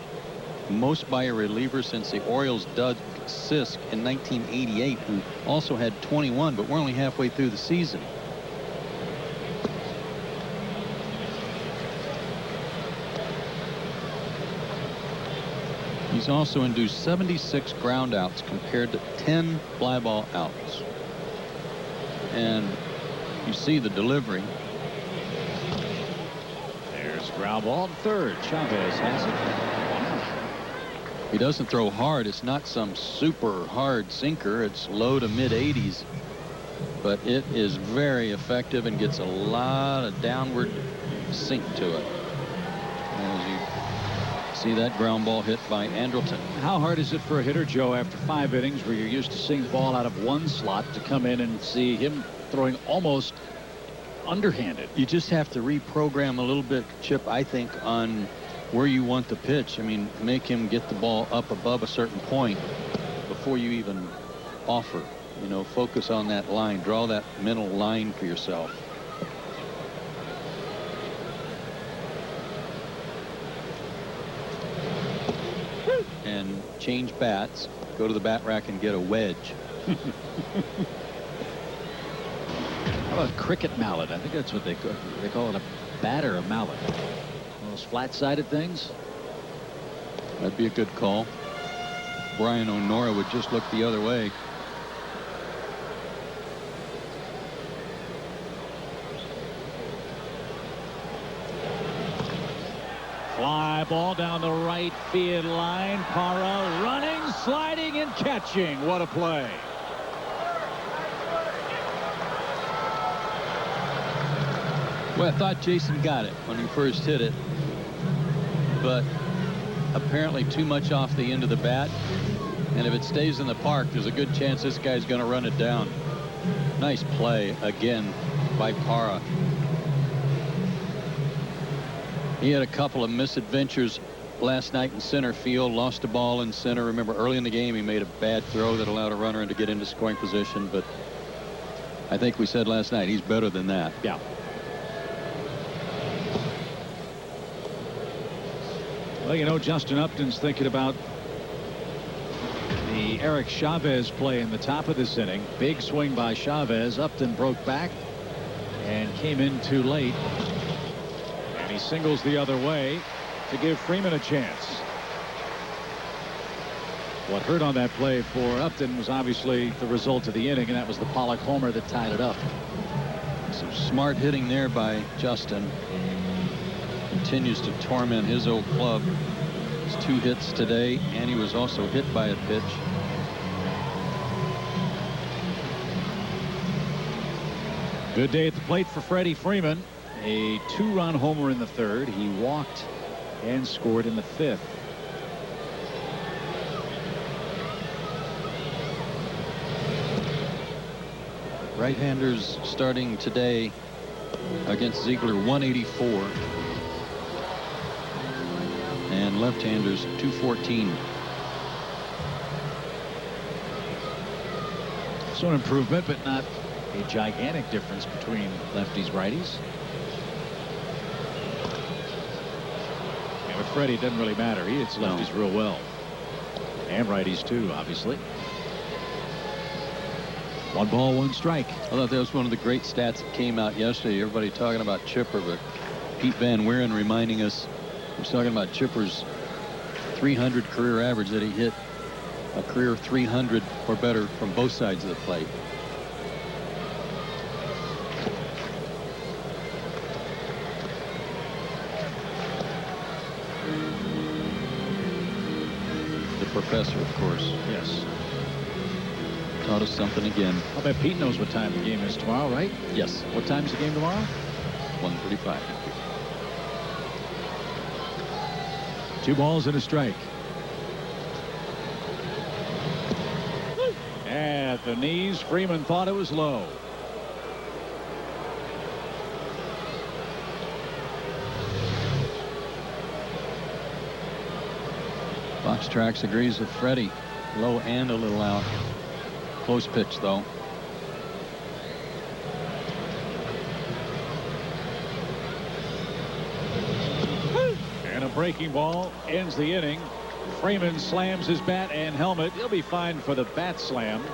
Speaker 2: most by a reliever since the Orioles' Doug Sisk in 1988, who also had 21, but we're only halfway through the season. He's also induced 76 ground outs compared to 10 fly ball outs. And you see the delivery.
Speaker 1: There's ground ball 3rd. Chavez has it.
Speaker 2: He doesn't throw hard. It's not some super hard sinker. It's low to mid 80s. But it is very effective and gets a lot of downward sink to it. As you see that ground ball hit by Andrelton.
Speaker 1: How hard is it for a hitter, Joe, after 5 innings where you're used to seeing the ball out of one slot, to come in and see him throwing almost underhanded?
Speaker 2: You just have to reprogram a little bit, Chip, I think, on where you want the pitch. I mean, make him get the ball up above a certain point before you even offer. You know, focus on that line. Draw that mental line for yourself. And change bats. Go to the bat rack and get a wedge.
Speaker 1: How about cricket mallet? I think that's what they call it, a bat or a mallet. Those flat-sided things.
Speaker 2: That'd be a good call. Brian O'Nora would just look the other way.
Speaker 1: Fly ball down the right field line. Parra running, sliding, and catching. What a play.
Speaker 2: Well, I thought Jason got it when he first hit it, but apparently too much off the end of the bat. And if it stays in the park, there's a good chance this guy's going to run it down. Nice play again by Parra. He had a couple of misadventures last night in center field, lost a ball in center. Remember, early in the game, he made a bad throw that allowed a runner to get into scoring position. But I think we said last night he's better than that.
Speaker 1: Yeah. Well, you know, Justin Upton's thinking about the Eric Chavez play in the top of this inning. Big swing by Chavez. Upton broke back and came in too late. And he singles the other way to give Freeman a chance. What hurt on that play for Upton was obviously the result of the inning, and that was the Pollock homer that tied it up.
Speaker 2: Some smart hitting there by Justin. Continues to torment his old club. His 2 hits today, and he was also hit by a pitch.
Speaker 1: Good day at the plate for Freddie Freeman. A 2-run homer in the 3rd. He walked and scored in the 5th.
Speaker 2: Right-handers starting today against Ziegler 184. And left-handers 214.
Speaker 1: So an improvement, but not a gigantic difference between lefties righties. Yeah, with Freddie, it doesn't really matter. He hits lefties real well. And righties too, obviously. 1 ball, 1 strike.
Speaker 2: I thought that was one of the great stats that came out yesterday. Everybody talking about Chipper, but Pete Van Wieren reminding us, he was talking about Chipper's 300 career average, that he hit a career 300 or better from both sides of the plate. The professor, of course.
Speaker 1: Yes.
Speaker 2: Taught us something again.
Speaker 1: I'll bet Pete knows what time the game is tomorrow, right?
Speaker 2: Yes.
Speaker 1: What time's the game tomorrow?
Speaker 2: 1:35.
Speaker 1: 2 balls and a strike. At the knees, Freeman thought it was low.
Speaker 2: Fox Tracks agrees with Freddie. Low and a little out. Close pitch, though.
Speaker 1: And a breaking ball ends the inning. Freeman slams his bat and helmet. He'll be fined for the bat slam.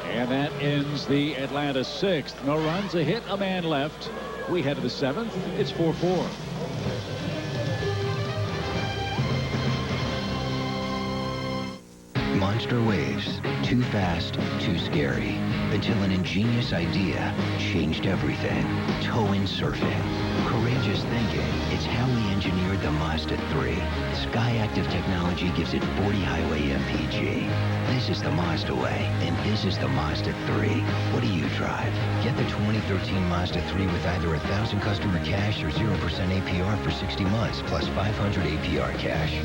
Speaker 1: And that ends the Atlanta 6th. No runs, a hit, a man left. We head to the 7th. It's 4-4.
Speaker 3: Monster waves, too fast, too scary, until an ingenious idea changed everything. Tow-in surfing. Courageous thinking. It's how we engineered the Mazda 3. Sky-active technology gives it 40 highway MPG. This is the Mazda way, and this is the Mazda 3. What do you drive? Get the 2013 Mazda 3 with either 1,000 customer cash or 0% APR for 60 months, plus 500 APR cash.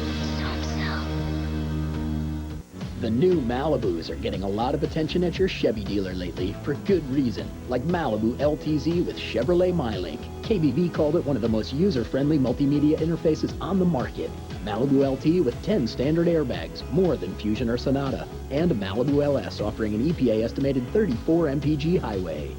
Speaker 5: The new Malibus are getting a lot of attention at your Chevy dealer lately for good reason, like Malibu LTZ with Chevrolet MyLink. KBV called it one of the most user-friendly multimedia interfaces on the market. Malibu LT with 10 standard airbags, more than Fusion or Sonata, and Malibu LS offering an EPA-estimated 34 mpg highway.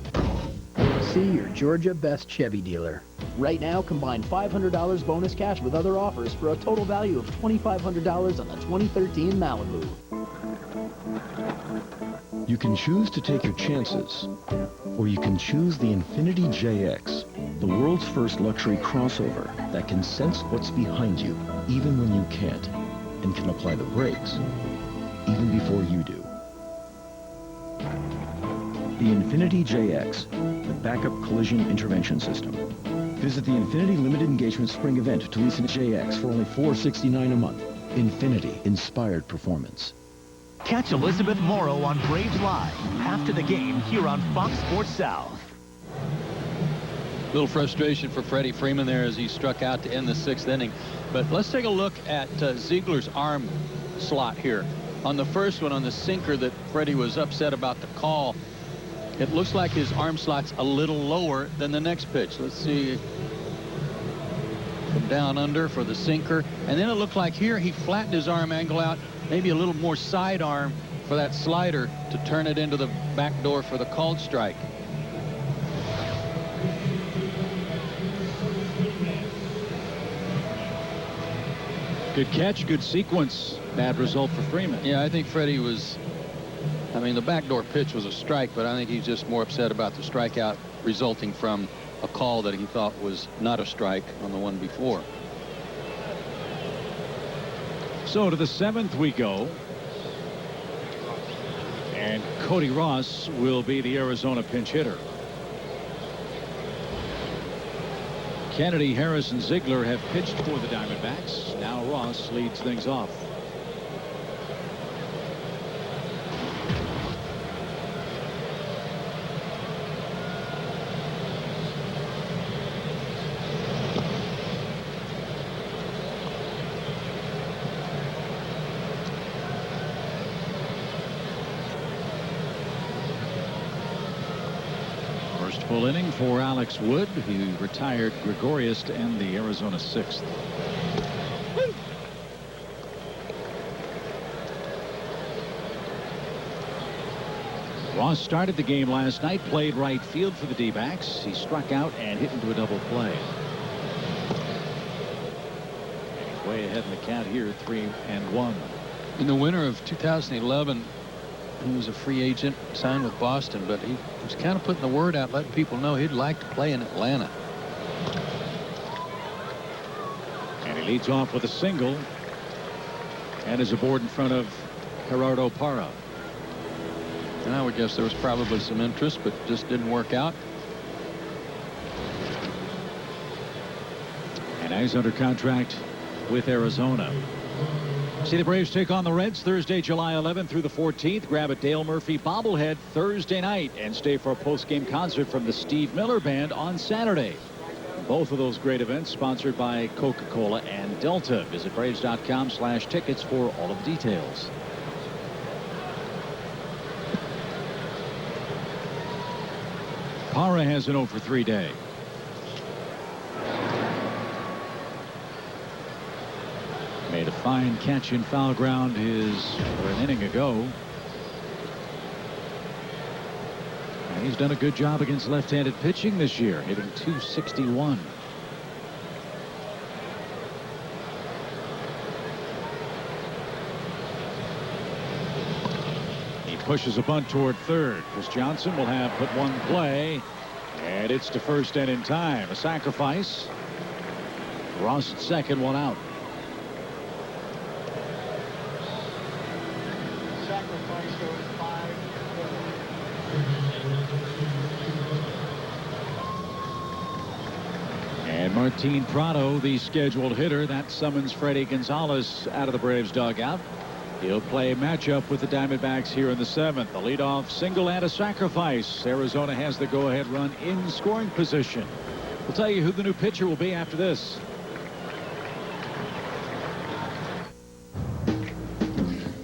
Speaker 5: See your Georgia Best Chevy dealer. Right now, combine $500 bonus cash with other offers for a total value of $2,500 on the 2013 Malibu.
Speaker 11: You can choose to take your chances, or you can choose the Infiniti JX, the world's first luxury crossover that can sense what's behind you, even when you can't, and can apply the brakes, even before you do. The Infiniti JX, the backup collision intervention system. Visit the Infiniti Limited Engagement Spring Event to lease a JX for only $469 a month. Infiniti, inspired performance.
Speaker 22: Catch Elizabeth Morrow on Braves Live after the game here on Fox Sports South.
Speaker 2: A little frustration for Freddie Freeman there as he struck out to end the 6th inning. But let's take a look at Ziegler's arm slot here. On the first one, on the sinker that Freddie was upset about the call, it looks like his arm slot's a little lower than the next pitch. Let's see. From down under for the sinker. And then it looked like here he flattened his arm angle out, maybe a little more side arm for that slider to turn it into the back door for the called strike.
Speaker 1: Good catch, good sequence. Bad result for Freeman.
Speaker 2: Yeah, I think Freddie was, I mean, the backdoor pitch was a strike, but I think he's just more upset about the strikeout resulting from a call that he thought was not a strike on the one before.
Speaker 1: So to the 7th we go. And Cody Ross will be the Arizona pinch hitter. Kennedy, Harris, and Ziegler have pitched for the Diamondbacks. Now Ross leads things off. Full inning for Alex Wood. He retired Gregorius to end the Arizona 6th. Ross started the game last night, played right field for the D-backs. He struck out and hit into a double play. And he's way ahead in the count here, 3-1.
Speaker 2: In the winter of 2011, he was a free agent, signed with Boston, but he was kind of putting the word out, letting people know he'd like to play in Atlanta.
Speaker 1: And he leads off with a single and is aboard in front of Gerardo Parra.
Speaker 2: And I would guess there was probably some interest, but just didn't work out.
Speaker 1: And now he's under contract with Arizona. See the Braves take on the Reds Thursday, July 11th through the 14th. Grab a Dale Murphy bobblehead Thursday night and stay for a post-game concert from the Steve Miller Band on Saturday. Both of those great events sponsored by Coca-Cola and Delta. Visit Braves.com/tickets for all of the details. Parra has an 0 for 3 day. Made a fine catch in foul ground for an inning ago. And he's done a good job against left-handed pitching this year, hitting .261. He pushes a bunt toward third. Chris Johnson will have but one play, and it's to first and in time. A sacrifice. Ross at second, one out. And Martin Prado, the scheduled hitter, that summons Freddie Gonzalez out of the Braves dugout. He'll play a matchup with the Diamondbacks here in the 7th. A leadoff single and a sacrifice. Arizona has the go-ahead run in scoring position. We'll tell you who the new pitcher will be after this.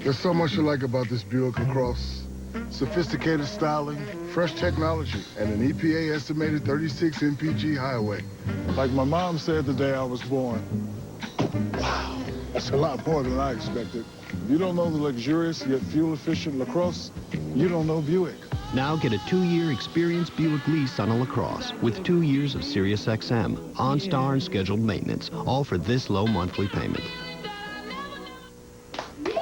Speaker 4: There's so much to like about this Buick LaCrosse. Sophisticated styling, fresh technology, and an EPA estimated 36 mpg highway. Like my mom said the day I was born, wow, that's a lot more than I expected. If you don't know the luxurious yet fuel-efficient LaCrosse, you don't know Buick.
Speaker 6: Now get a 2-year experience Buick lease on a LaCrosse with 2 years of SiriusXM, OnStar, and scheduled maintenance, all for this low monthly payment.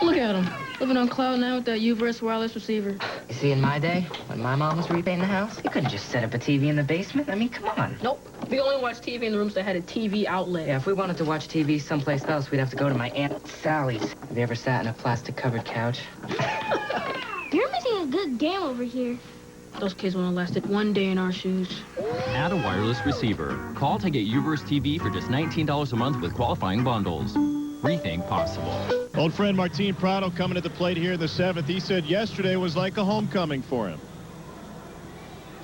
Speaker 18: Look at him, living on cloud nine with that Uverse wireless receiver.
Speaker 14: You see, in my day, when my mom was repainting the house, you couldn't just set up a TV in the basement. I mean, come on.
Speaker 18: Nope. We only watched TV in the rooms that had a TV outlet.
Speaker 14: Yeah, if we wanted to watch TV someplace else, we'd have to go to my Aunt Sally's. Have you ever sat in a plastic-covered couch?
Speaker 19: You're missing a good game over here.
Speaker 18: Those kids wouldn't have lasted 1 day in our shoes.
Speaker 23: Add a wireless receiver. Call to get Uverse TV for just $19 a month with qualifying bundles. Rethink possible.
Speaker 12: Old friend Martin Prado coming to the plate here in the 7th. He said yesterday was like a homecoming for him.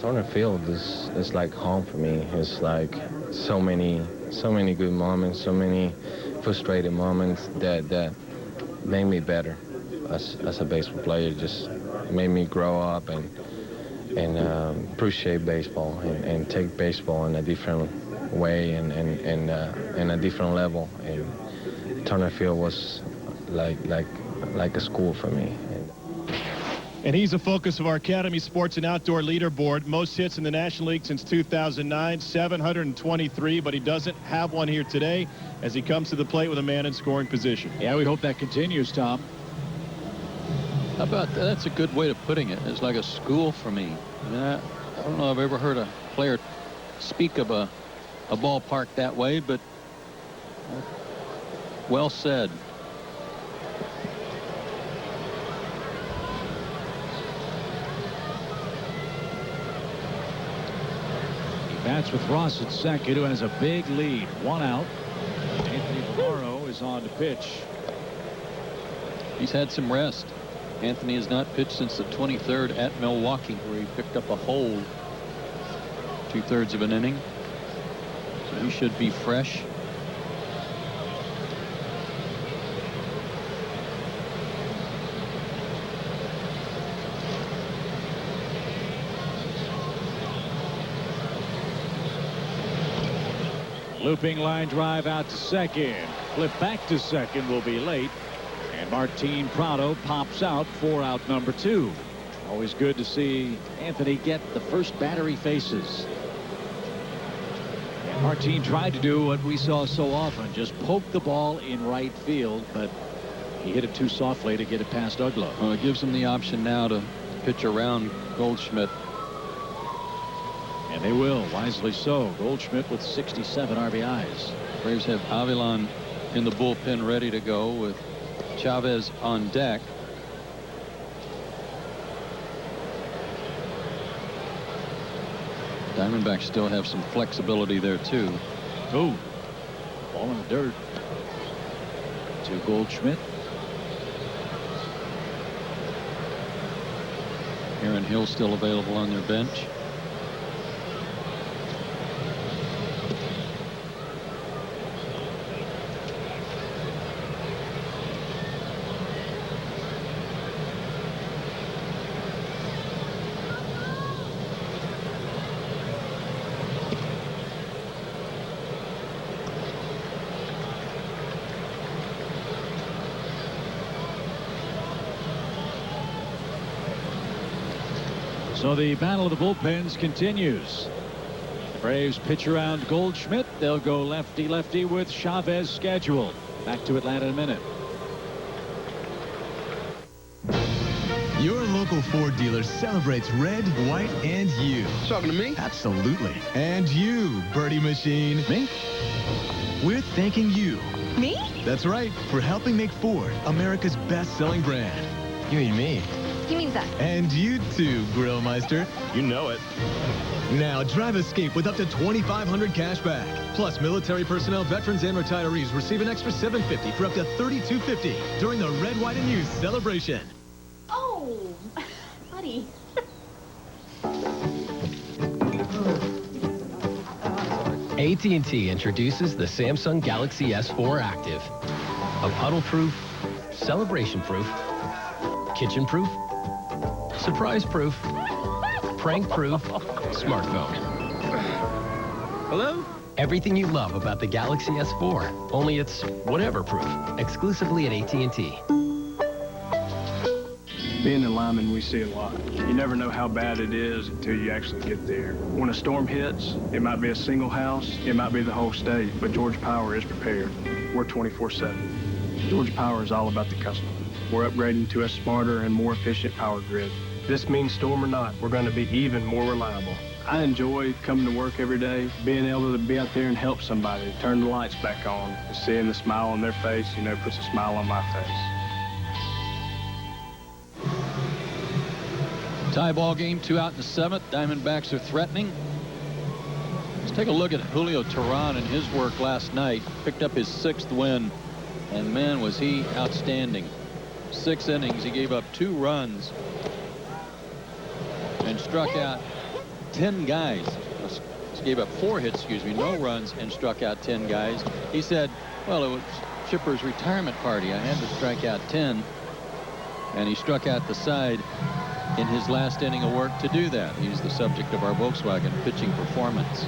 Speaker 20: Turner Field is like home for me. It's like so many good moments, so many frustrated moments that made me better as a baseball player. Just made me grow up and appreciate baseball and take baseball in a different way and a different level. And Turner Field was like a school for me.
Speaker 12: And he's a focus of our Academy Sports and Outdoor Leaderboard. Most hits in the National League since 2009, 723, but he doesn't have one here today as he comes to the plate with a man in scoring position.
Speaker 1: Yeah, we hope that continues, Tom.
Speaker 2: How about that? That's a good way of putting it. It's like a school for me. I mean, I don't know if I've ever heard a player speak of a ballpark that way, but well said.
Speaker 1: Bats with Ross at second, who has a big lead. 1 out. Anthony Barrow is on to pitch.
Speaker 2: He's had some rest. Anthony has not pitched since the 23rd at Milwaukee, where he picked up a hold 2/3 of an inning. So he should be fresh.
Speaker 1: Looping line drive out to second. Flip back to second will be late. And Martin Prado pops out for out number 2. Always good to see Anthony get the first battery faces. And Martin tried to do what we saw so often, just poke the ball in right field, but he hit it too softly to get it past Uggla.
Speaker 2: Well, it gives him the option now to pitch around Goldschmidt.
Speaker 1: And they will, wisely so. Goldschmidt with 67 RBIs.
Speaker 2: Braves have Avilan in the bullpen ready to go with Chavez on deck. Diamondbacks still have some flexibility there too.
Speaker 1: Oh, ball in the dirt to Goldschmidt.
Speaker 2: Aaron Hill still available on their bench.
Speaker 1: So the battle of the bullpens continues. The Braves pitch around Goldschmidt. They'll go lefty-lefty with Chavez scheduled. Back to Atlanta in a minute.
Speaker 24: Your local Ford dealer celebrates red, white, and you.
Speaker 25: Talking to me?
Speaker 24: Absolutely. And you, Birdie Machine.
Speaker 1: Me?
Speaker 24: We're thanking you.
Speaker 19: Me?
Speaker 24: That's right, for helping make Ford America's best-selling brand.
Speaker 8: You mean me?
Speaker 19: He means us.
Speaker 24: And you too, Grillmeister.
Speaker 12: You know it.
Speaker 24: Now drive Escape with up to $2,500 cash back. Plus, military personnel, veterans, and retirees receive an extra $750 for up to $3,250 during the Red, White, and You celebration.
Speaker 19: Oh, buddy.
Speaker 8: AT&T introduces the Samsung Galaxy S4 Active. A puddle-proof, celebration-proof,
Speaker 7: Kitchen-proof, surprise-proof, prank-proof, smartphone.
Speaker 9: Hello?
Speaker 7: Everything you love about the Galaxy S4, only it's whatever-proof, exclusively at AT&T.
Speaker 9: Being in Lyman, we see a lot. You never know how bad it is until you actually get there. When a storm hits, it might be a single house, it might be the whole state, but Georgia Power is prepared. We're 24/7. Georgia Power is all about the customer. We're upgrading to a smarter and more efficient power grid. This means storm or not, we're going to be even more reliable. I enjoy coming to work every day, being able to be out there and help somebody, turn the lights back on, and seeing the smile on their face, puts a smile on my face.
Speaker 2: Tie ball game, 2 out in the 7th. Diamondbacks are threatening. Let's take a look at Julio Teheran and his work last night. Picked up his 6th win, and man, was he outstanding. 6 innings, he gave up 2 runs and struck out 10 guys. He gave up 4 hits, no runs, and struck out 10 guys. He said, well, it was Chipper's retirement party. I had to strike out 10, and he struck out the side in his last inning of work to do that. He's the subject of our Volkswagen pitching performance.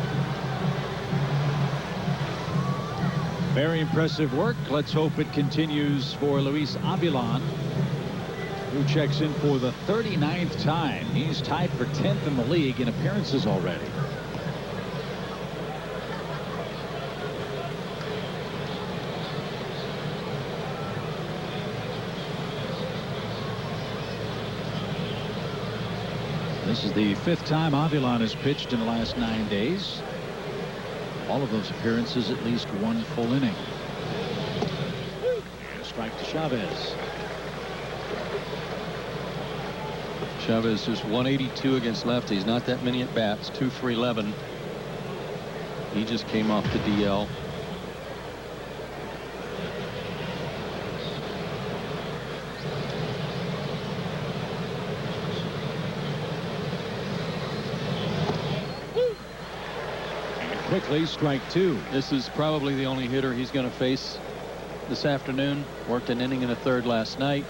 Speaker 1: Very impressive work. Let's hope it continues for Luis Avilan, who checks in for the 39th time. He's tied for 10th in the league in appearances already. This is the 5th time Avilan has pitched in the last 9 days. All of those appearances, at least 1 full inning. Strike to Chavez.
Speaker 2: Chavez just 182 against lefties. Not that many at bats. 2 for 11. He just came off the DL.
Speaker 1: Quickly, strike 2.
Speaker 2: This is probably the only hitter he's going to face this afternoon. Worked an inning and a 3rd last night.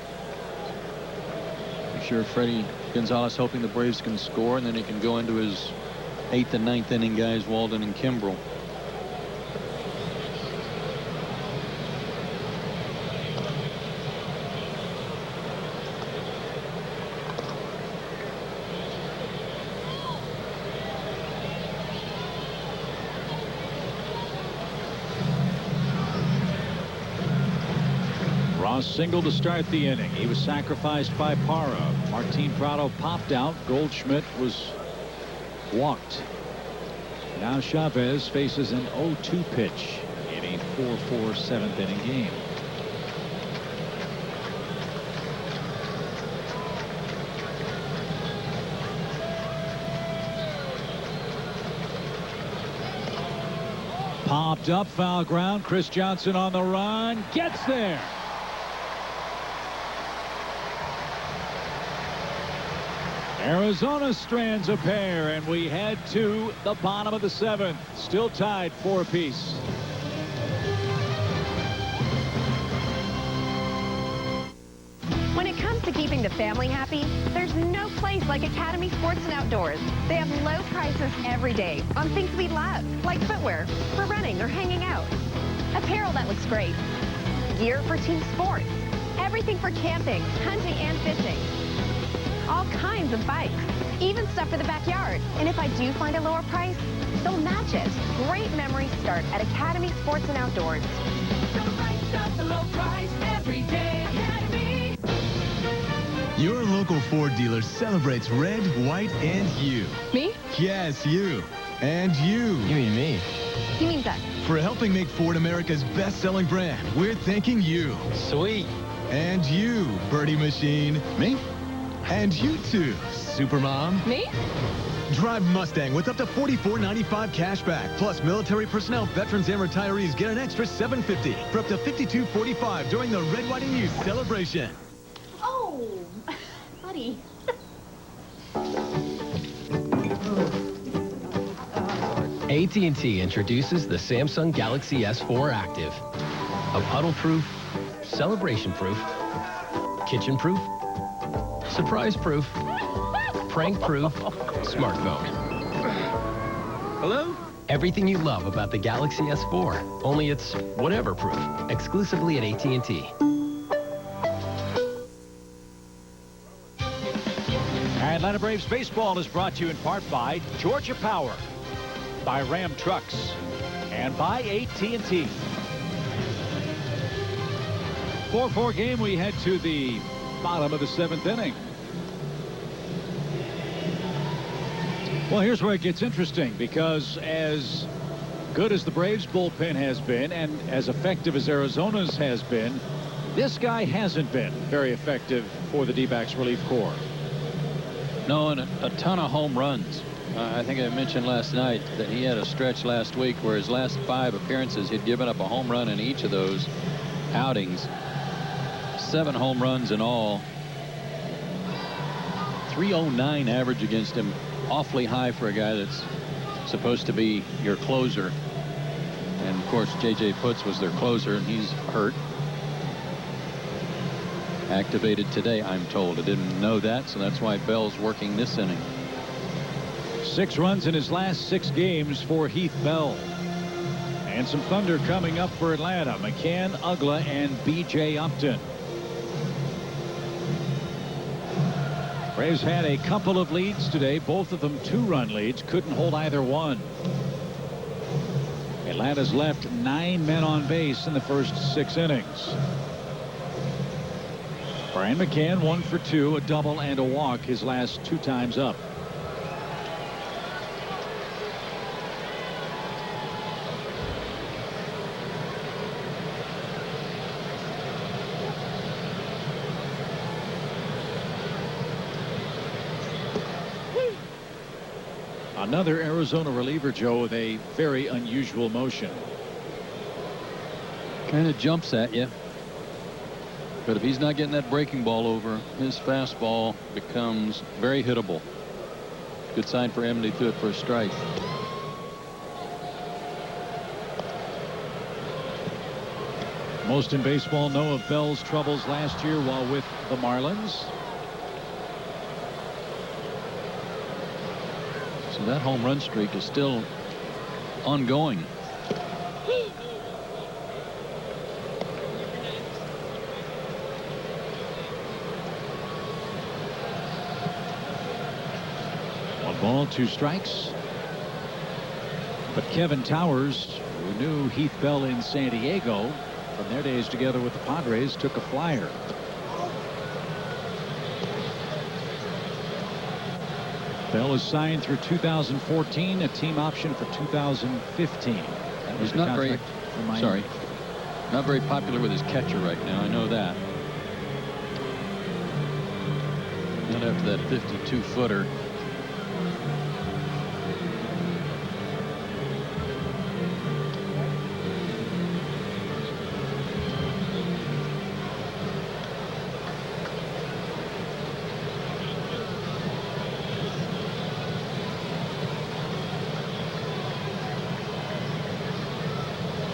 Speaker 2: I'm sure Freddie Gonzalez hoping the Braves can score, and then he can go into his 8th and 9th inning guys, Walden and Kimbrel.
Speaker 1: Single to start the inning. He was sacrificed by Parra. Martin Prado popped out. Goldschmidt was walked. Now Chavez faces an 0-2 pitch in a 4-4 7th inning game. Popped up, foul ground. Chris Johnson on the run, gets there. Arizona strands a pair, and we head to the bottom of the 7th. Still tied 4 apiece.
Speaker 10: When it comes to keeping the family happy, there's no place like Academy Sports and Outdoors. They have low prices every day on things we love, like footwear for running or hanging out, apparel that looks great, gear for team sports, everything for camping, hunting, and fishing. All kinds of bikes, even stuff for the backyard. And if I do find a lower price, they'll match it. Great memories start at Academy Sports and Outdoors.
Speaker 15: The right stuff, the low price, every day, Academy.
Speaker 24: Your local Ford dealer celebrates red, white, and you.
Speaker 18: Me?
Speaker 24: Yes, you. And you.
Speaker 7: You mean me?
Speaker 10: He means us.
Speaker 24: For helping make Ford America's best-selling brand, we're thanking you.
Speaker 7: Sweet.
Speaker 24: And you, Birdie Machine.
Speaker 7: Me?
Speaker 24: And you too, Supermom.
Speaker 18: Me?
Speaker 24: Drive Mustang with up to $44.95 cash back. Plus, military personnel, veterans, and retirees get an extra $750 for up to $52.45 during the Red, White, and Youth celebration.
Speaker 19: Oh, buddy.
Speaker 7: AT&T introduces the Samsung Galaxy S4 Active. A puddle-proof, celebration-proof, kitchen-proof, Surprise-proof, prank-proof smartphone.
Speaker 23: Hello?
Speaker 7: Everything you love about the Galaxy S4, only it's whatever-proof, exclusively at AT&T.
Speaker 1: Atlanta Braves baseball is brought to you in part by Georgia Power, by Ram Trucks, and by AT&T. 4-4 game. We head to the bottom of the 7th inning. Well, here's where it gets interesting, because as good as the Braves bullpen has been and as effective as Arizona's has been, this guy hasn't been very effective for the D-backs relief corps.
Speaker 2: No, and a ton of home runs. I think I mentioned last night that he had a stretch last week where his last 5 appearances he'd given up a home run in each of those outings. 7 home runs in all. 309 average against him. Awfully high for a guy that's supposed to be your closer. And of course J.J. Putz was their closer, and he's hurt. Activated today, I'm told. I didn't know that, so that's why Bell's working this inning.
Speaker 1: 6 runs in his last 6 games for Heath Bell. And some thunder coming up for Atlanta. McCann, Uggla, and B.J. Upton. Braves had a couple of leads today, both of them 2-run leads. Couldn't hold either one. Atlanta's left 9 men on base in the first 6 innings. Brian McCann 1 for 2, a double and a walk his last 2 times up. Another Arizona reliever, Joe, with a very unusual motion.
Speaker 2: Kind of jumps at you. But if he's not getting that breaking ball over, his fastball becomes very hittable. Good sign for him, and he threw it for a strike.
Speaker 1: Most in baseball know of Bell's troubles last year while with the Marlins.
Speaker 2: So that home run streak is still ongoing.
Speaker 1: Ball, 2 strikes. But Kevin Towers, who knew Heath Bell in San Diego from their days together with the Padres, took a flyer. Bell is signed through 2014, a team option for 2015.
Speaker 2: He's not very, not very popular with his catcher right now. I know that. Not after that 52-footer.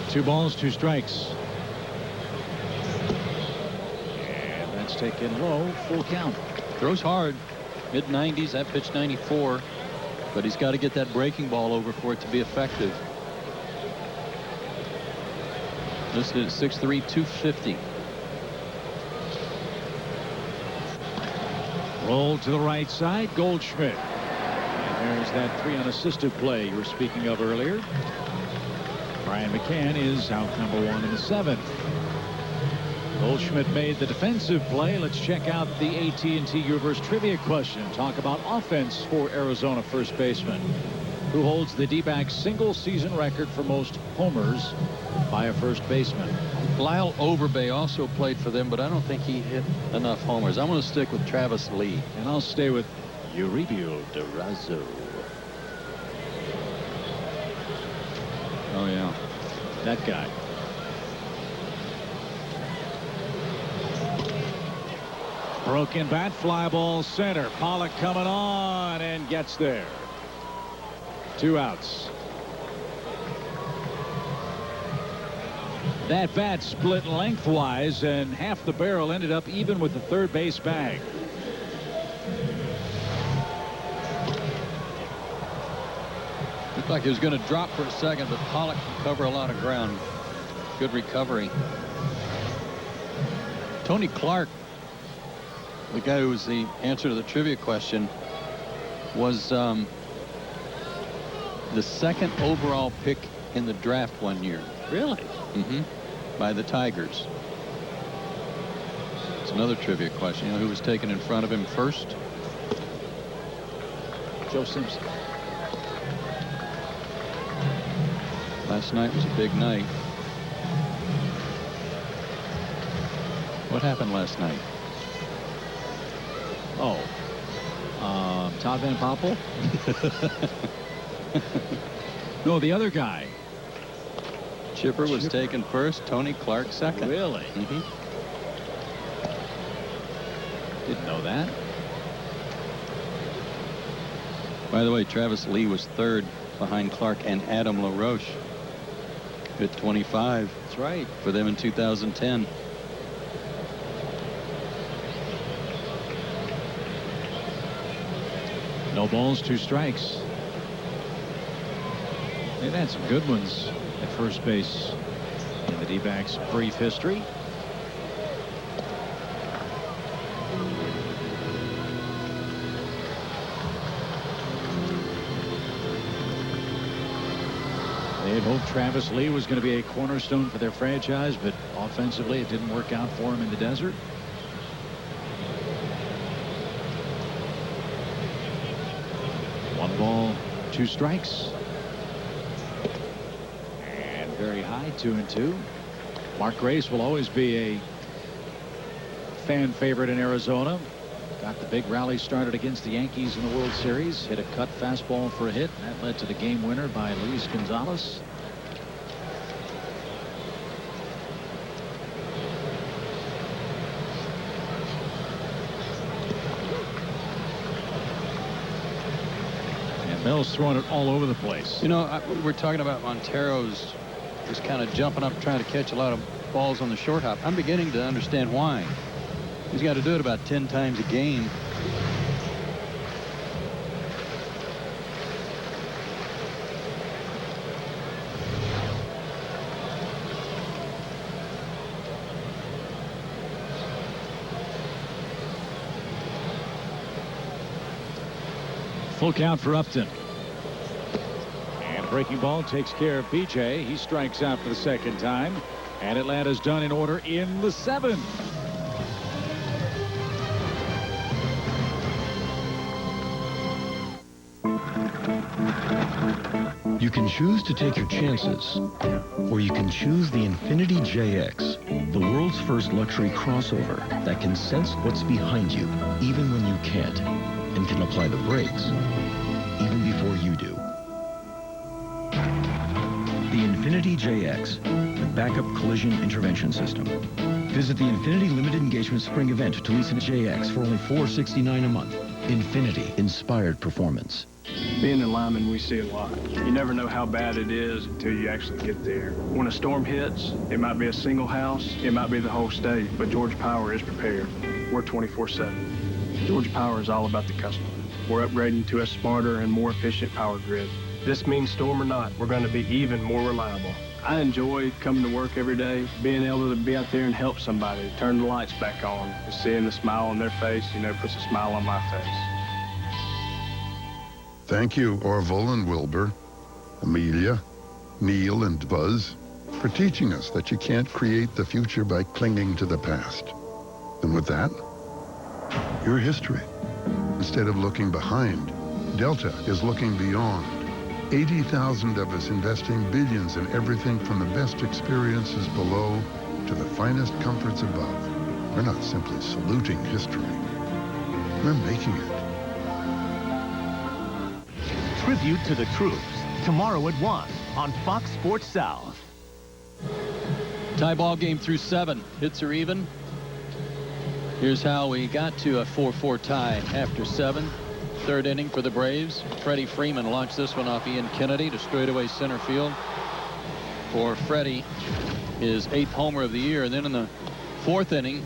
Speaker 1: Two balls, 2 strikes. And that's taken low, full count.
Speaker 2: Throws hard, mid-90s. That pitch 94, but he's got to get that breaking ball over for it to be effective. Listed at 6'3", 250.
Speaker 1: Roll to the right side, Goldschmidt. And there's that 3 unassisted play you were speaking of earlier. Brian McCann is out number 1 in the 7th. Goldschmidt made the defensive play. Let's check out the AT&T Universe trivia question. Talk about offense for Arizona first baseman, who holds the D-backs single season record for most homers by a first baseman.
Speaker 2: Lyle Overbay also played for them, but I don't think he hit enough homers. I'm going to stick with Travis Lee.
Speaker 1: And I'll stay with Euribio Durazo.
Speaker 2: Oh, yeah.
Speaker 1: That guy. Broken bat, fly ball center. Pollock coming on and gets there. 2 outs. That bat split lengthwise, and half the barrel ended up even with the third base bag.
Speaker 2: Looked like he was going to drop for a second, but Pollock can cover a lot of ground. Good recovery. Tony Clark, the guy who was the answer to the trivia question, was the second overall pick in the draft one year.
Speaker 1: Really?
Speaker 2: Mm-hmm. By the Tigers. It's another trivia question. You know who was taken in front of him first?
Speaker 1: Joe Simpson.
Speaker 2: Last night was a big night. What happened last night?
Speaker 1: Oh. Todd Van Poppel? No, the other guy.
Speaker 2: Chipper was taken first, Tony Clark second.
Speaker 1: Really?
Speaker 2: Mm-hmm.
Speaker 1: Didn't know that.
Speaker 2: By the way, Travis Lee was third behind Clark and Adam LaRoche. Hit 25.
Speaker 1: That's right.
Speaker 2: For them in 2010.
Speaker 1: No balls, 2 strikes. They've had some good ones at first base in the D-backs' brief history. They had hoped Travis Lee was going to be a cornerstone for their franchise, but offensively it didn't work out for him in the desert. One ball, 2 strikes. And very high, 2-2. Mark Grace will always be a fan favorite in Arizona. Got the big rally started against the Yankees in the World Series. Hit a cut fastball for a hit. That led to the game winner by Luis Gonzalez. And Bell's throwing it all over the place.
Speaker 2: You know, we're talking about Montero's just kind of jumping up trying to catch a lot of balls on the short hop. I'm beginning to understand why. He's got to do it about 10 times a game.
Speaker 1: Full count for Upton. And breaking ball takes care of BJ. He strikes out for the second time. And Atlanta's done in order in the 7th.
Speaker 11: You can choose to take your chances, or you can choose the Infiniti JX, the world's first luxury crossover that can sense what's behind you, even when you can't, and can apply the brakes, even before you do. The Infiniti JX, the backup collision intervention system. Visit the Infiniti Limited Engagement Spring Event to lease a JX for only $469 a month. Infiniti, inspired performance.
Speaker 9: Being in Lyman, we see a lot. You never know how bad it is until you actually get there. When a storm hits, it might be a single house, it might be the whole state, but Georgia Power is prepared. We're 24/7. Georgia Power is all about the customer. We're upgrading to a smarter and more efficient power grid. This means storm or not, we're going to be even more reliable. I enjoy coming to work every day, being able to be out there and help somebody, turn the lights back on, seeing the smile on their face, you know, puts a smile on my face.
Speaker 13: Thank you, Orville and Wilbur, Amelia, Neil, and Buzz, for teaching us that you can't create the future by clinging to the past. And with that, your history. Instead of looking behind, Delta is looking beyond. 80,000 of us investing billions in everything from the best experiences below to the finest comforts above. We're not simply saluting history. We're making it.
Speaker 22: Tribute to the troops, tomorrow at 1 on Fox Sports South.
Speaker 2: Tie ball game through 7. Hits are even. Here's how we got to a 4-4 tie after 7. Third inning for the Braves. Freddie Freeman launched this one off Ian Kennedy to straightaway center field. For Freddie, his 8th homer of the year. And then in the 4th inning,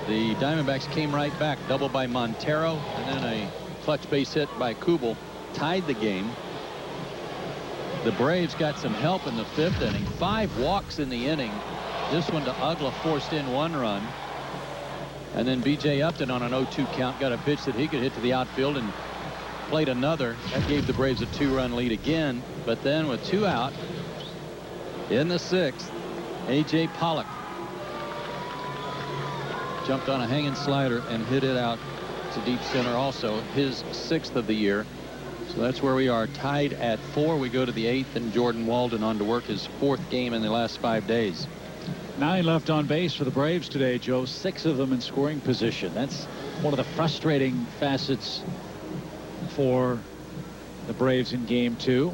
Speaker 2: the Diamondbacks came right back. Double by Montero, and then a clutch base hit by Kubel tied the game. The Braves got some help in the 5th inning. 5 walks in the inning. This one to Uggla forced in 1 run. And then B.J. Upton on an 0-2 count got a pitch that he could hit to the outfield and played another. That gave the Braves a 2-run lead again. But then with 2 out in the 6th, A.J. Pollock jumped on a hanging slider and hit it out to deep center, also his 6th of the year. So that's where we are, tied at 4. We go to the 8th, and Jordan Walden on to work his 4th game in the last 5 days.
Speaker 1: 9 left on base for the Braves today, Joe. 6 of them in scoring position. That's one of the frustrating facets for the Braves in game 2.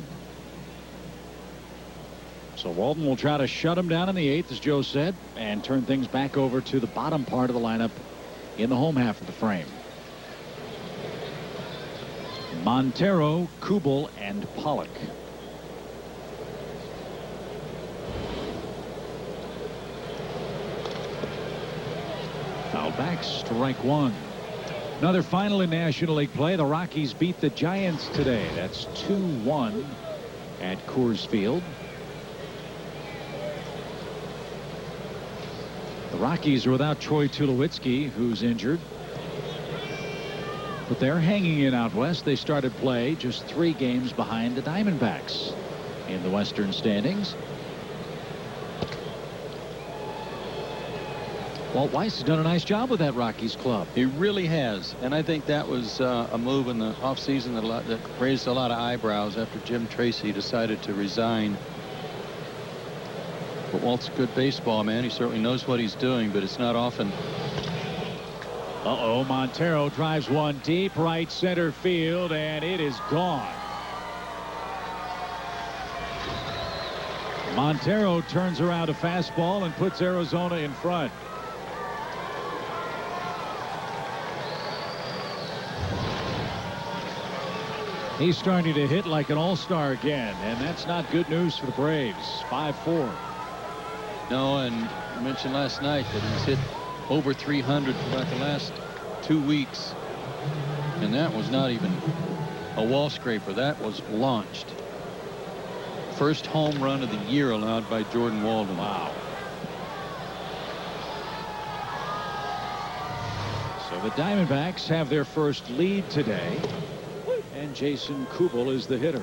Speaker 1: So Walden will try to shut him down in the 8th, as Joe said, and turn things back over to the bottom part of the lineup in the home half of the frame. Montero, Kubel, and Pollock. Foul back, strike 1. Another final in National League play. The Rockies beat the Giants today. That's 2-1 at Coors Field. The Rockies are without Troy Tulowitzki, who's injured. But they're hanging in out west. They started play just 3 games behind the Diamondbacks in the Western standings. Walt Weiss has done a nice job with that Rockies club.
Speaker 2: He really has, and I think that was a move in the offseason that raised a lot of eyebrows after Jim Tracy decided to resign. But Walt's a good baseball man. He certainly knows what he's doing, but it's not often.
Speaker 1: Uh-oh, Montero drives one deep right center field, and it is gone. Montero turns around a fastball and puts Arizona in front. He's starting to hit like an all-star again, and that's not good news for the Braves. 5-4.
Speaker 2: No, and I mentioned last night that he's hit over 300 for about the last 2 weeks. And that was not even a wall scraper. That was launched. First home run of the year allowed by Jordan Walden.
Speaker 1: Wow. So the Diamondbacks have their first lead today. And Jason Kubel is the hitter.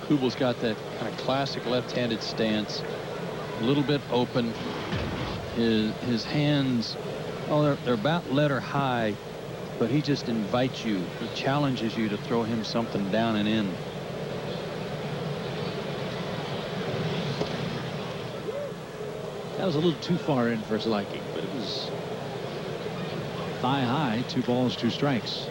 Speaker 2: Kubel's got that kind of classic left-handed stance, a little bit open. His hands, they're about letter high, but he just invites you. He challenges you to throw him something down and in.
Speaker 1: That was a little too far in for his liking, but it was thigh high. 2 balls, 2 strikes.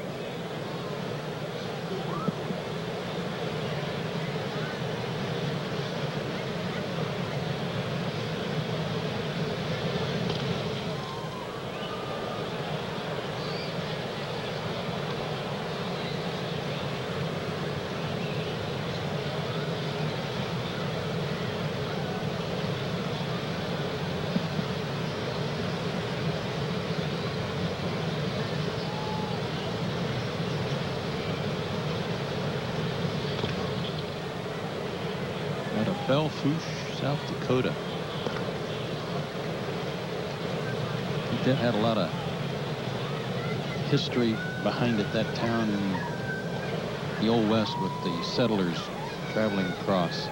Speaker 2: Belfouche, South Dakota. I think that had a lot of history behind it, that town in the Old West with the settlers traveling across.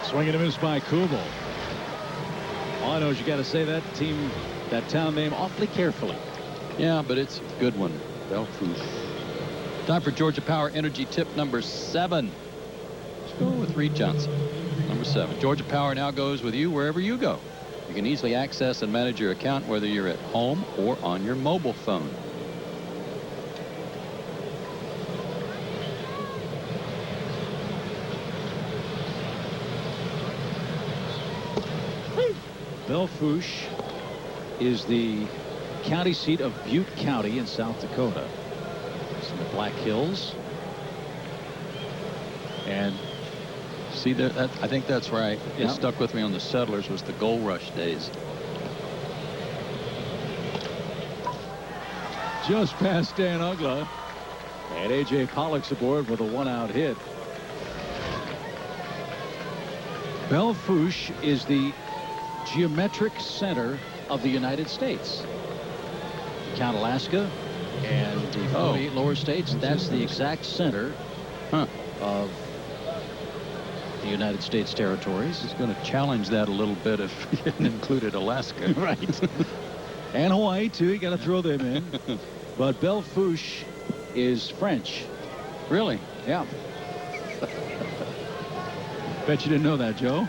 Speaker 1: Swing and a miss by Kubel. All I know is you got to say that town name awfully carefully.
Speaker 2: Yeah, but it's a good one. Belfouche. Time for Georgia Power Energy tip number 7. Let's go with Reed Johnson. Number 7. Georgia Power now goes with you wherever you go. You can easily access and manage your account whether you're at home or on your mobile phone.
Speaker 1: Belfouche is the county seat of Butte County in South Dakota. It's in the Black Hills. And
Speaker 2: see there, I think that's where it
Speaker 1: Yeah.
Speaker 2: stuck with me on the Settlers was the Gold Rush days.
Speaker 1: just past Dan Uggla. And A.J. Pollock's aboard with a one-out hit. Belfouche is the geometric center of the United States. Count Alaska and the 48 lower states, that's the exact center of the United States territories.
Speaker 2: He's going to challenge that a little bit if he hadn't included Alaska.
Speaker 1: Right. And Hawaii, too. You got to throw them in. But Belfouche is French.
Speaker 2: Really?
Speaker 1: Yeah. Bet you didn't know that, Joe.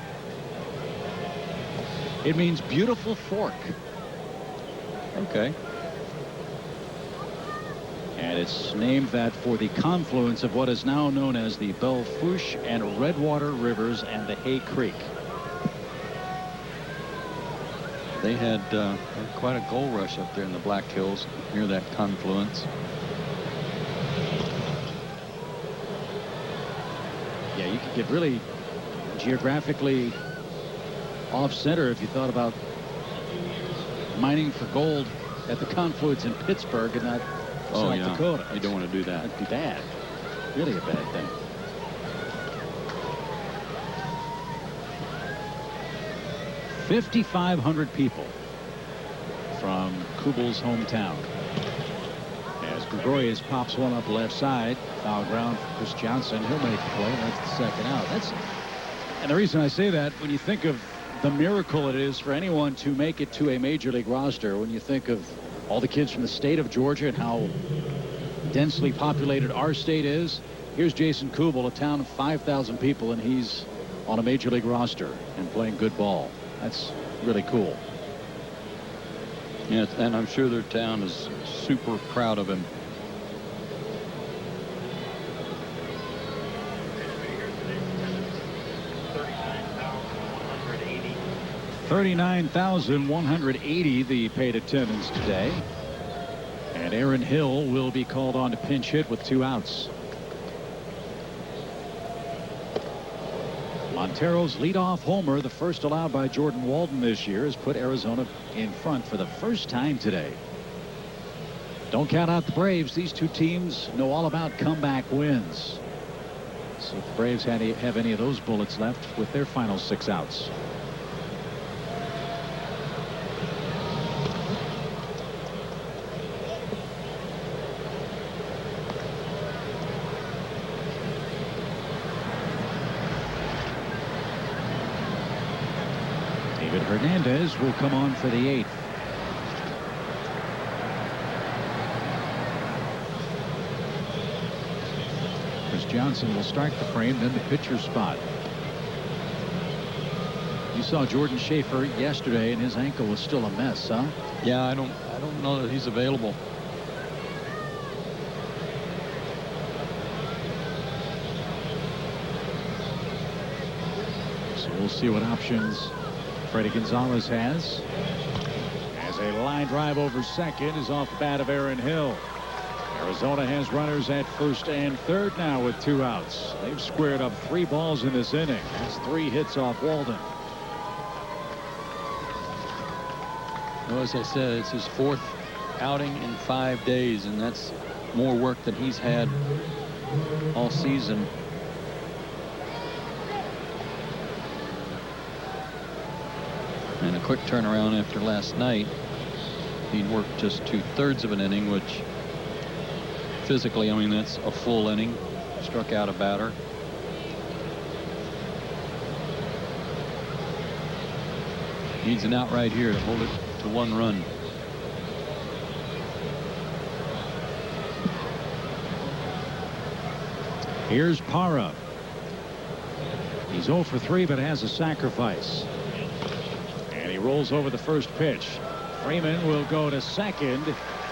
Speaker 1: It means beautiful fork.
Speaker 2: Okay.
Speaker 1: And it's named that for the confluence of what is now known as the Belfouche and Redwater Rivers and the Hay Creek.
Speaker 2: They had quite a gold rush up there in the Black Hills near that confluence.
Speaker 1: Yeah, you could get really geographically off center if you thought about mining for gold at the confluence in Pittsburgh and not South Dakota.
Speaker 2: You don't want to do that.
Speaker 1: That'd be bad. Really a bad thing. $5,500 people from Kubal's hometown. As Gregorius pops one up left side, foul ground for Chris Johnson. He'll make the play. That's the second out. And the reason I say that, when you think of the miracle it is for anyone to make it to a major league roster, when you think of all the kids from the state of Georgia and how densely populated our state is, here's Jason Kubel, a town of 5,000 people, and he's on a major league roster and playing good ball. That's really cool.
Speaker 2: Yeah, and I'm sure their town is super proud of him.
Speaker 1: $39,180 the paid attendance today. And Aaron Hill will be called on to pinch hit with 2 outs. Montero's leadoff homer, the first allowed by Jordan Walden this year, has put Arizona in front for the first time today. Don't count out the Braves. These two teams know all about comeback wins. So if the Braves have any of those bullets left with their final 6 outs. Hernandez will come on for the 8th. Chris Johnson will start the frame, then the pitcher spot. You saw Jordan Schaefer yesterday, and his ankle was still a mess, huh?
Speaker 2: Yeah, I don't know that he's available.
Speaker 1: So we'll see what options Freddie Gonzalez has. As a line drive over second is off the bat of Aaron Hill. Arizona has runners at first and third now with 2 outs. They've squared up 3 balls in this inning. That's 3 hits off Walden.
Speaker 2: Well, as I said, it's his 4th outing in 5 days, and that's more work than he's had all season. And a quick turnaround after last night. He'd worked just 2/3 of an inning, which physically, I mean, that's a full inning. Struck out a batter. Needs an out right here to hold it to 1 run.
Speaker 1: Here's Parra. He's 0 for 3, but has a sacrifice. rolls over the first pitch. Freeman will go to second,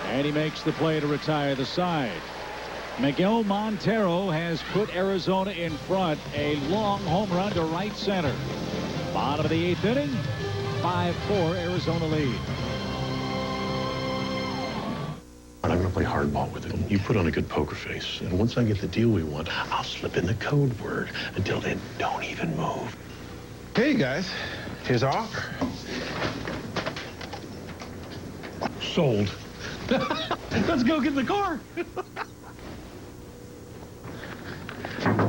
Speaker 1: and he makes the play to retire the side. Miguel Montero has put Arizona in front. A long home run to right center. Bottom of the 8th inning. 5-4 Arizona lead.
Speaker 3: I'm going to play hardball with it. You put on a good poker face, and once I get the deal we want, I'll slip in the code word. Until then, don't even move.
Speaker 16: Hey, guys. Here's our offer.
Speaker 3: Sold.
Speaker 16: Let's go get in the car.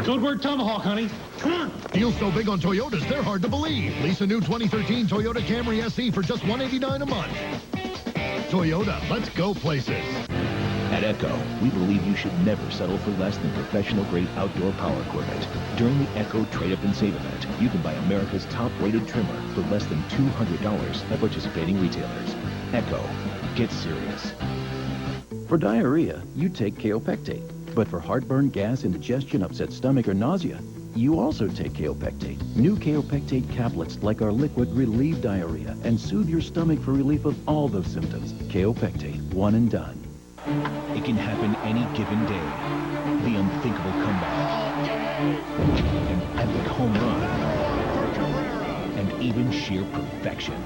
Speaker 16: Code word Tomahawk, honey. Come on.
Speaker 17: Deals so big on Toyotas, they're hard to believe. Lease a new 2013 Toyota Camry SE for just $189 a month. Toyota, let's go places.
Speaker 11: At Echo, we believe you should never settle for less than professional-grade outdoor power equipment. During the Echo Trade-Up and Save event, you can buy America's top-rated trimmer for less than $200 at participating retailers. Echo, get serious. For diarrhea, you take Kaopectate. But for heartburn, gas, indigestion, upset stomach, or nausea, you also take Kaopectate. New Kaopectate caplets like our liquid relieve diarrhea and soothe your stomach for relief of all those symptoms. Kaopectate, one and done. It can happen any given day. The unthinkable comeback. An epic home run. And even sheer perfection.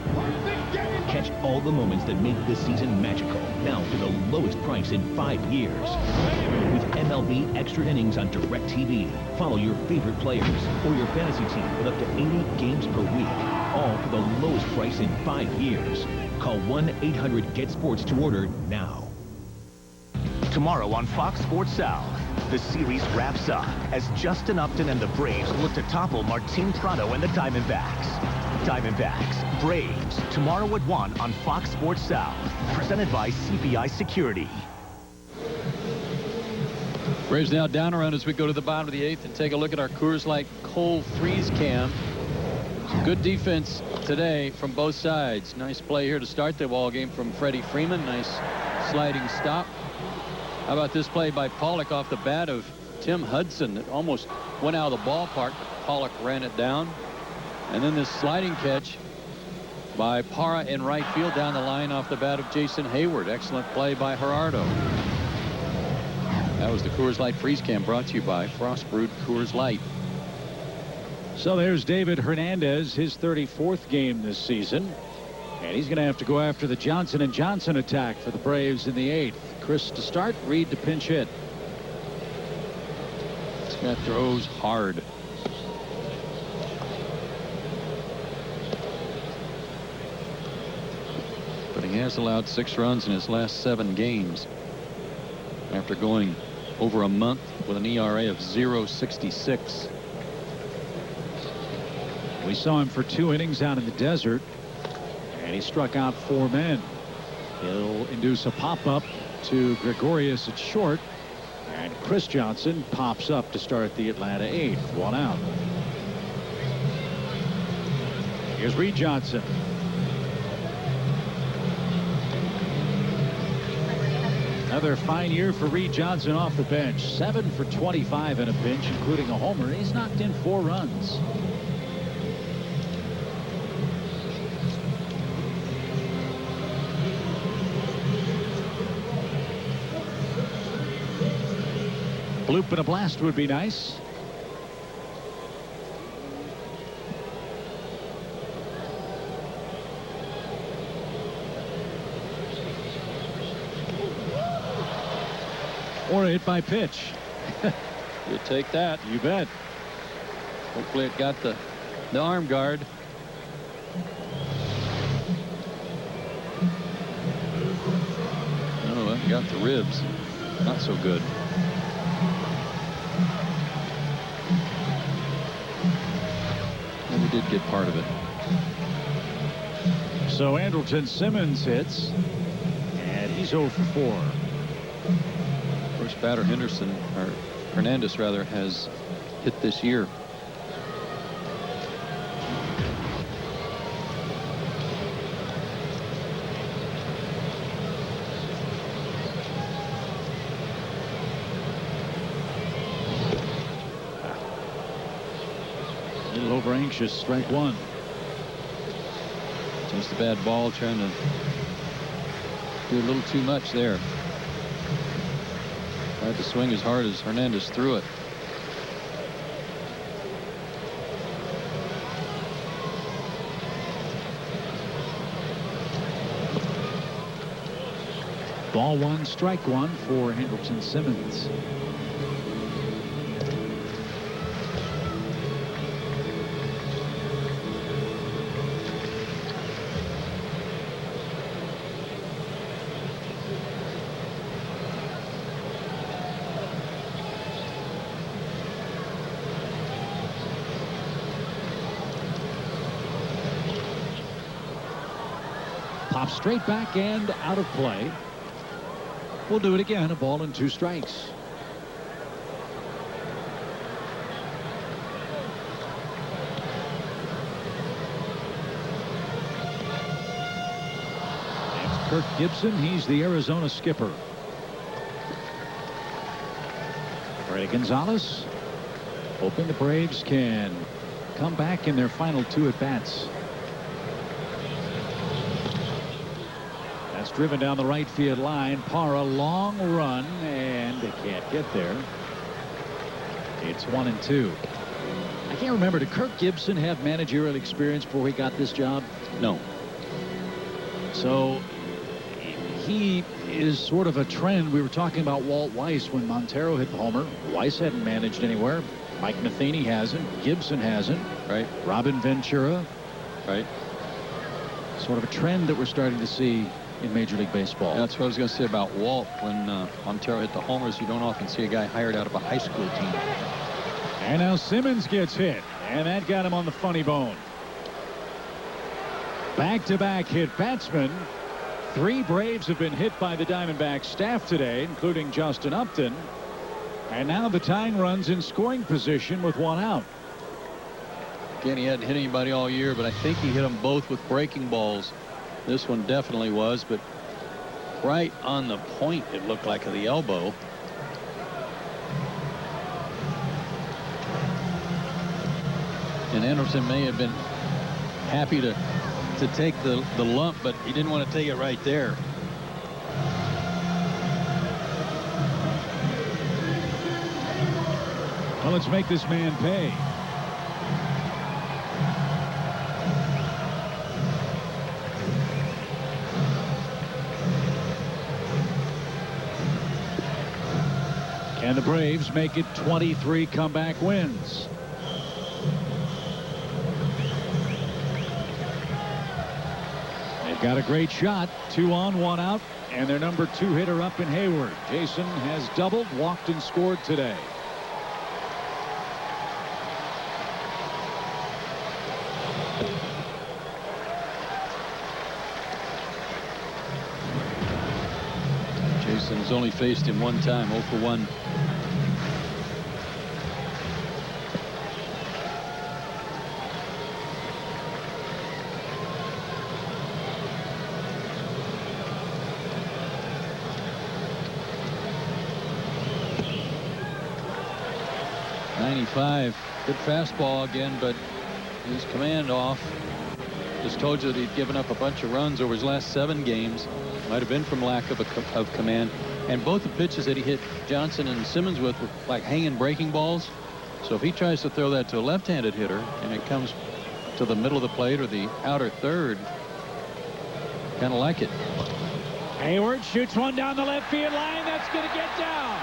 Speaker 11: Catch all the moments that make this season magical. Now for the lowest price in 5 years. With MLB Extra Innings on DirecTV. Follow your favorite players or your fantasy team with up to 80 games per week. All for the lowest price in 5 years. Call 1-800-GET-SPORTS to order now.
Speaker 22: Tomorrow on Fox Sports South, the series wraps up as Justin Upton and the Braves look to topple Martin Prado and the Diamondbacks. Diamondbacks, Braves, tomorrow at 1 on Fox Sports South, presented by CPI Security.
Speaker 2: Braves now down a run as we go to the bottom of the 8th and take a look at our Coors Light cold freeze cam. Good defense today from both sides. Nice play here to start the ball game from Freddie Freeman. Nice sliding stop. How about this play by Pollock off the bat of T.Hudson that almost went out of the ballpark, but Pollock ran it down. And then this sliding catch by Parra in right field down the line off the bat of Jason Heyward. Excellent play by Gerardo. That was the Coors Light freeze cam brought to you by Frost Brewed Coors Light.
Speaker 1: So there's David Hernandez, his 34th game this season. And he's going to have to go after the Johnson & Johnson attack for the Braves in the 8th. Chris to start, Reed to pinch hit.
Speaker 2: Scott throws hard. But he has allowed 6 runs in his last 7 games. After going over a month with an ERA of 0.66.
Speaker 1: We saw him for 2 innings out in the desert. And he struck out 4 men. He'll induce a pop-up to Gregorius at short. And Chris Johnson pops up to start the Atlanta 8th. 1 out. Here's Reed Johnson. Another fine year for Reed Johnson off the bench. 7 for 25 in a pinch, including a homer. He's knocked in 4 runs. Bloop and a blast would be nice. Or a hit by pitch.
Speaker 2: You take that.
Speaker 1: You bet.
Speaker 2: Hopefully it got the arm guard. No, it got the ribs. Not so good. We did get part of it.
Speaker 1: So Andrelton Simmons hits, and he's 0 for 4.
Speaker 2: First batter Hernandez rather, has hit this year.
Speaker 1: A little over anxious, strike 1.
Speaker 2: Just a bad ball, trying to do a little too much there. Tried to swing as hard as Hernandez threw it.
Speaker 1: Ball one, strike one for Andrelton Simmons. Pop straight back and out of play. We'll do it again. A ball and 2 strikes. That's Kirk Gibson. He's the Arizona skipper. Freddy Gonzalez hoping the Braves can come back in their final 2 at-bats. Driven down the right field line. Parra, long run, and they can't get there. It's 1-2. I can't remember, did Kirk Gibson have managerial experience before he got this job?
Speaker 2: No.
Speaker 1: So he is sort of a trend. We were talking about Walt Weiss when Montero hit the homer. Weiss hadn't managed anywhere. Mike Matheny hasn't. Gibson hasn't.
Speaker 2: Right.
Speaker 1: Robin Ventura.
Speaker 2: Right.
Speaker 1: Sort of a trend that we're starting to see in Major League Baseball.
Speaker 2: That's what I was going to say about Walt. When Montero hit the homers, you don't often see a guy hired out of a high school team.
Speaker 1: And now Simmons gets hit, and that got him on the funny bone. Back-to-back hit batsmen. 3 Braves have been hit by the Diamondbacks staff today, including Justin Upton. And now the tying run's in scoring position with 1 out.
Speaker 2: Again, he hadn't hit anybody all year, but I think he hit them both with breaking balls. This one definitely was, but right on the point, it looked like, of the elbow. And Anderson may have been happy to take the lump, but he didn't want to take it right there.
Speaker 1: Well, let's make this man pay. And the Braves make it 23 comeback wins. They've got a great shot. 2 on, 1 out. And their number 2 hitter up in Heyward. Jason has doubled, walked, and scored today.
Speaker 2: Jason's only faced him 1 time, 0 for 1. .95, good fastball again, but his command off. Just told you that he'd given up a bunch of runs over his last 7 games. Might have been from lack of command. And both the pitches that he hit Johnson and Simmons with were like hanging breaking balls. So if he tries to throw that to a left-handed hitter and it comes to the middle of the plate or the outer third, kind of like it.
Speaker 1: Heyward shoots one down the left field line. That's going to get down.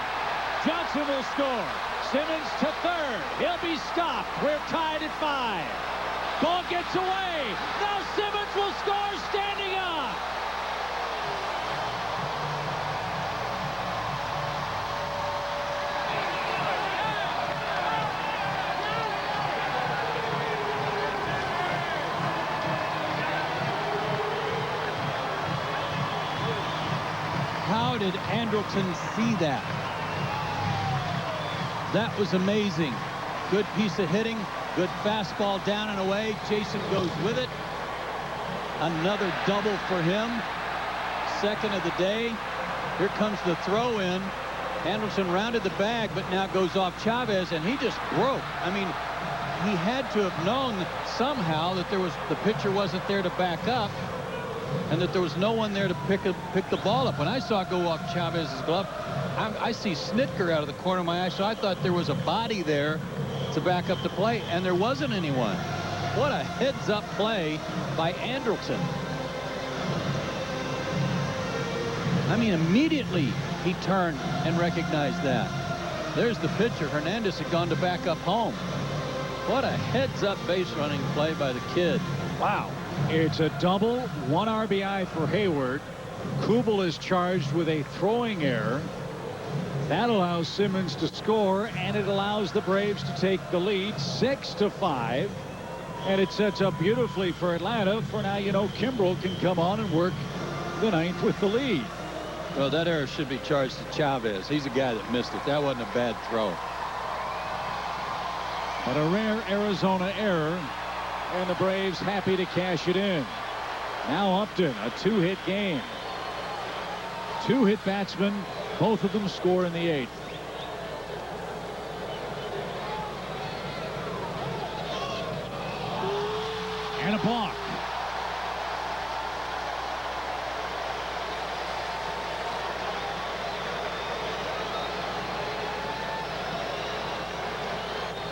Speaker 1: Johnson will score. Simmons to third. He'll be stopped. We're tied at 5. Ball gets away. Now Simmons will score standing up.
Speaker 2: How did Andrelton see that? That was amazing. Good piece of hitting. Good fastball down and away. Jason goes with it. Another double for him. Second of the day. Here comes the throw in. Andrelton rounded the bag, but now goes off Chavez, and he just broke. I mean, he had to have known somehow that the pitcher wasn't there to back up, and that there was no one there to pick the ball up. When I saw it go off Chavez's glove, I see Snitker out of the corner of my eye, so I thought there was a body there to back up the play, and there wasn't anyone. What a heads-up play by Andrelton. I mean, immediately he turned and recognized that. There's the pitcher. Hernandez had gone to back up home. What a heads-up base running play by the kid.
Speaker 1: Wow. It's a double, 1 RBI for Heyward. Kubel is charged with a throwing error. That allows Simmons to score, and it allows the Braves to take the lead 6-5. And it sets up beautifully for Atlanta. For now, you know, Kimbrel can come on and work the 9th with the lead.
Speaker 2: Well, that error should be charged to Chavez. He's the guy that missed it. That wasn't a bad throw.
Speaker 1: But a rare Arizona error, and the Braves happy to cash it in. Now Upton, a 2-hit game. 2-hit batsmen, both of them score in the 8th. And a balk.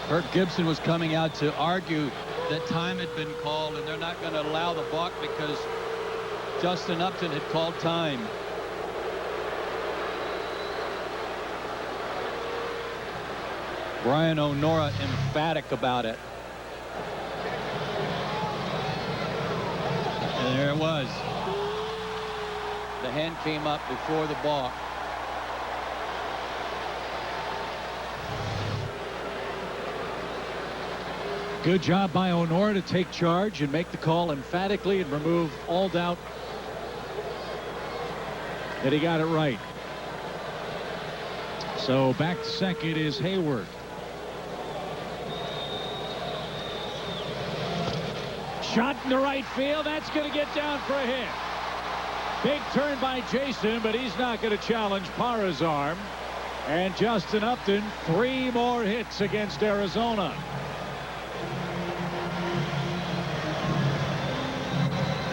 Speaker 2: Kirk Gibson was coming out to argue that time had been called, and they're not going to allow the balk because Justin Upton had called time. Brian O'Nora emphatic about it. And there it was. The hand came up before the balk.
Speaker 1: Good job by O'Nora to take charge and make the call emphatically and remove all doubt that he got it right. So back to second is Heyward. Shot in the right field. That's going to get down for a hit. Big turn by Jason, but he's not going to challenge Parra's arm. And Justin Upton, 3 more hits against Arizona.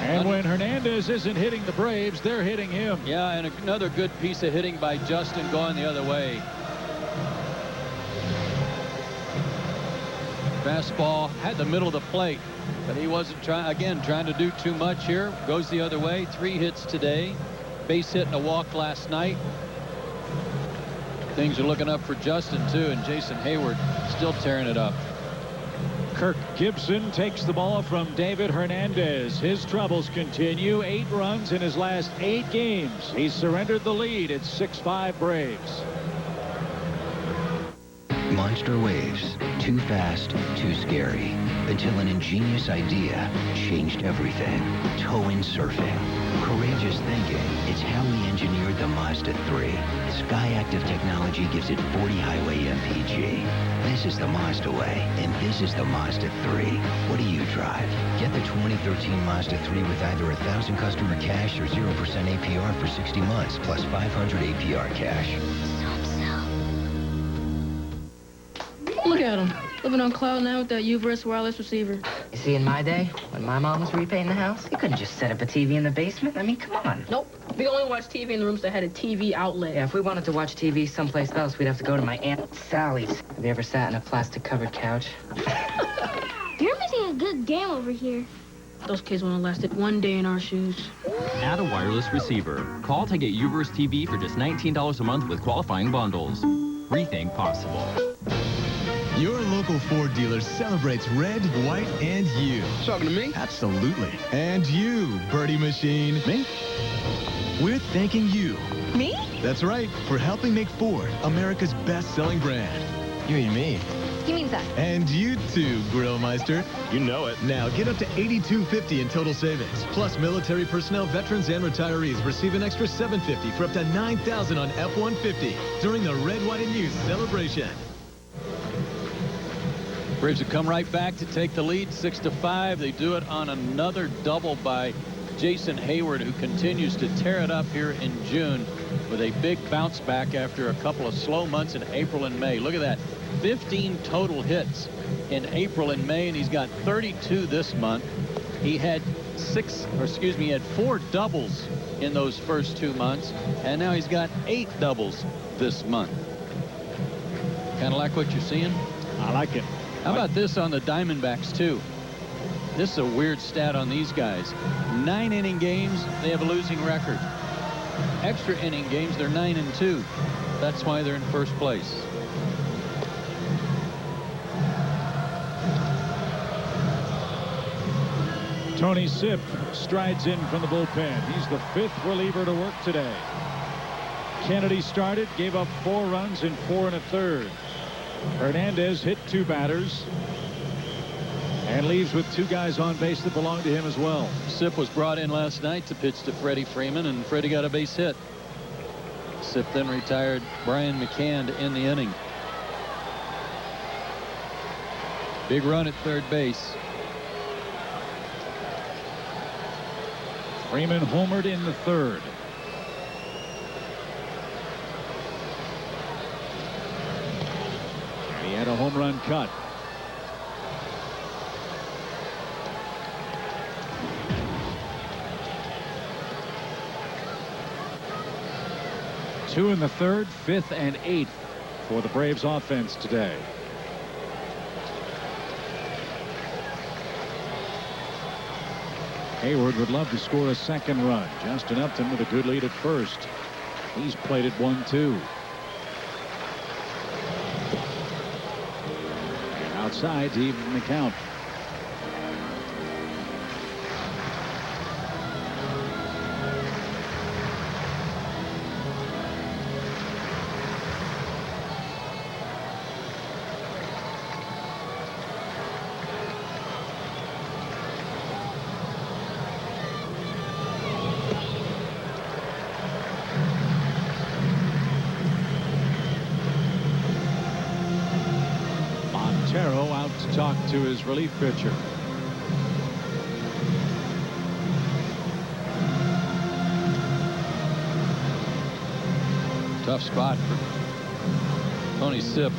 Speaker 1: And when Hernandez isn't hitting the Braves, they're hitting him.
Speaker 2: Yeah, and another good piece of hitting by Justin going the other way. Fastball had the middle of the plate, but he wasn't trying to do too much here. Goes the other way. 3 hits today. Base hit and a walk last night. Things are looking up for Justin too, and Jason Heyward still tearing it up.
Speaker 1: Kirk Gibson takes the ball from David Hernandez. His troubles continue. 8 runs in his last 8 games. He's surrendered the lead. It's 6-5 Braves.
Speaker 4: Monster waves. Too fast, too scary. Until an ingenious idea changed everything. Tow-in surfing. Courageous thinking. It's how we engineered the Mazda 3. Sky Active technology gives it 40 highway MPG. This is the Mazda way, and this is the Mazda 3. What do you drive? Get the 2013 Mazda 3 with either 1,000 customer cash or 0% APR for 60 months, plus 500 APR cash.
Speaker 18: Look at him, living on cloud nine with that Uverse wireless receiver.
Speaker 14: You see, in my day, when my mom was repainting the house, you couldn't just set up a TV in the basement. I mean, come on.
Speaker 18: Nope. We only watch TV in the rooms that had a TV outlet.
Speaker 14: Yeah, if we wanted to watch TV someplace else, we'd have to go to my Aunt Sally's. Have you ever sat in a plastic-covered couch?
Speaker 19: You're missing a good game over here.
Speaker 18: Those kids wouldn't have lasted 1 day in our shoes.
Speaker 7: Add a wireless receiver. Call to get Uverse TV for just $19 a month with qualifying bundles. Rethink possible.
Speaker 24: Your local Ford dealer celebrates red, white, and you.
Speaker 5: Talking to me?
Speaker 24: Absolutely. And you, Birdie Machine.
Speaker 5: Me?
Speaker 24: We're thanking you.
Speaker 19: Me?
Speaker 24: That's right, for helping make Ford America's best-selling brand.
Speaker 5: You mean me?
Speaker 19: He means us.
Speaker 24: And you too, Grillmeister. You know it. Now get up to $82.50 in total savings. Plus, military personnel, veterans, and retirees receive an extra $750 for up to $9,000 on F-150 during the Red, White, and Youth celebration.
Speaker 2: Braves have come right back to take the lead 6-5. They do it on another double by Jason Heyward, who continues to tear it up here in June with a big bounce back after a couple of slow months in April and May. Look at that. 15 total hits in April and May, and he's got 32 this month. He had 4 doubles in those first 2 months, and now he's got 8 doubles this month. Kind of like what you're seeing?
Speaker 1: I like it.
Speaker 2: How about this on the Diamondbacks, too? This is a weird stat on these guys. 9-inning games, they have a losing record. Extra inning games, they're 9-2. That's why they're in first place.
Speaker 1: Tony Sipp strides in from the bullpen. He's the 5th reliever to work today. Kennedy started, gave up 4 runs in 4 1/3. Hernandez hit 2 batters and leaves with 2 guys on base that belong to him as well.
Speaker 2: Sipp was brought in last night to pitch to Freddie Freeman, and Freddie got a base hit. Sipp then retired Brian McCann to end the inning. Big run at third base.
Speaker 1: Freeman homered in the 3rd. He had a home run cut. Two in the 3rd, 5th, and 8th for the Braves offense today. Heyward would love to score a 2nd run. Justin Upton with a good lead at first. He's played it 1-2. And outside to even the count. Out to talk to his relief pitcher.
Speaker 2: Tough spot for Tony Sipp,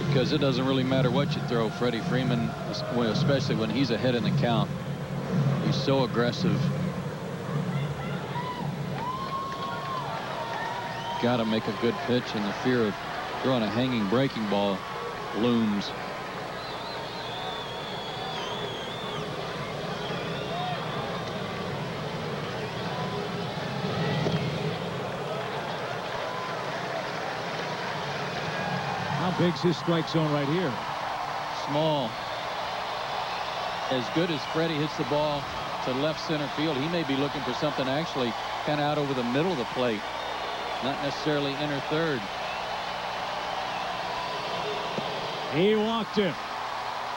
Speaker 2: because it doesn't really matter what you throw. Freddie Freeman, especially when he's ahead in the count, he's so aggressive. Got to make a good pitch, and the fear of throwing a hanging breaking ball looms.
Speaker 1: How big's his strike zone right here?
Speaker 2: Small. As good as Freddie hits the ball to left center field, he may be looking for something actually kind of out over the middle of the plate, not necessarily inner third.
Speaker 1: He walked him.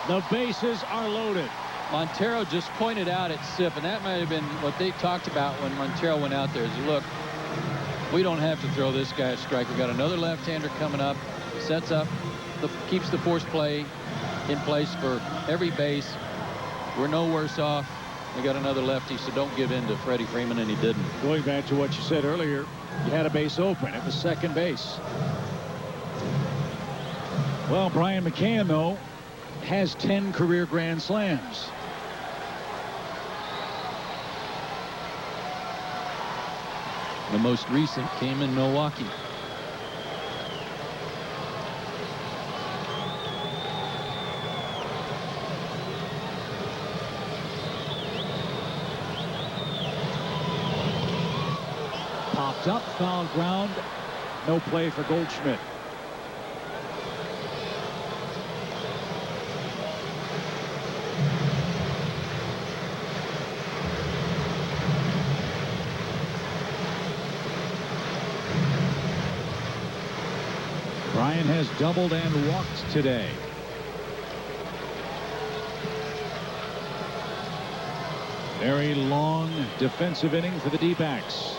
Speaker 1: The bases are loaded.
Speaker 2: Montero just pointed out at Sipp, and that might have been what they talked about when Montero went out there. Is, look, we don't have to throw this guy a strike. We've got another left-hander coming up. Sets up, keeps the force play in place for every base. We're no worse off. We got another lefty, so don't give in to Freddie Freeman, and he didn't.
Speaker 1: Going back to what you said earlier, you had a base open. It was second base. Well, Brian McCann, though, has 10 career grand slams.
Speaker 2: The most recent came in Milwaukee.
Speaker 1: Popped up, foul ground. No play for Goldschmidt. Brian has doubled and walked today. Very long defensive inning for the D-backs.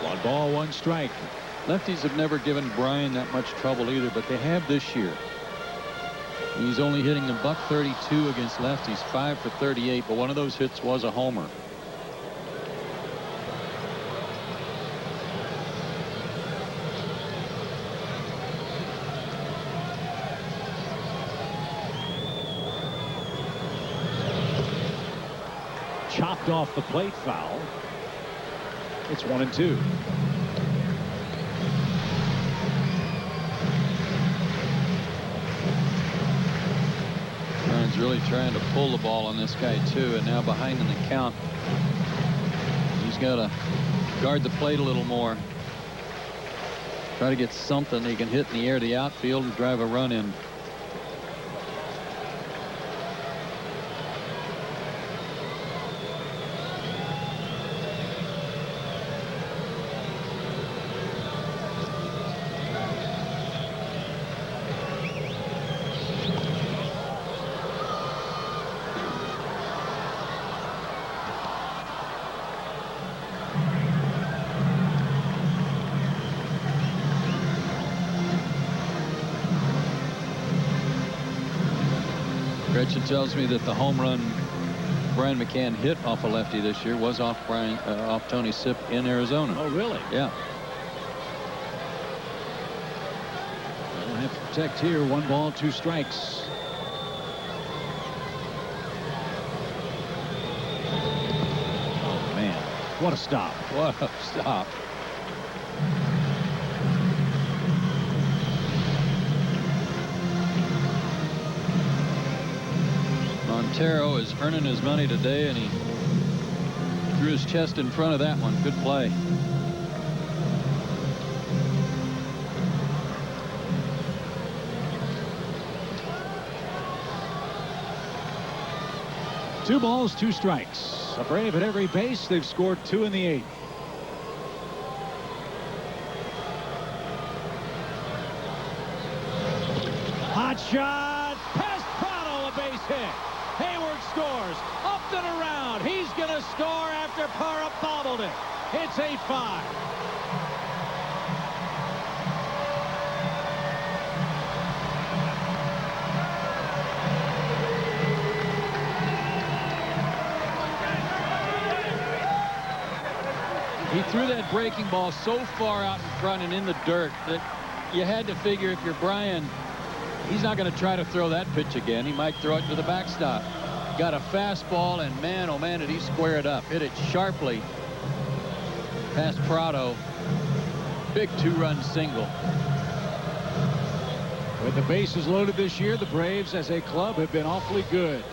Speaker 1: One ball, one strike.
Speaker 2: Lefties have never given Brian that much trouble either, but they have this year. He's only hitting a .132 against lefties, 5 for 38, but one of those hits was a homer.
Speaker 1: chopped off the plate foul. It's 1-2.
Speaker 2: Ryan's really trying to pull the ball on this guy too, and now behind in the count. He's got to guard the plate a little more. Try to get something he can hit in the air to the outfield and drive a run in. Gretchen tells me that the home run Brian McCann hit off a lefty this year was off Tony Sipp in Arizona.
Speaker 1: Oh, really?
Speaker 2: Yeah.
Speaker 1: We'll have to protect here. 1 ball, 2 strikes. Oh, man. What a stop.
Speaker 2: What a stop. Montero is earning his money today, and he threw his chest in front of that one. Good play.
Speaker 1: Two balls, 2 strikes. A Brave at every base. They've scored 2 in the 8th. Hot shot. Past Prado, a base hit. Heyward scores. Upton around. He's going to score after Parra bobbled it. It's 8-5.
Speaker 2: He threw that breaking ball so far out in front and in the dirt that you had to figure if you're Brian, he's not going to try to throw that pitch again. He might throw it to the backstop. Got a fastball, and man, oh man, did he square it up. Hit it sharply past Prado. Big 2-run single.
Speaker 1: With the bases loaded this year, the Braves as a club have been awfully good.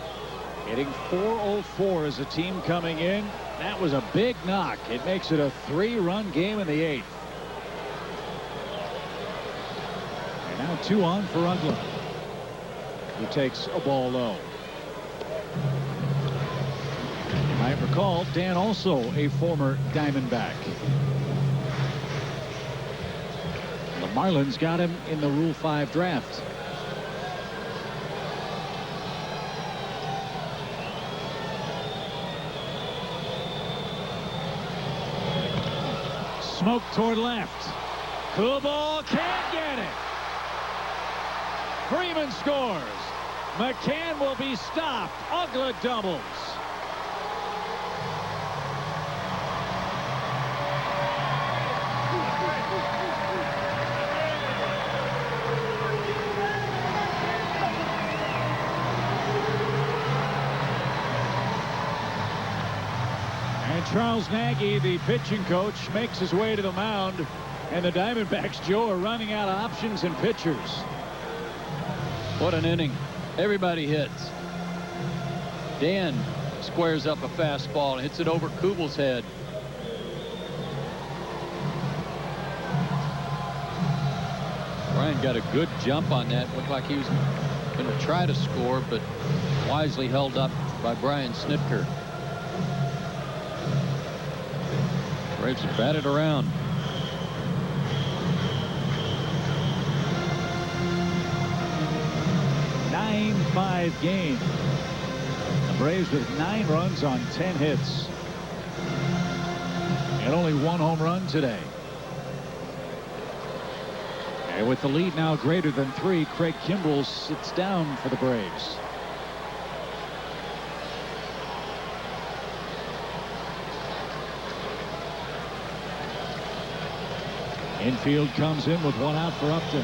Speaker 1: Hitting .404 as a team coming in. That was a big knock. It makes it a 3-run game in the 8th. And now 2 on for Uggla, who takes a ball low. You might recall Dan also a former Diamondback. The Marlins got him in the Rule 5 draft. Smoke toward left. Cool ball, can't get it. Freeman scores. McCann will be stopped. Uggla doubles. And Charles Nagy, the pitching coach, makes his way to the mound. And the Diamondbacks, Joe, are running out of options and pitchers.
Speaker 2: What an inning. Everybody hits. Dan squares up a fastball and hits it over Kubal's head. Brian got a good jump on that. Looked like he was going to try to score, but wisely held up by Brian Snitker. Braves batted around.
Speaker 1: A 9-5 game. The Braves with 9 runs on 10 hits. And only 1 home run today. And with the lead now greater than 3, Craig Kimbrell sits down for the Braves. Infield comes in with 1 out for Upton.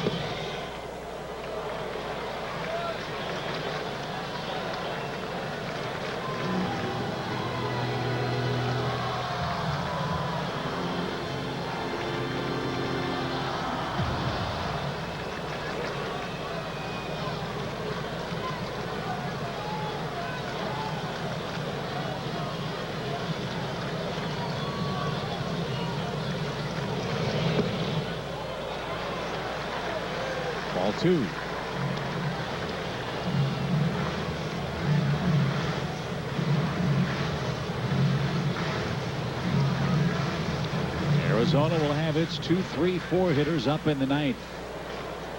Speaker 1: 2. Arizona will have its 2, 3, 4 hitters up in the ninth.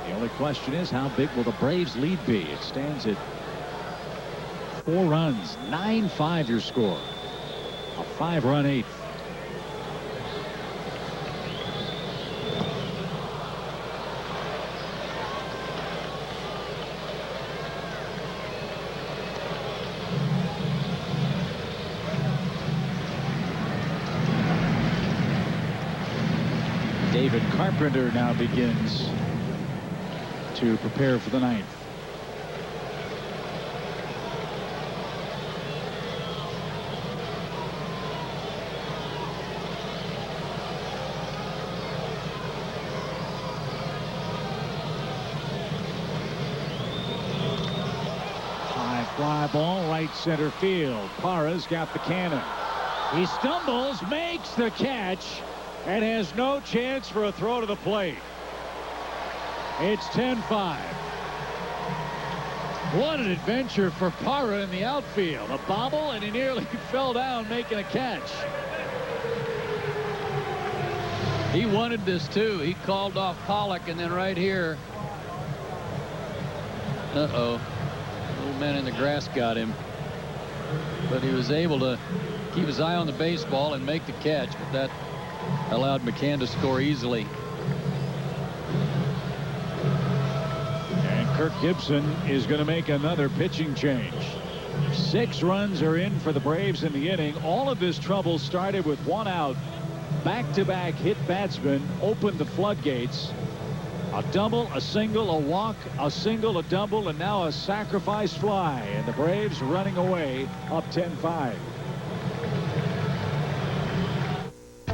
Speaker 1: The only question is, how big will the Braves lead be? It stands at 4 runs, 9-5 your score. A 5-run 8th. David Carpenter now begins to prepare for the ninth. High fly ball, right center field. Parra's got the cannon. He stumbles, makes the catch, and has no chance for a throw to the plate. It's 10-5. What an adventure for Parra in the outfield. A bobble, and he nearly fell down making a catch.
Speaker 2: He wanted this too. He called off Pollock, and then right here. Uh-oh. Little man in the grass got him. But he was able to keep his eye on the baseball and make the catch, but that allowed McCann to score easily.
Speaker 1: And Kirk Gibson is going to make another pitching change. 6 runs are in for the Braves in the inning. All of this trouble started with 1 out. Back-to-back hit batsmen opened the floodgates. A double, a single, a walk, a single, a double, and now a sacrifice fly. And the Braves running away up 10-5.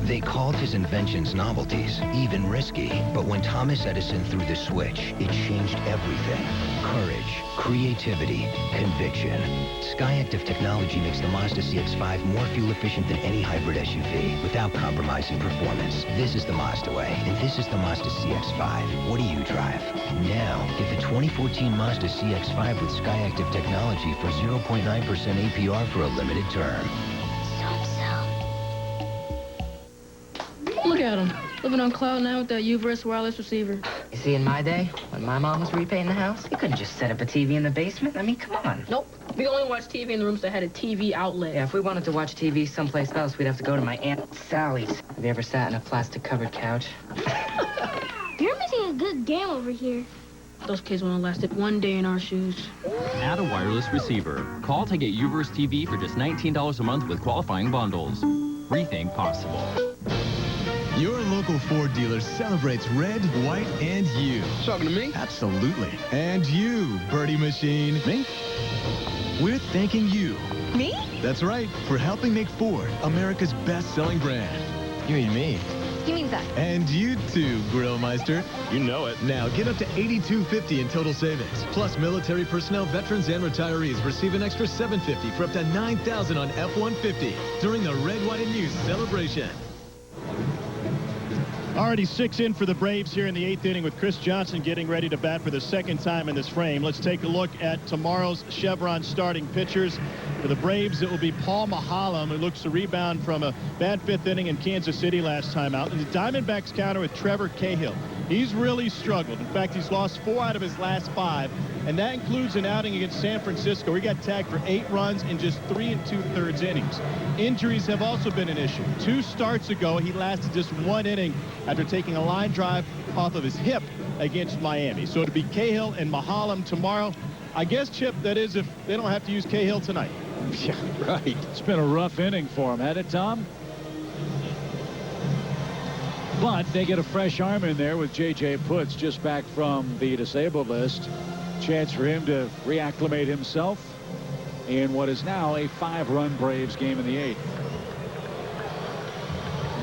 Speaker 4: They called his inventions novelties, even risky. But when Thomas Edison threw the switch, it changed everything. Courage, creativity, conviction. Skyactiv technology makes the Mazda CX-5 more fuel efficient than any hybrid SUV without compromising performance. This is the Mazda way, and this is the Mazda CX-5. What do you drive? Now, get the 2014 Mazda CX-5 with Skyactiv technology for 0.9% APR for a limited term.
Speaker 18: Look at him, living on cloud nine with that Uverse wireless receiver.
Speaker 14: You see, in my day, when my mom was repainting the house, you couldn't just set up a TV in the basement. I mean, come on.
Speaker 18: Nope. We only watched TV in the rooms that had a TV outlet.
Speaker 14: Yeah, if we wanted to watch TV someplace else, we'd have to go to my Aunt Sally's. Have you ever sat in a plastic-covered couch?
Speaker 19: You're missing a good game over here.
Speaker 18: Those kids wouldn't have lasted 1 day in our shoes.
Speaker 7: Add a wireless receiver. Call to get Uverse TV for just $19 a month with qualifying bundles. Rethink possible.
Speaker 24: Your local Ford dealer celebrates red, white, and you. Talking to me? Absolutely. And you, Birdie Machine. Me? We're thanking you.
Speaker 10: Me?
Speaker 24: That's right, for helping make Ford America's best-selling brand. You mean me?
Speaker 10: He means us.
Speaker 24: And you too, Grillmeister. You know it. Now get up to $82.50 in total savings. Plus, military personnel, veterans, and retirees receive an extra $750 for up to $9,000 on F-150 during the Red, White, and You celebration.
Speaker 12: Already 6 in for the Braves here in the 8th inning with Chris Johnson getting ready to bat for the 2nd time in this frame. Let's take a look at tomorrow's Chevron starting pitchers. For the Braves, it will be Paul Mahalam, who looks to rebound from a bad 5th inning in Kansas City last time out. And the Diamondbacks counter with Trevor Cahill. He's really struggled. In fact, he's lost 4 out of his last 5. And that includes an outing against San Francisco. He got tagged for 8 runs in just 3 2/3 innings. Injuries have also been an issue. 2 starts ago, he lasted just 1 inning after taking a line drive off of his hip against Miami. So it'll be Cahill and Mahalam tomorrow. I guess, Chip, that is if they don't have to use Cahill tonight.
Speaker 1: Yeah, right. It's been a rough inning for him, hasn't it, Tom? But they get a fresh arm in there with J.J. Putz just back from the disabled list. Chance for him to reacclimate himself in what is now a 5-run Braves game in the 8th.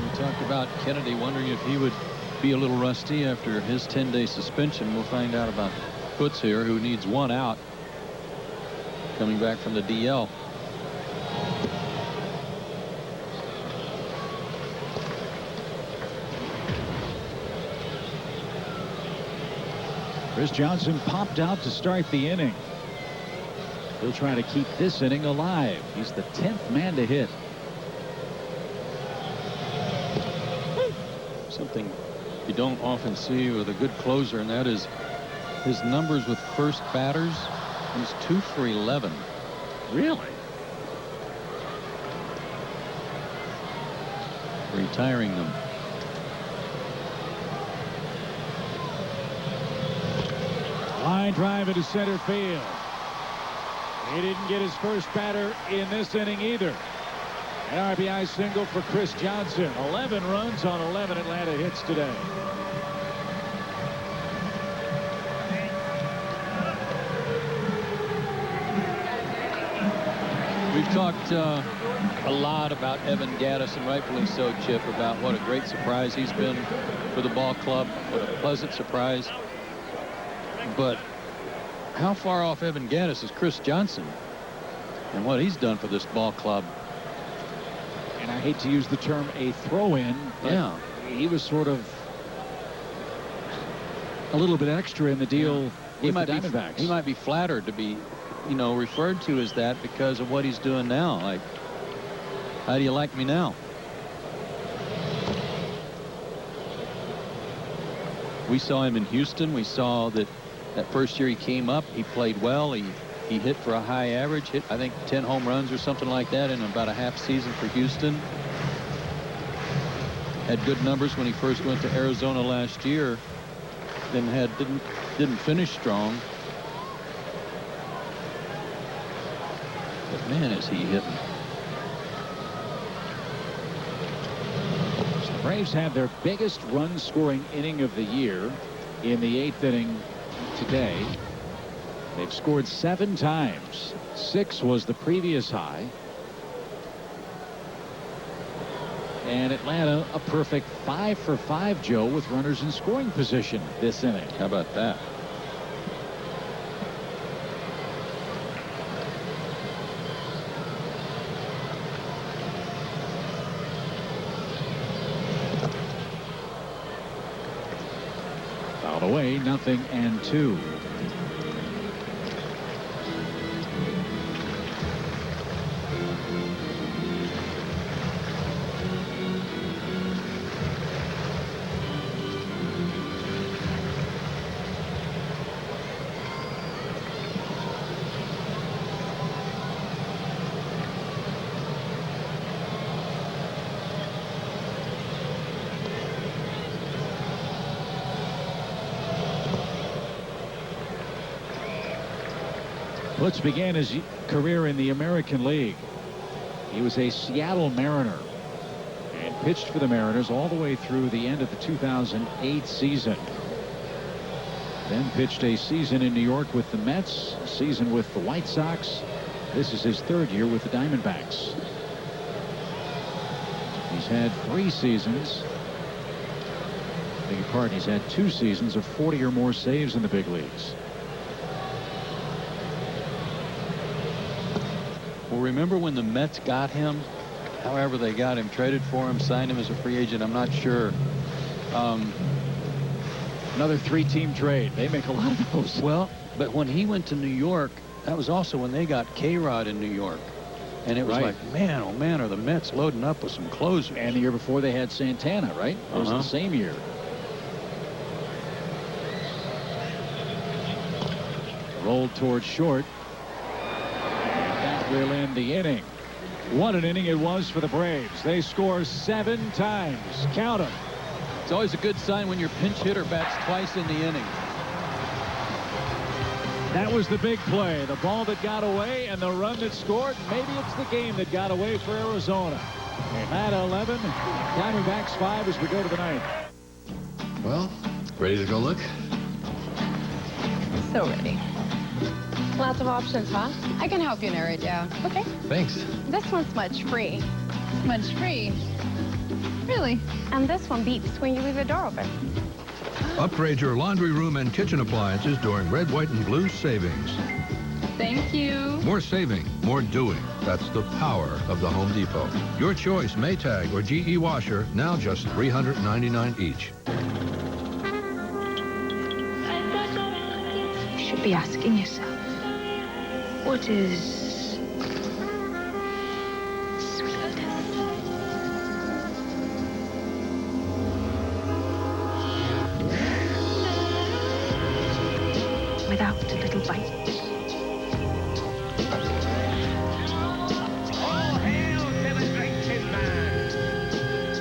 Speaker 2: We talked about Kennedy wondering if he would be a little rusty after his 10-day suspension. We'll find out about Putz here, who needs 1 out coming back from the DL.
Speaker 1: Chris Johnson popped out to start the inning. He'll try to keep this inning alive. He's the 10th man to hit.
Speaker 2: Something you don't often see with a good closer, and that is his numbers with first batters. He's 2 for 11.
Speaker 1: Really?
Speaker 2: Retiring them.
Speaker 1: Line drive into center field. He didn't get his first batter in this inning either. An RBI single for Chris Johnson. 11 runs on 11 Atlanta hits today.
Speaker 2: We've talked a lot about Evan Gattis, and rightfully so, Chip, about what a great surprise he's been for the ball club. What a pleasant surprise. But how far off Evan Gattis is Chris Johnson and what he's done for this ball club?
Speaker 1: And I hate to use the term a throw-in, but
Speaker 2: yeah,
Speaker 1: he was sort of a little bit extra in the deal with the Diamondbacks.
Speaker 2: He might be flattered to be, you know, referred to as that because of what he's doing now. Like, how do you like me now? We saw him in Houston. We saw that first year he came up, he played well. He hit for a high average, hit I think 10 home runs or something like that in about a half season for Houston. Had good numbers when he first went to Arizona last year. Then didn't finish strong. But man, is he hitting.
Speaker 1: The Braves had their biggest run scoring inning of the year in the 8th inning today. They've scored 7 times. 6 was the previous high. And Atlanta a perfect 5 for 5, Joe, with runners in scoring position this inning.
Speaker 2: How about that?
Speaker 1: Fouled away, 0-2. Woods began his career in the American League. He was a Seattle Mariner and pitched for the Mariners all the way through the end of the 2008 season. Then pitched a season in New York with the Mets, a season with the White Sox. This is his 3rd year with the Diamondbacks. He's had 3 seasons. Beg your pardon, he's had 2 seasons of 40 or more saves in the big leagues.
Speaker 2: Well, remember when the Mets got him? However they got him, traded for him, signed him as a free agent. I'm not sure.
Speaker 1: Another 3-team trade. They make a lot of those.
Speaker 2: Well, but when he went to New York, that was also when they got K-Rod in New York. And it was
Speaker 1: right.
Speaker 2: like, man, oh man, are the Mets loading up with some closers.
Speaker 1: And the year before they had Santana, right? It was the same year. Rolled towards short. Will end the inning. What an inning it was for the Braves. They score 7 times. Count them.
Speaker 2: It's always a good sign when your pinch hitter bats twice in the inning.
Speaker 1: That was the big play. The ball that got away and the run that scored. Maybe it's the game that got away for Arizona. Atlanta 11, Diamondbacks 5 as we go to the 9th.
Speaker 5: Well, ready to go look?
Speaker 19: So ready. Lots of options, huh? I can help you narrow it down. Okay.
Speaker 5: Thanks.
Speaker 19: This one's smudge-free. Smudge-free? Really? And this one beeps when you leave the door open.
Speaker 6: Upgrade your laundry room and kitchen appliances during Red, White, and Blue savings.
Speaker 19: Thank you.
Speaker 6: More saving, more doing. That's the power of the Home Depot. Your choice, Maytag or GE washer, now just $399 each.
Speaker 19: be asking yourself, what is sweetness? Without a little bite.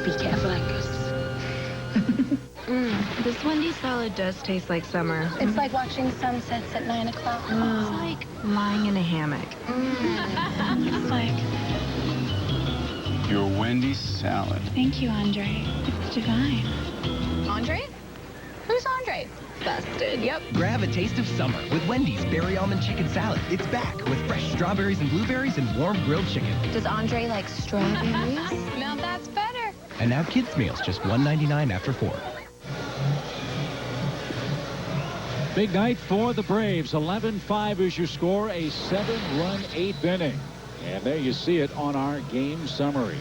Speaker 19: Be careful, Angus.
Speaker 18: This Wendy's salad does taste like summer.
Speaker 19: It's like watching sunsets at 9 o'clock.
Speaker 18: It's like lying in a hammock.
Speaker 19: It's like...
Speaker 8: Your Wendy's salad.
Speaker 19: Thank you, Andre. It's divine.
Speaker 10: Andre? Who's Andre?
Speaker 18: Busted. Yep.
Speaker 15: Grab a taste of summer with Wendy's Berry Almond Chicken Salad. It's back with fresh strawberries and blueberries and warm grilled chicken.
Speaker 10: Does Andre like strawberries?
Speaker 19: Now that's better.
Speaker 15: And now kids' meals just $1.99 after 4.
Speaker 1: Big night for the Braves. 11-5 is your score. A 7-run 8th inning. And there you see it on our game summary.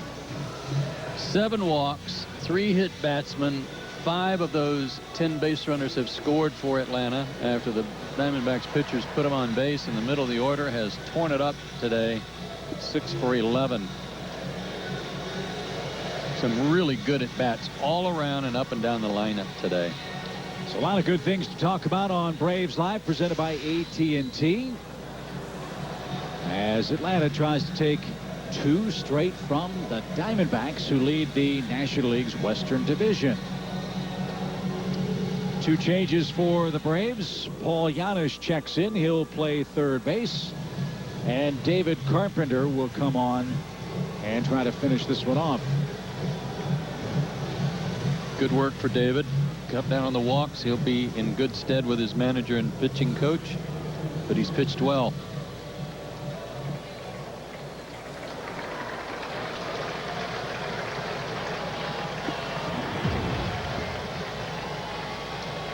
Speaker 2: 7 walks, 3 hit batsmen. 5 of those 10 base runners have scored for Atlanta after the Diamondbacks pitchers put them on base. In the middle of the order has torn it up today. 6 for 11. Some really good at bats all around and up and down the lineup today.
Speaker 1: So a lot of good things to talk about on Braves Live, presented by AT&T. As Atlanta tries to take 2 straight from the Diamondbacks, who lead the National League's Western Division. 2 changes for the Braves. Paul Giannis checks in. He'll play third base. And David Carpenter will come on and try to finish this one off.
Speaker 2: Good work for David. Cut down on the walks. He'll be in good stead with his manager and pitching coach. But he's pitched well.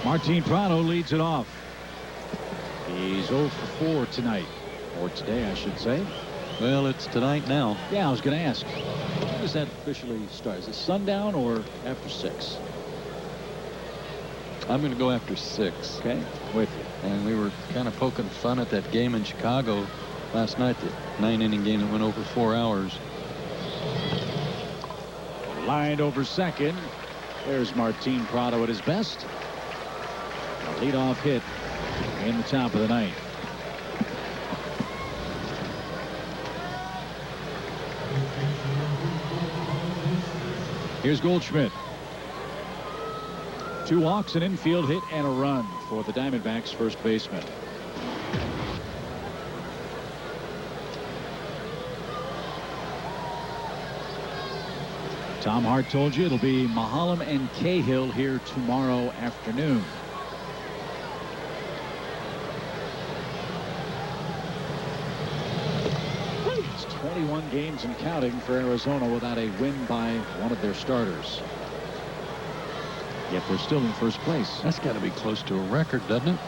Speaker 1: Martin Prado leads it off. He's 0 for 4 tonight. Or today, I should say.
Speaker 2: Well, it's tonight now.
Speaker 1: Yeah, I was going to ask. When does that officially start? Is it sundown or after 6?
Speaker 2: I'm going to go after 6.
Speaker 1: Okay, with you.
Speaker 2: And we were kind of poking fun at that game in Chicago last night, the 9-inning game that went over 4 hours.
Speaker 1: Lined over second. There's Martin Prado at his best. A leadoff hit in the top of the ninth. Here's Goldschmidt. 2 walks, an infield hit, and a run for the Diamondbacks first baseman. Tom Hart told you it'll be Mahalam and Cahill here tomorrow afternoon. It's 21 games and counting for Arizona without a win by one of their starters. Yet they're still in first place.
Speaker 2: That's got to be close to a record, doesn't it?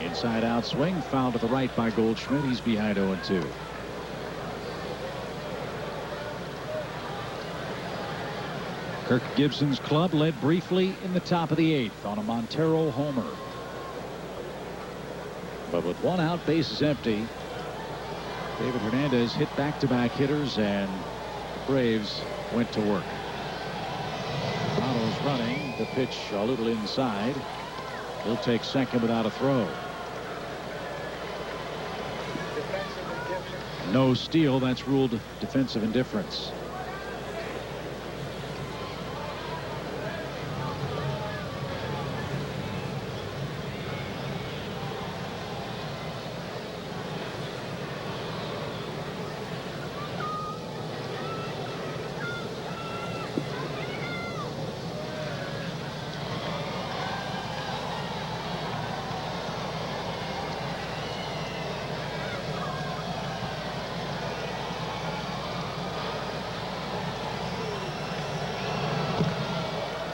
Speaker 1: Inside out swing, foul to the right by Goldschmidt. He's behind 0-2. Kirk Gibson's club led briefly in the top of the 8th on a Montero homer. But with 1 out, bases empty, David Hernandez hit back-to-back hitters, and the Braves went to work. Prado's running. The pitch a little inside. He'll take second without a throw. No steal. That's ruled defensive indifference.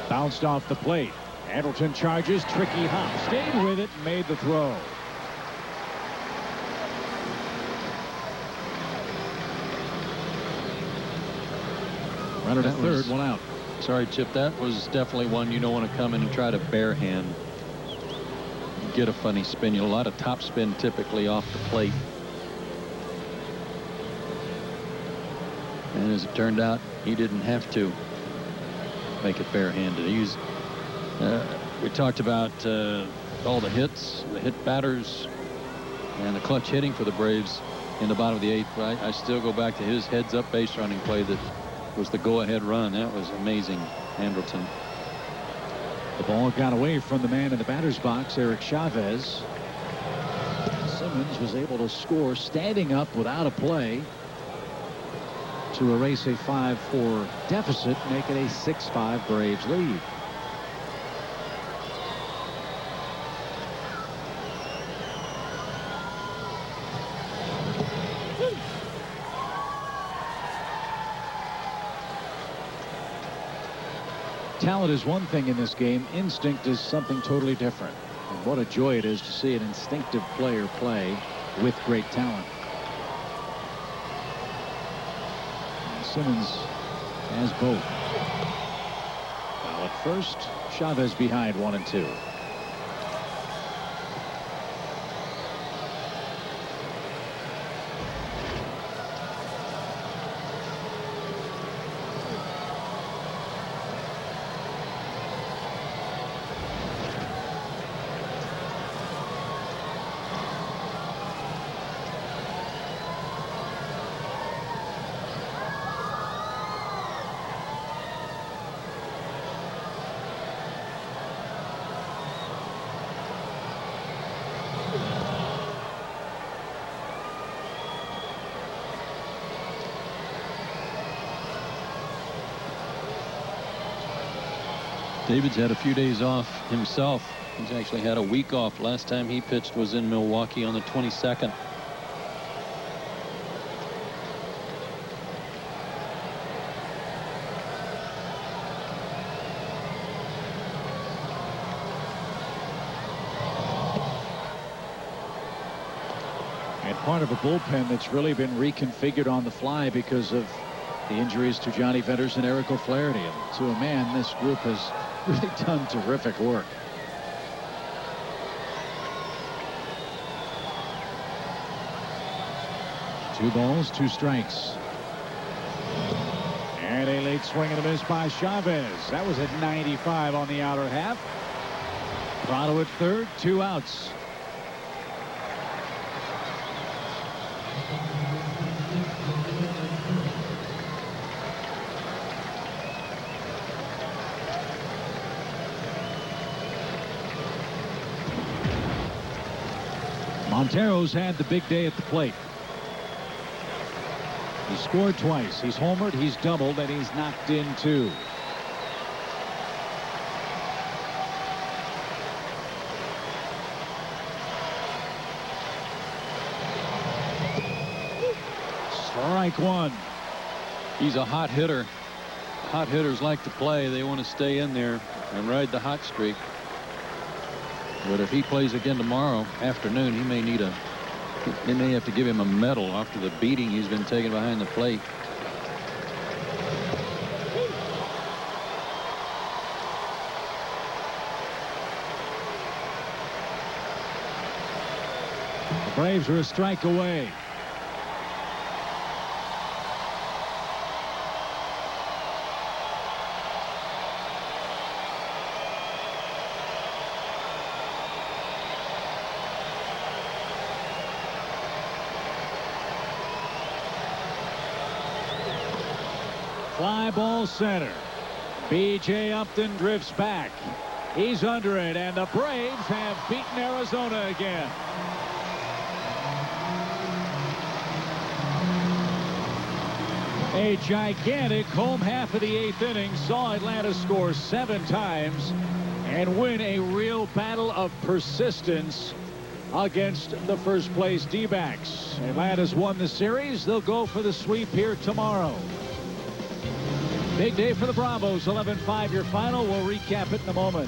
Speaker 1: Bounced off the plate. Andrelton charges. Tricky hop. Stayed with it. Made the throw. Runner to third. 1 out.
Speaker 2: Sorry, Chip, that was definitely one you don't want to come in and try to bare hand. Get a funny spin. A lot of top spin typically off the plate. And as it turned out, he didn't have to make it barehanded. We talked about all the hits, the hit batters, and the clutch hitting for the Braves in the bottom of the 8th. I still go back to his heads-up base running play that was the go-ahead run. That was amazing, Andrelton.
Speaker 1: The ball got away from the man in the batter's box, Eric Chavez. Simmons was able to score standing up without a play to erase a 5-4 deficit, make it a 6-5 Braves lead. Talent is one thing in this game. Instinct is something totally different. And what a joy it is to see an instinctive player play with great talent. And Simmons has both. Now at first, Chavez behind 1-2.
Speaker 2: David's had a few days off himself. He's actually had a week off. Last time he pitched was in Milwaukee on the 22nd.
Speaker 1: And part of a bullpen that's really been reconfigured on the fly because of the injuries to Johnny Venters and Eric O'Flaherty. And to a man, this group has really done terrific work. Two balls, two strikes. And a late swing and a miss by Chavez. That was at 95 on the outer half. Prado at third, 2 outs. Montero's had the big day at the plate. He scored twice. He's homered, he's doubled, and he's knocked in 2. Strike 1.
Speaker 2: He's a hot hitter. Hot hitters like to play. They want to stay in there and ride the hot streak. But if he plays again tomorrow afternoon, they may have to give him a medal after the beating he's been taking behind the plate.
Speaker 1: The Braves are a strike away. Fly ball center. B.J. Upton drifts back. He's under it, and the Braves have beaten Arizona again. A gigantic home half of the 8th inning saw Atlanta score 7 times and win a real battle of persistence against the first place D-backs. Atlanta's won the series. They'll go for the sweep here tomorrow. Big day for the Bravos. 11-5 your final. We'll recap it in a moment.